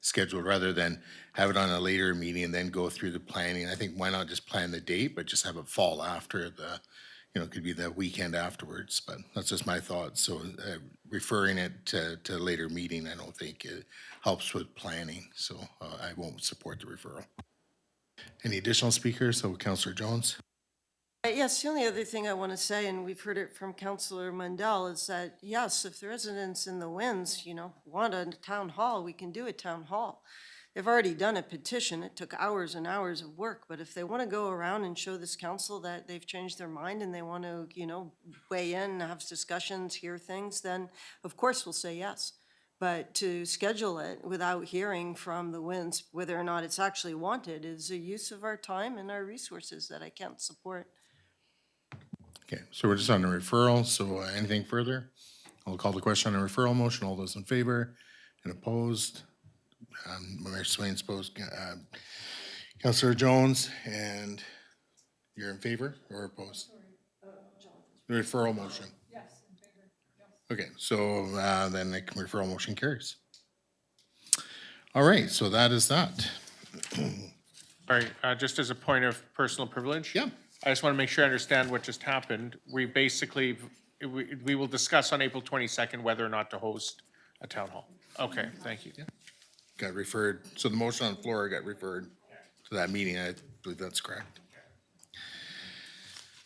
scheduled rather than have it on a later meeting and then go through the planning. I think why not just plan the date, but just have it fall after the, you know, it could be the weekend afterwards, but that's just my thoughts. So referring it to a later meeting, I don't think it helps with planning. So I won't support the referral. Any additional speakers? So Councillor Jones. Yes, the only other thing I want to say, and we've heard it from Councillor Mundell, is that yes, if the residents in the winds, you know, want a town hall, we can do a town hall. They've already done a petition. It took hours and hours of work, but if they want to go around and show this council that they've changed their mind and they want to, you know, weigh in, have discussions, hear things, then of course we'll say yes. But to schedule it without hearing from the winds whether or not it's actually wanted is a use of our time and our resources that I can't support. Okay, so we're just on the referral. So anything further? I'll call the question on the referral motion. All those in favor and opposed? Mayor Swain's opposed. Councillor Jones, and you're in favor or opposed? The referral motion. Okay, so then the referral motion carries. All right, so that is that. Sorry, just as a point of personal privilege. Yeah. I just want to make sure I understand what just happened. We basically, we will discuss on April 22nd whether or not to host a town hall. Okay, thank you. Got referred, so the motion on the floor got referred to that meeting. I believe that's correct.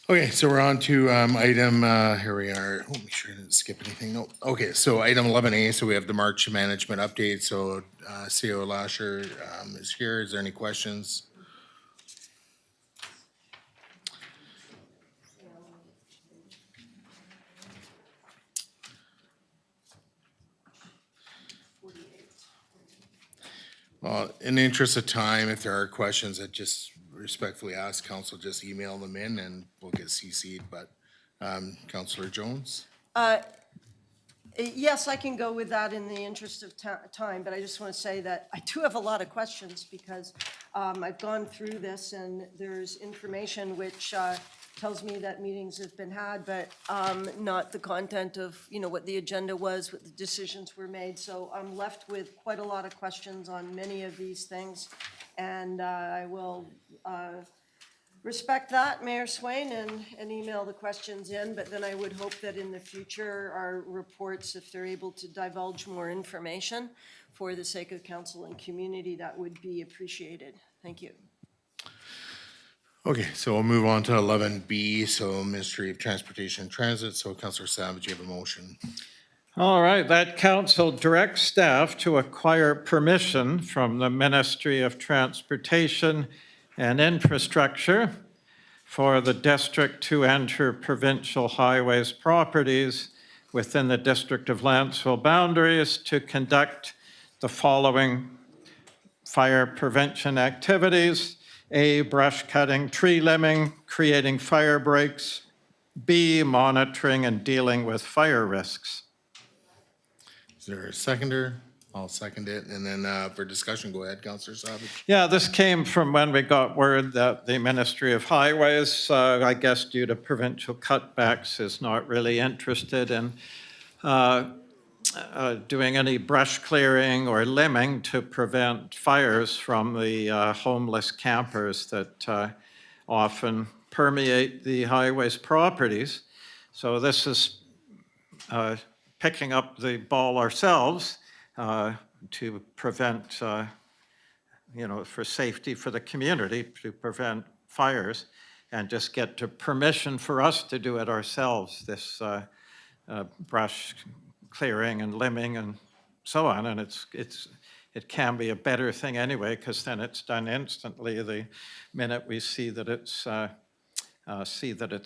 Okay, so we're on to item, here we are. Oh, make sure I didn't skip anything. No. Okay, so item 11A, so we have the March management update. So CO Lasher is here. Is there any questions? In the interest of time, if there are questions, I just respectfully ask council, just email them in and we'll get CC'd, but Councillor Jones? Yes, I can go with that in the interest of time, but I just want to say that I do have a lot of questions because I've gone through this and there's information which tells me that meetings have been had, but not the content of, you know, what the agenda was, what the decisions were made. So I'm left with quite a lot of questions on many of these things. And I will respect that, Mayor Swain, and email the questions in. But then I would hope that in the future, our reports, if they're able to divulge more information for the sake of council and community, that would be appreciated. Thank you. Okay, so we'll move on to 11B, so Ministry of Transportation and Transit. So Councillor Savage, you have a motion. All right, that council directs staff to acquire permission from the Ministry of Transportation and Infrastructure for the district to enter provincial highways properties within the District of Lantzville boundaries to conduct the following fire prevention activities: A, brush cutting, tree limbing, creating fire breaks; B, monitoring and dealing with fire risks. Is there a seconder? I'll second it. And then for discussion, go ahead, Councillor Savage. Yeah, this came from when we got word that the Ministry of Highways, I guess due to provincial cutbacks, is not really interested in doing any brush clearing or limbing to prevent fires from the homeless campers that often permeate the highways properties. So this is picking up the ball ourselves, to prevent, for safety for the community, to prevent fires, and just get to permission for us to do it ourselves, this brush clearing and limbing and so on. And it can be a better thing anyway, because then it's done instantly the minute we see that it's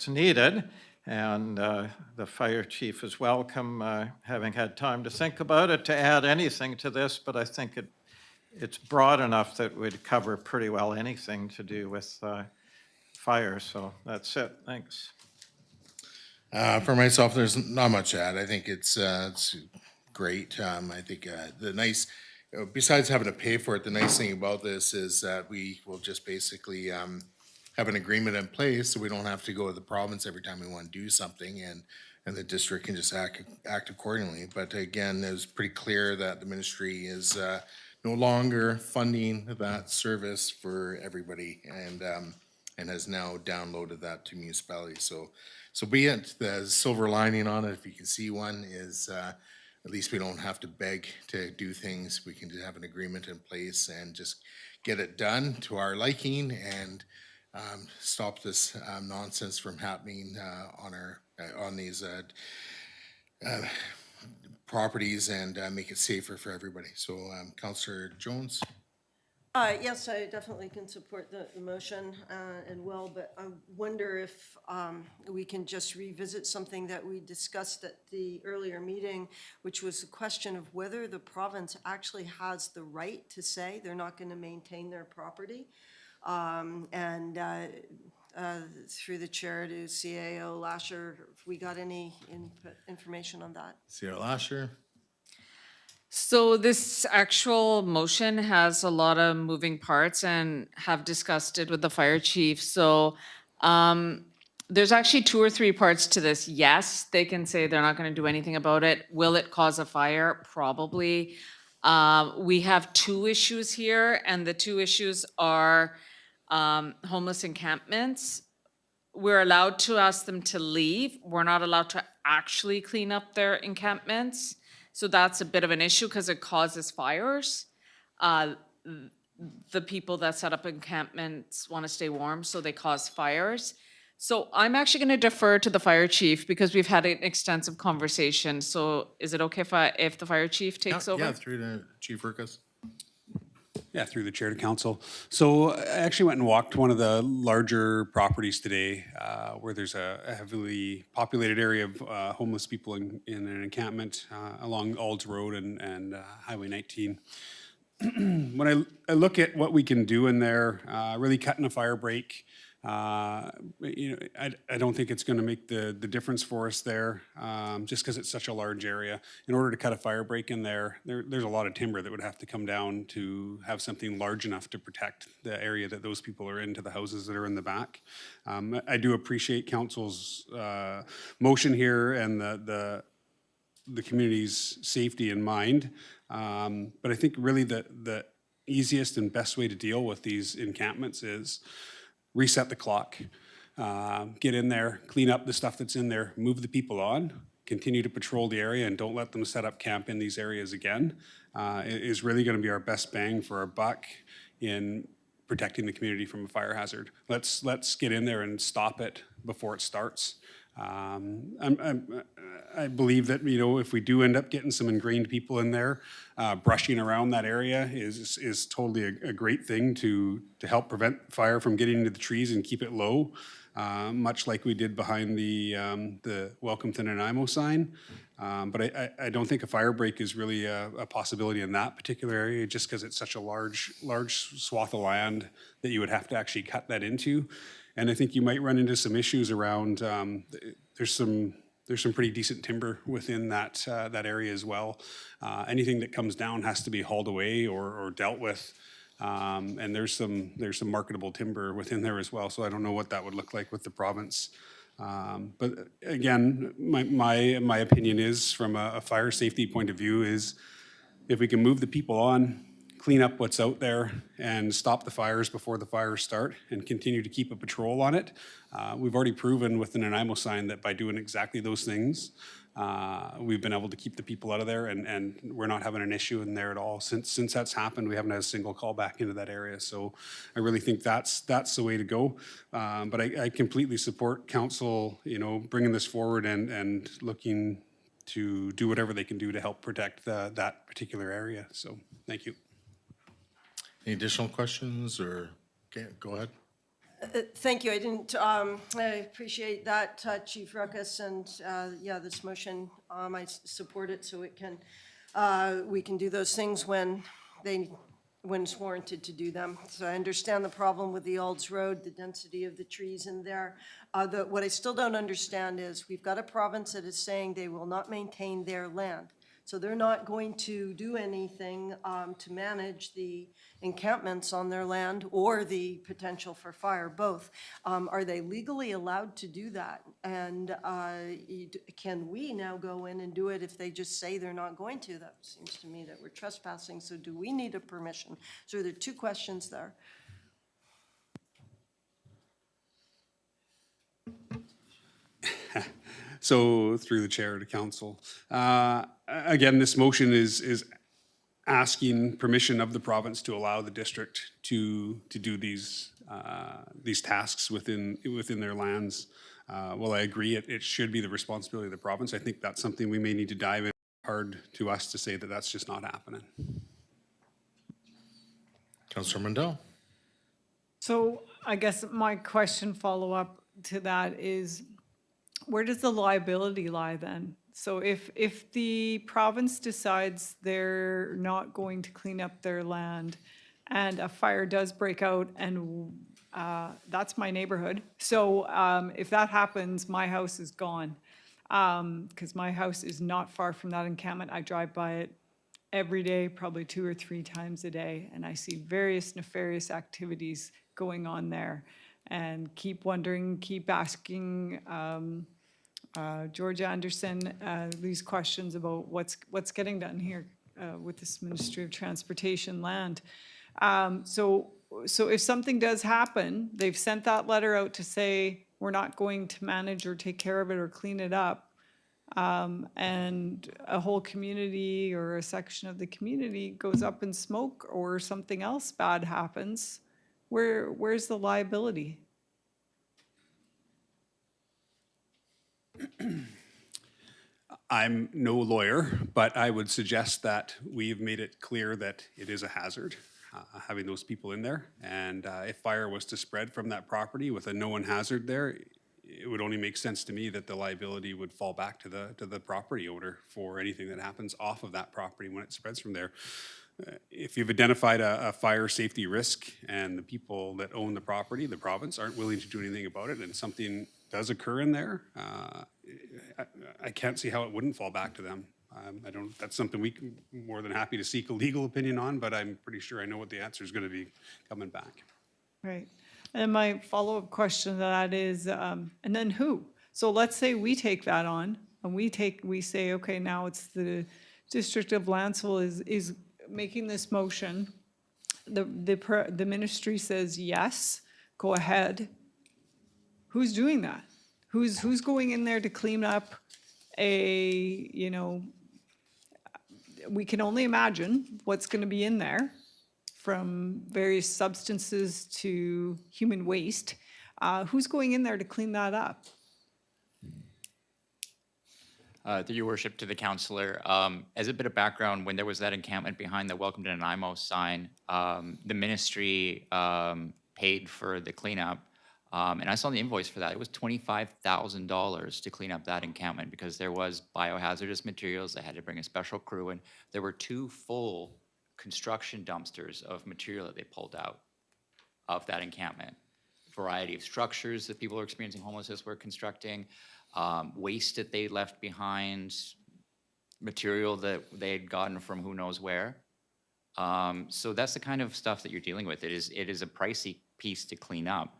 needed. And the fire chief is welcome, having had time to think about it, to add anything to this, but I think it's broad enough that we'd cover pretty well anything to do with fire. So that's it. Thanks. For myself, there's not much to add. I think it's great. I think the nice, besides having to pay for it, the nice thing about this is that we will just basically have an agreement in place, so we don't have to go to the province every time we want to do something, and the district can just act accordingly. But again, it was pretty clear that the ministry is no longer funding that service for everybody, and has now downloaded that to municipalities. So be it. The silver lining on it, if you can see one, is at least we don't have to beg to do things. We can just have an agreement in place and just get it done to our liking, and stop this nonsense from happening on these properties, and make it safer for everybody. So Councillor Jones? Yes, I definitely can support the motion and will, but I wonder if we can just revisit something that we discussed at the earlier meeting, which was the question of whether the province actually has the right to say they're not going to maintain their property. Through the chair to CAO Lasher, if we got any information on that. CAO Lasher? So this actual motion has a lot of moving parts, and have discussed it with the fire chief. So there's actually 2 or 3 parts to this. Yes, they can say they're not going to do anything about it. Will it cause a fire? Probably. We have 2 issues here, and the 2 issues are homeless encampments. We're allowed to ask them to leave. We're not allowed to actually clean up their encampments. So that's a bit of an issue because it causes fires. The people that set up encampments want to stay warm, so they cause fires. So I'm actually going to defer to the fire chief because we've had an extensive conversation. So is it okay if the fire chief takes over? Yeah, through to Chief Urquhart. Yeah, through the chair to council. So I actually went and walked one of the larger properties today where there's a heavily populated area of homeless people in an encampment along Alds Road and Highway 19. When I look at what we can do in there, really cutting a fire break, I don't think it's going to make the difference for us there, just because it's such a large area. In order to cut a fire break in there's a lot of timber that would have to come down to have something large enough to protect the area that those people are in, to the houses that are in the back. I do appreciate council's motion here and the community's safety in mind, but I think really the easiest and best way to deal with these encampments is reset the clock, get in there, clean up the stuff that's in there, move the people on, continue to patrol the area, and don't let them set up camp in these areas again. It is really going to be our best bang for our buck in protecting the community from a fire hazard. Let's get in there and stop it before it starts. I believe that, if we do end up getting some ingrained people in there, brushing around that area is totally a great thing to help prevent fire from getting into the trees and keep it low, much like we did behind the Welcome to Nanaimo sign. But I don't think a fire break is really a possibility in that particular area, just because it's such a large swath of land that you would have to actually cut that into. And I think you might run into some issues around, there's some pretty decent timber within that area as well. Anything that comes down has to be hauled away or dealt with. And there's some marketable timber within there as well. So I don't know what that would look like with the province. But again, my opinion is, from a fire safety point of view, is if we can move the people on, clean up what's out there and stop the fires before the fires start and continue to keep a patrol on it. We've already proven with the Nanaimo sign that by doing exactly those things, we've been able to keep the people out of there, and we're not having an issue in there at all. Since that's happened, we haven't had a single call back into that area. So I really think that's the way to go. But I completely support council, bringing this forward and looking to do whatever they can do to help protect that particular area. So thank you. Any additional questions or, okay, go ahead. Thank you. I appreciate that, Chief Ruckus, and yeah, this motion, I support it so it can, we can do those things when it's warranted to do them. So I understand the problem with the Olds Road, the density of the trees in there. What I still don't understand is we've got a province that is saying they will not maintain their land. So they're not going to do anything to manage the encampments on their land or the potential for fire, both. Are they legally allowed to do that? And can we now go in and do it if they just say they're not going to? That seems to me that we're trespassing, so do we need a permission? So there are two questions there. So through the chair to council, again, this motion is asking permission of the province to allow the district to do these tasks within their lands. Well, I agree, it should be the responsibility of the province. I think that's something we may need to dive in hard to us to say that that's just not happening. Councilor Mandel. So I guess my question follow-up to that is, where does the liability lie then? So if the province decides they're not going to clean up their land and a fire does break out, and that's my neighborhood. So if that happens, my house is gone, because my house is not far from that encampment. I drive by it every day, probably 2 or 3 times a day, and I see various nefarious activities going on there, and keep wondering, keep asking George Anderson these questions about what's getting done here with this Ministry of Transportation land. So if something does happen, they've sent that letter out to say we're not going to manage or take care of it or clean it up, and a whole community or a section of the community goes up in smoke or something else bad happens, where's the liability? I'm no lawyer, but I would suggest that we've made it clear that it is a hazard, having those people in there. And if fire was to spread from that property with a known hazard there, it would only make sense to me that the liability would fall back to the property owner for anything that happens off of that property when it spreads from there. If you've identified a fire safety risk and the people that own the property, the province, aren't willing to do anything about it, and something does occur in there, I can't see how it wouldn't fall back to them. That's something we can, more than happy to seek a legal opinion on, but I'm pretty sure I know what the answer is going to be coming back. Right. And my follow-up question to that is, and then who? So let's say we take that on and we say, okay, now it's the District of Lantzville is making this motion. The ministry says, yes, go ahead. Who's doing that? Who's going in there to clean up we can only imagine what's going to be in there, from various substances to human waste. Who's going in there to clean that up? Through your worship, to the councillor, as a bit of background, when there was that encampment behind the Welcome to Nanaimo sign, the ministry paid for the cleanup. And I saw the invoice for that. It was $25,000 to clean up that encampment because there was biohazardous materials. They had to bring a special crew in. There were 2 full construction dumpsters of material that they pulled out of that encampment. Variety of structures that people who are experiencing homelessness were constructing, waste that they left behind, material that they had gotten from who knows where. So that's the kind of stuff that you're dealing with. It is a pricey piece to clean up.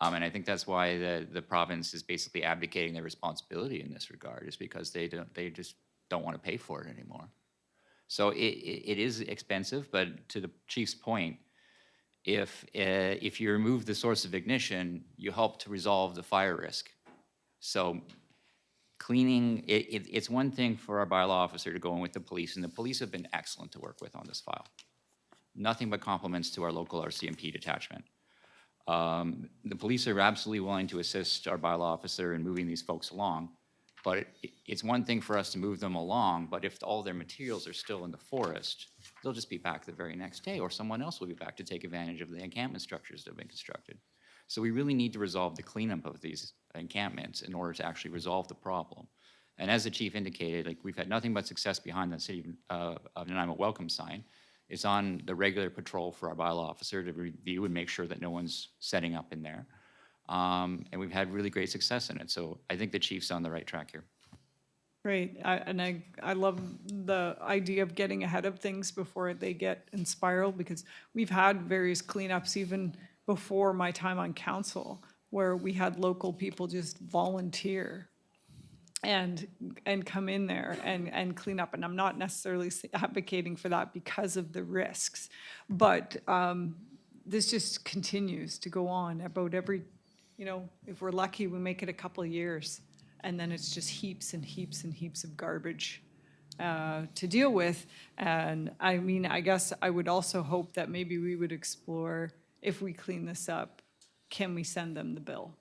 And I think that's why the province is basically abdicating their responsibility in this regard, is because they just don't want to pay for it anymore. So it is expensive, but to the chief's point, if you remove the source of ignition, you help to resolve the fire risk. So cleaning, it's one thing for our bylaw officer to go in with the police, and the police have been excellent to work with on this file. Nothing but compliments to our local RCMP detachment. The police are absolutely willing to assist our bylaw officer in moving these folks along, but it's one thing for us to move them along, but if all their materials are still in the forest, they'll just be back the very next day, or someone else will be back to take advantage of the encampment structures that have been constructed. So we really need to resolve the cleanup of these encampments in order to actually resolve the problem. And as the chief indicated, like, we've had nothing but success behind the city of Nanaimo welcome sign. It's on the regular patrol for our bylaw officer to review and make sure that no one's setting up in there. And we've had really great success in it. So I think the chief's on the right track here. Great, I love the idea of getting ahead of things before they get and spiral, because we've had various cleanups even before my time on council, where we had local people just volunteer and come in there and clean up. And I'm not necessarily advocating for that because of the risks, but this just continues to go on about every, if we're lucky, we make it a couple of years, and then it's just heaps and heaps and heaps of garbage to deal with. And I mean, I guess I would also hope that maybe we would explore, if we clean this up, can we send them the bill?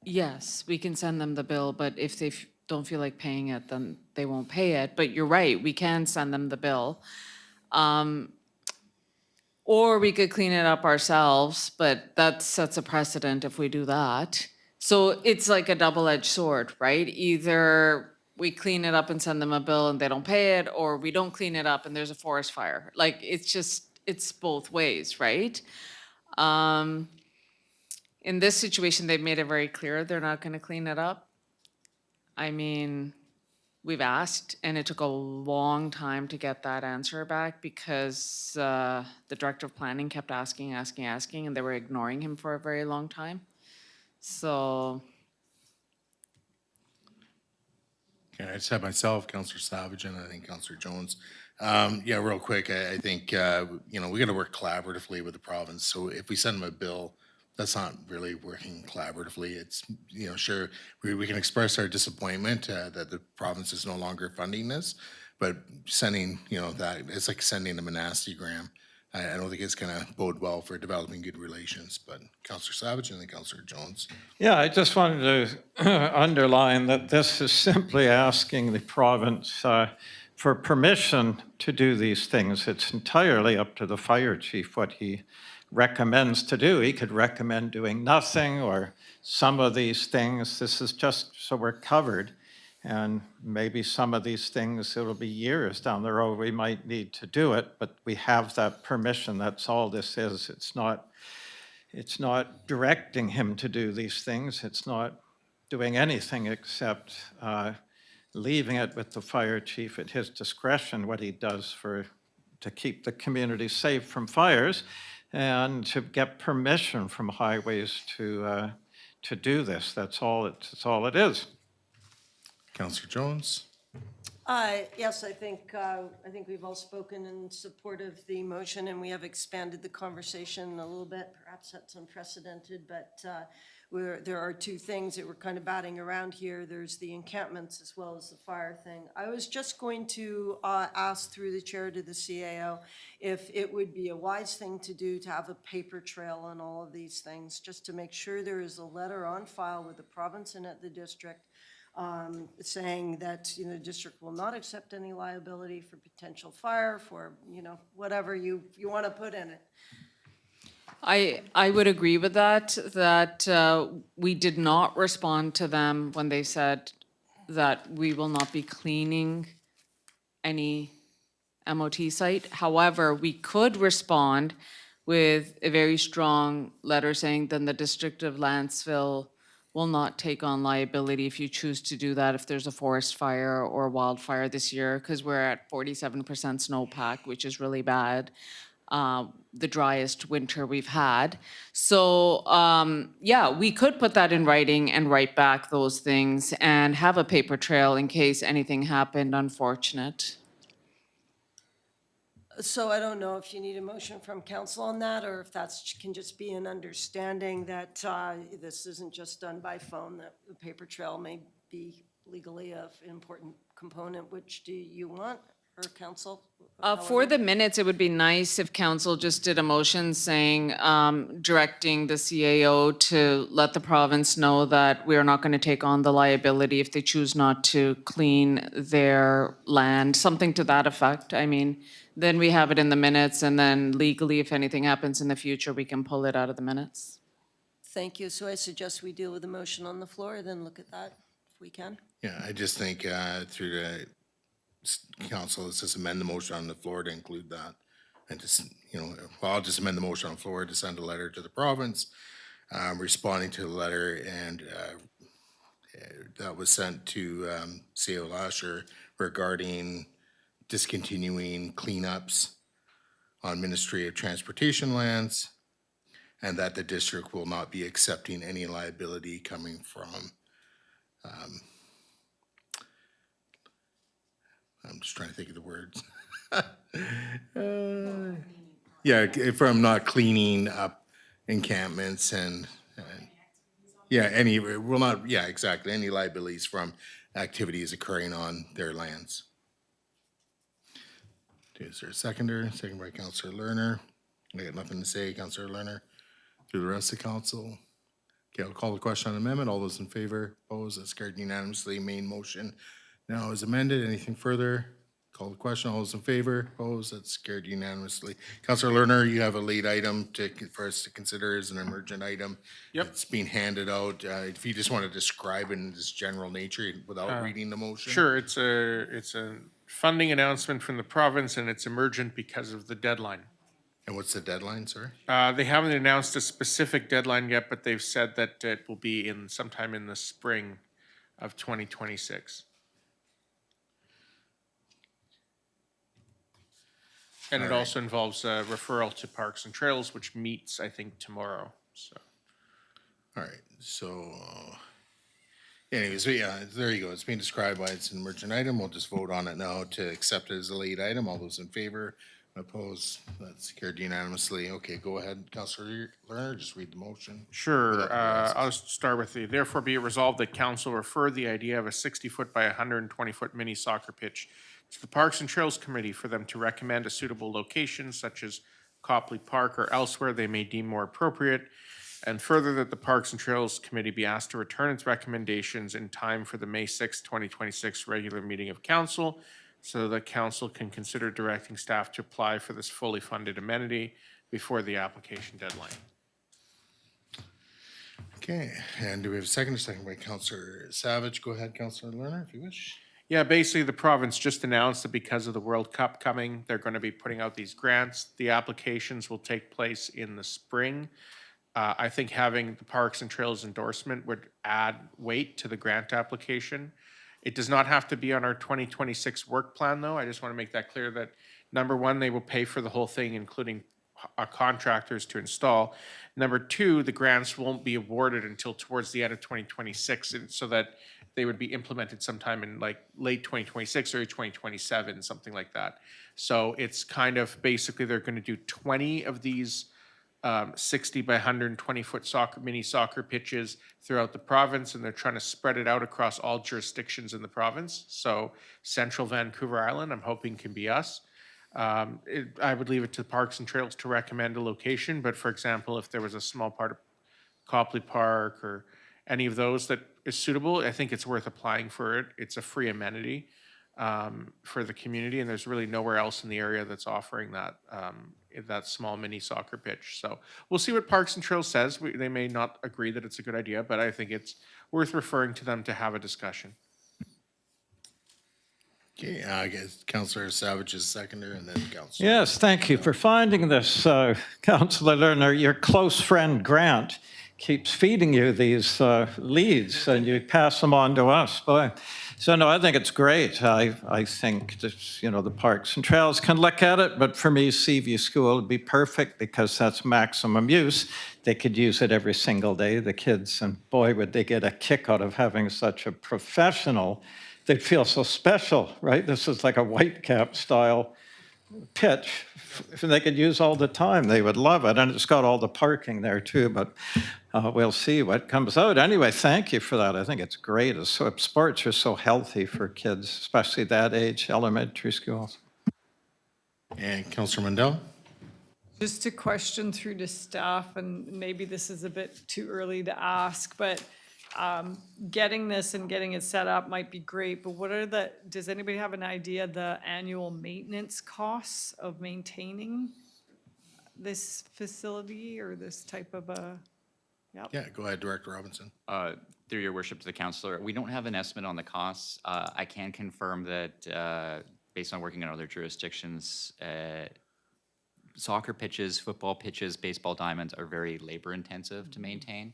Yes, we can send them the bill, but if they don't feel like paying it, then they won't pay it. But you're right, we can send them the bill. Or we could clean it up ourselves, but that sets a precedent if we do that. So it's like a double-edged sword, right? Either we clean it up and send them a bill and they don't pay it, or we don't clean it up and there's a forest fire. Like, it's both ways, right? In this situation, they've made it very clear they're not going to clean it up. I mean, we've asked, and it took a long time to get that answer back because the director of planning kept asking, and they were ignoring him for a very long time. So. Okay, I just have myself, Councillor Savage, and I think Councillor Jones. Yeah, real quick, I think, we got to work collaboratively with the province. So if we send them a bill, that's not really working collaboratively. It's, sure, we can express our disappointment that the province is no longer funding this, but sending, that, it's like sending them a nasty gram. I don't think it's going to bode well for developing good relations. But Councillor Savage and then Councillor Jones. Yeah, I just wanted to underline that this is simply asking the province for permission to do these things. It's entirely up to the fire chief what he recommends to do. He could recommend doing nothing or some of these things. This is just so we're covered. And maybe some of these things, it'll be years down the road, we might need to do it, but we have that permission. That's all this is. It's not directing him to do these things. It's not doing anything except leaving it with the fire chief at his discretion, what he does to keep the community safe from fires and to get permission from highways to do this. That's all it is. Councillor Jones. Yes, I think we've all spoken in support of the motion, and we have expanded the conversation a little bit. Perhaps that's unprecedented, but there are two things that we're kind of batting around here. There's the encampments as well as the fire thing. I was just going to ask through the chair to the CAO if it would be a wise thing to do to have a paper trail on all of these things, just to make sure there is a letter on file with the province and at the district saying that, the district will not accept any liability for potential fire, for, whatever you want to put in it. I would agree with that we did not respond to them when they said that we will not be cleaning any MOT site. However, we could respond with a very strong letter saying then the District of Lantzville will not take on liability if you choose to do that if there's a forest fire or wildfire this year, because we're at 47% snowpack, which is really bad. the driest winter we've had. So, yeah, we could put that in writing and write back those things and have a paper trail in case anything happened unfortunate. So I don't know if you need a motion from council on that, or if that's, can just be an understanding that this isn't just done by phone, that the paper trail may be legally an important component. Which do you want, or council? For the minutes, it would be nice if council just did a motion saying, directing the CAO to let the province know that we are not going to take on the liability if they choose not to clean their land, something to that effect. I mean, then we have it in the minutes, and then legally, if anything happens in the future, we can pull it out of the minutes. Thank you. So I suggest we deal with the motion on the floor, then look at that if we can. Yeah, I just think through the council, let's just amend the motion on the floor to include that. And just, well, I'll just amend the motion on the floor to send a letter to the province, responding to the letter, and that was sent to CAO Lasher regarding discontinuing cleanups on Ministry of Transportation lands, and that the district will not be accepting any liability coming from I'm just trying to think of the words. Yeah, if I'm not cleaning up encampments and yeah, exactly, any liabilities from activities occurring on their lands. Is there a seconder? Second by Councillor Lerner. I got nothing to say, Councillor Lerner. Through the rest of council. Okay, I'll call the question on the amendment. All those in favor, opposed, that's carried unanimously. Main motion now is amended. Anything further? Call the question. All those in favor, opposed, that's carried unanimously. Councillor Lerner, you have a late item for us to consider as an emergent item. Yep. It's being handed out. If you just want to describe in this general nature without reading the motion. Sure, it's a funding announcement from the province, and it's emergent because of the deadline. And what's the deadline, sir? They haven't announced a specific deadline yet, but they've said that it will be in sometime in the spring of 2026. And it also involves a referral to Parks and Trails, which meets, I think, tomorrow, so. All right, so anyways, yeah, there you go. It's being described by it's an emergent item. We'll just vote on it now to accept it as a late item. All those in favor, opposed, that's carried unanimously. Okay, go ahead, Councillor Lerner, just read the motion. Sure, I'll start with the, therefore be it resolved that council refer the idea of a 60-foot by 120-foot mini soccer pitch to the Parks and Trails Committee for them to recommend a suitable location such as Copley Park or elsewhere they may deem more appropriate, and further that the Parks and Trails Committee be asked to return its recommendations in time for the May 6, 2026 regular meeting of council, so that council can consider directing staff to apply for this fully funded amenity before the application deadline. Okay, and do we have a second? A second by Councillor Savage. Go ahead, Councillor Lerner, if you wish. Yeah, basically the province just announced that because of the World Cup coming, they're going to be putting out these grants. The applications will take place in the spring. I think having the Parks and Trails endorsement would add weight to the grant application. It does not have to be on our 2026 work plan, though. I just want to make that clear that, number one, they will pay for the whole thing, including contractors to install. Number two, the grants won't be awarded until towards the end of 2026, and so that they would be implemented sometime in like late 2026 or 2027, something like that. So it's kind of basically they're going to do 20 of these 60 by 120-foot mini soccer pitches throughout the province, and they're trying to spread it out across all jurisdictions in the province. So Central Vancouver Island, I'm hoping, can be us. I would leave it to Parks and Trails to recommend a location, but for example, if there was a small part of Copley Park or any of those that is suitable, I think it's worth applying for it. It's a free amenity for the community, and there's really nowhere else in the area that's offering that small mini soccer pitch. So we'll see what Parks and Trails says. They may not agree that it's a good idea, but I think it's worth referring to them to have a discussion. Okay, I guess Councillor Savage is seconder, and then Councillor. Yes, thank you for finding this, Councillor Lerner. Your close friend Grant keeps feeding you these leads, and you pass them on to us. Boy. So no, I think it's great. I think that, you know, the Parks and Trails can look at it, but for me, Seaview School would be perfect because that's maximum use. They could use it every single day, the kids, and boy, would they get a kick out of having such a professional. They'd feel so special, right? This is like a Whitecap style pitch. If they could use all the time, they would love it. And it's got all the parking there too, but we'll see what comes out. Anyway, thank you for that. I think it's great. Sports are so healthy for kids, especially that age, elementary schools. And Councillor Mundell? Just a question through to staff, and maybe this is a bit too early to ask, but getting this and getting it set up might be great, but what are does anybody have an idea the annual maintenance costs of maintaining this facility or this type of a, Yeah, go ahead, Director Robinson. Through your worship to the councillor, we don't have an estimate on the costs. I can confirm that based on working in other jurisdictions, soccer pitches, football pitches, baseball diamonds are very labor intensive to maintain.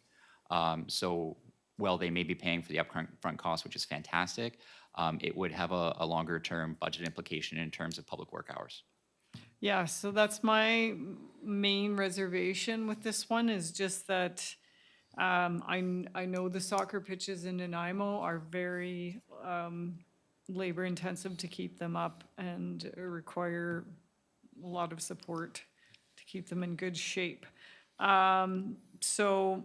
So while they may be paying for the upfront cost, which is fantastic, it would have a longer term budget implication in terms of public work hours. Yeah, so that's my main reservation with this one, is just that I know the soccer pitches in Nanaimo are very labor intensive to keep them up and require a lot of support to keep them in good shape. So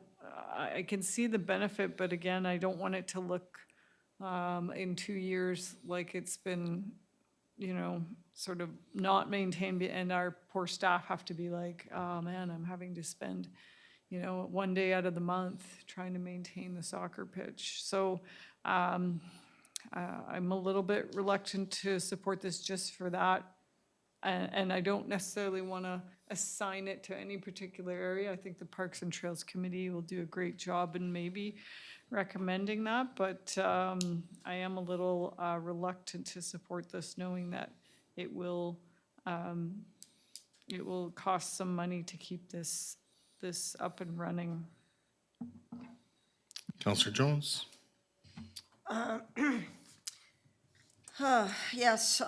I can see the benefit, but again, I don't want it to look in 2 years like it's been, you know, sort of not maintained, and our poor staff have to be like, oh man, I'm having to spend, you know, 1 day out of the month trying to maintain the soccer pitch. So I'm a little bit reluctant to support this just for that. And I don't necessarily want to assign it to any particular area. I think the Parks and Trails Committee will do a great job in maybe recommending that, but I am a little reluctant to support this, knowing that it will cost some money to keep this up and running. Councillor Jones? Yes,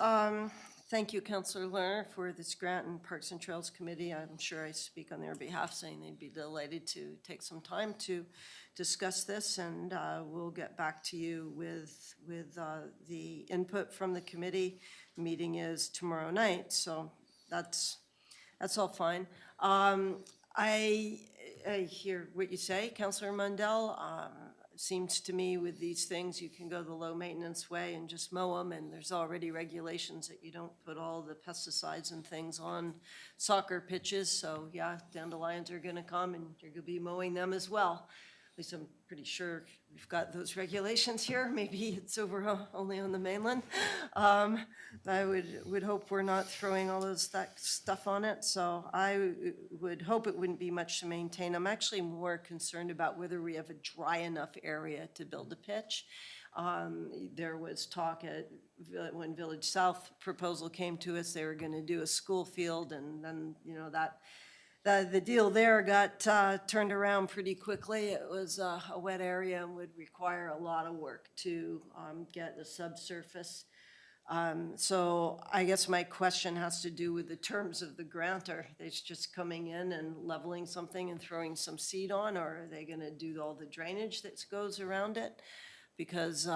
thank you, Councillor Lerner, for this grant, and Parks and Trails Committee. I'm sure I speak on their behalf, saying they'd be delighted to take some time to discuss this, and we'll get back to you with the input from the committee. The meeting is tomorrow night, so that's all fine. I hear what you say, Councillor Mundell. Seems to me with these things, you can go the low maintenance way and just mow them, and there's already regulations that you don't put all the pesticides and things on soccer pitches. So yeah, dandelions are gonna come and you're gonna be mowing them as well. At least I'm pretty sure we've got those regulations here. Maybe it's over only on the mainland. I would hope we're not throwing all that stuff on it. So I would hope it wouldn't be much to maintain. I'm actually more concerned about whether we have a dry enough area to build a pitch. There was talk when Village South proposal came to us, they were going to do a school field, and then, you know, the deal there got turned around pretty quickly. It was a wet area and would require a lot of work to get the subsurface. So I guess my question has to do with the terms of the grant. Are they just coming in and leveling something and throwing some seed on, or are they going to do all the drainage that goes around it? Because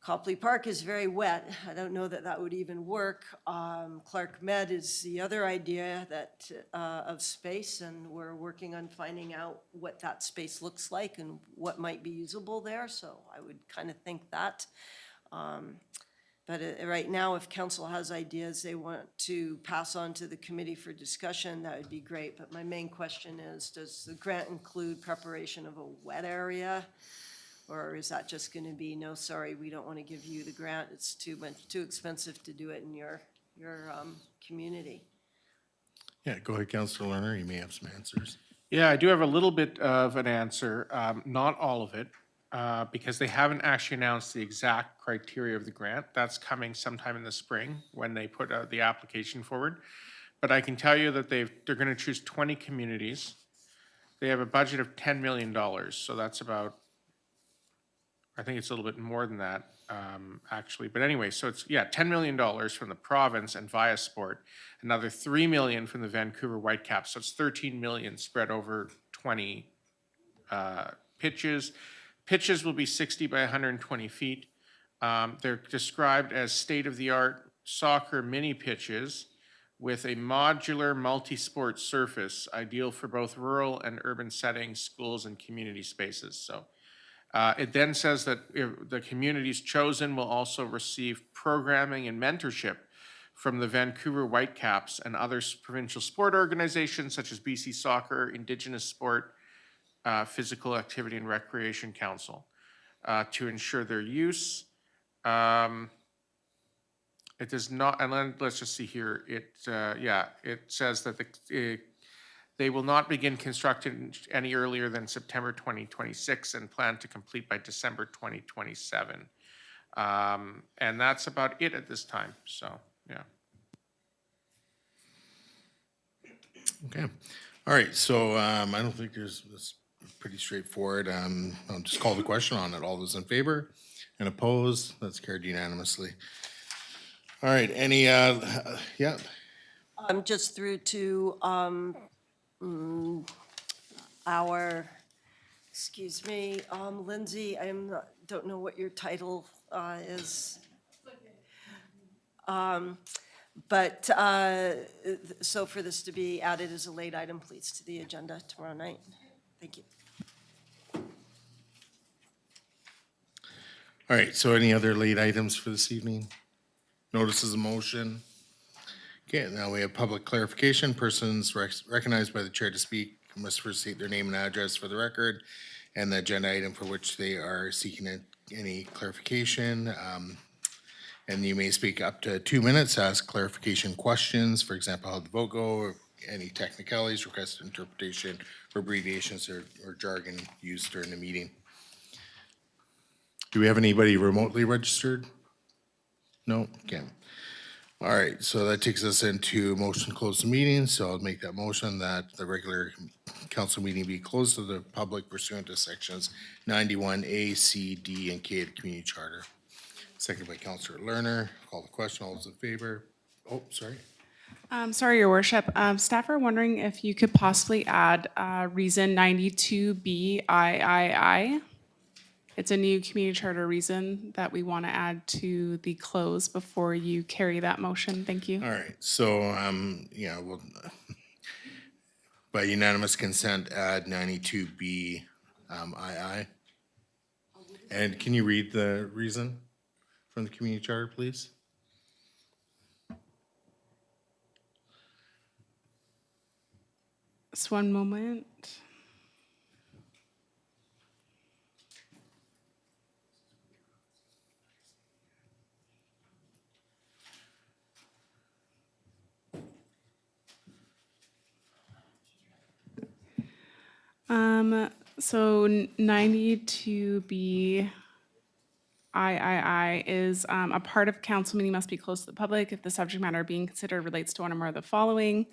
Copley Park is very wet. I don't know that that would even work. Clark Med is the other idea that of space, and we're working on finding out what that space looks like and what might be usable there. So I would kind of think that. But right now, if council has ideas they want to pass on to the committee for discussion, that would be great. But my main question is, does the grant include preparation of a wet area? Or is that just going to be, no, sorry, we don't want to give you the grant. It's too expensive to do it in your community. Yeah, go ahead, Councillor Lerner. You may have some answers. Yeah, I do have a little bit of an answer, not all of it, because they haven't actually announced the exact criteria of the grant. That's coming sometime in the spring when they put the application forward. But I can tell you that they're going to choose 20 communities They have a budget of $10 million, so that's about, I think it's a little bit more than that, actually. But anyway, so it's, yeah, $10 million from the province and Via Sport, another $3 million from the Vancouver Whitecaps. So it's $13 million spread over 20 pitches. Pitches will be 60 by 120 feet. They're described as state-of-the-art soccer mini pitches with a modular multi-sport surface, ideal for both rural and urban settings, schools, and community spaces. So it then says that the communities chosen will also receive programming and mentorship from the Vancouver Whitecaps and other provincial sport organizations such as BC Soccer, Indigenous Sport, Physical Activity and Recreation Council to ensure their use. It does not, and then let's just see here. It says that they will not begin construction any earlier than September 2026 and plan to complete by December 2027. And that's about it at this time. So, yeah. Okay. All right. So I don't think it's pretty straightforward. I'll just call the question on it. All those in favor and opposed? That's carried unanimously. All right. Any? Yeah. Just through to our, excuse me, Lindsay, don't know what your title is. But, so for this to be added as a late item, please, to the agenda tomorrow night. Thank you. All right. So any other late items for this evening? Notices of motion. Okay, now we have public clarification. Persons recognized by the chair to speak must first state their name and address for the record and the agenda item for which they are seeking any clarification. And you may speak up to 2 minutes, ask clarification questions, for example, how the vote go, or any technicalities, request interpretation, or abbreviations or jargon used during the meeting. Do we have anybody remotely registered? No? Okay. All right, so that takes us into motion to close the meeting. So I'll make that motion that the regular council meeting be closed to the public pursuant to sections 91A, C, D, and K of the community charter. Seconded by Councillor Lerner. Call the question. All those in favor? Oh, sorry. Sorry, Your Worship. Staff are wondering if you could possibly add reason 92B III. It's a new community charter reason that we want to add to the close before you carry that motion. Thank you. All right, so, yeah, we'll, by unanimous consent, add 92B II. And can you read the reason from the community charter, please? Just one moment. So 92B III is a part of council meeting must be closed to the public if the subject matter being considered relates to one or more of the following.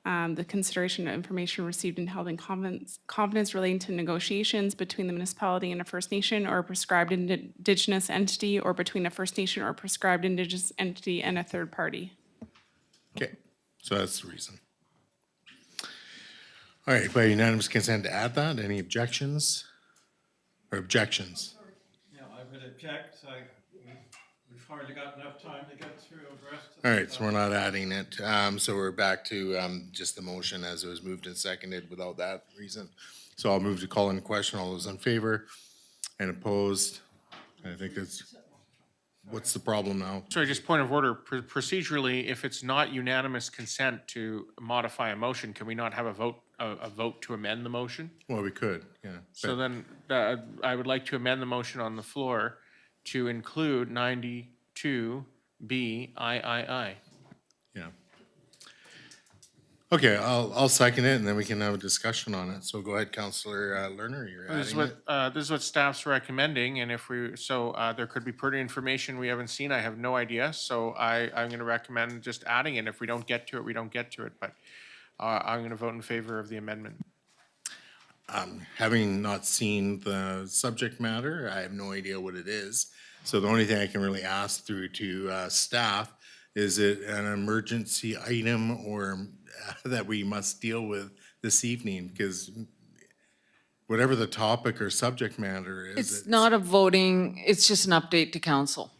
The consideration of information received and held in confidence relating to negotiations between the municipality and a First Nation or a prescribed Indigenous entity, or between a First Nation or a prescribed Indigenous entity and a third party. Okay, so that's the reason. All right, by unanimous consent to add that, any objections? Or objections? Yeah, I would object. We've hardly got enough time to get through the rest of All right, so we're not adding it. So we're back to just the motion as it was moved and seconded without that reason. So I'll move to call in the question. All those in favor and opposed? I think it's, what's the problem now? Sorry, just point of order. Procedurally, if it's not unanimous consent to modify a motion, can we not have a vote to amend the motion? Well, we could, yeah. So then I would like to amend the motion on the floor to include 92B III. Yeah. Okay, I'll second it and then we can have a discussion on it. So go ahead, Councillor Lerner, you're This is adding it. what, this is what staff's recommending, and if there could be pertinent information we haven't seen, I have no idea, so I'm gonna recommend just adding it. If we don't get to it, we don't get to it, but I'm gonna vote in favor of the amendment. Having not seen the subject matter, I have no idea what it is. So the only thing I can really ask through to staff, is it an emergency item or that we must deal with this evening? Because whatever the topic or subject matter is. It's not a voting, it's just an update to council.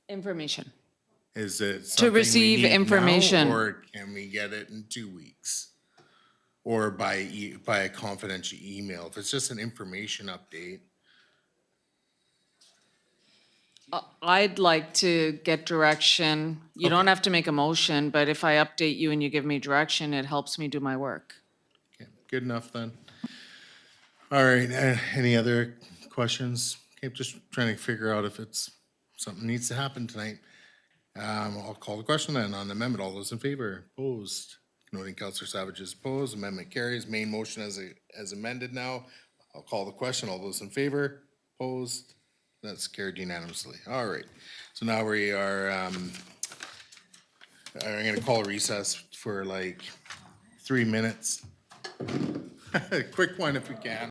Information. Is it something we receive need now, information. or can we get it in 2 weeks? Or by a confidential email? If it's just an information update. I'd like to get direction. You don't have to make a motion, but if I update you and you give me direction, it helps me do my work. Okay, good enough then. All right, any other questions? Okay, just trying to figure out if it's something needs to happen tonight. I'll call the question then on the amendment. All those in favor? Opposed? Noting Councillor Savage is opposed. Amendment carries. Main motion as amended now. I'll call the question. All those in favor? Opposed? That's carried unanimously. All right. So now we are, I'm gonna call a recess for like 3 minutes. Quick one if we can.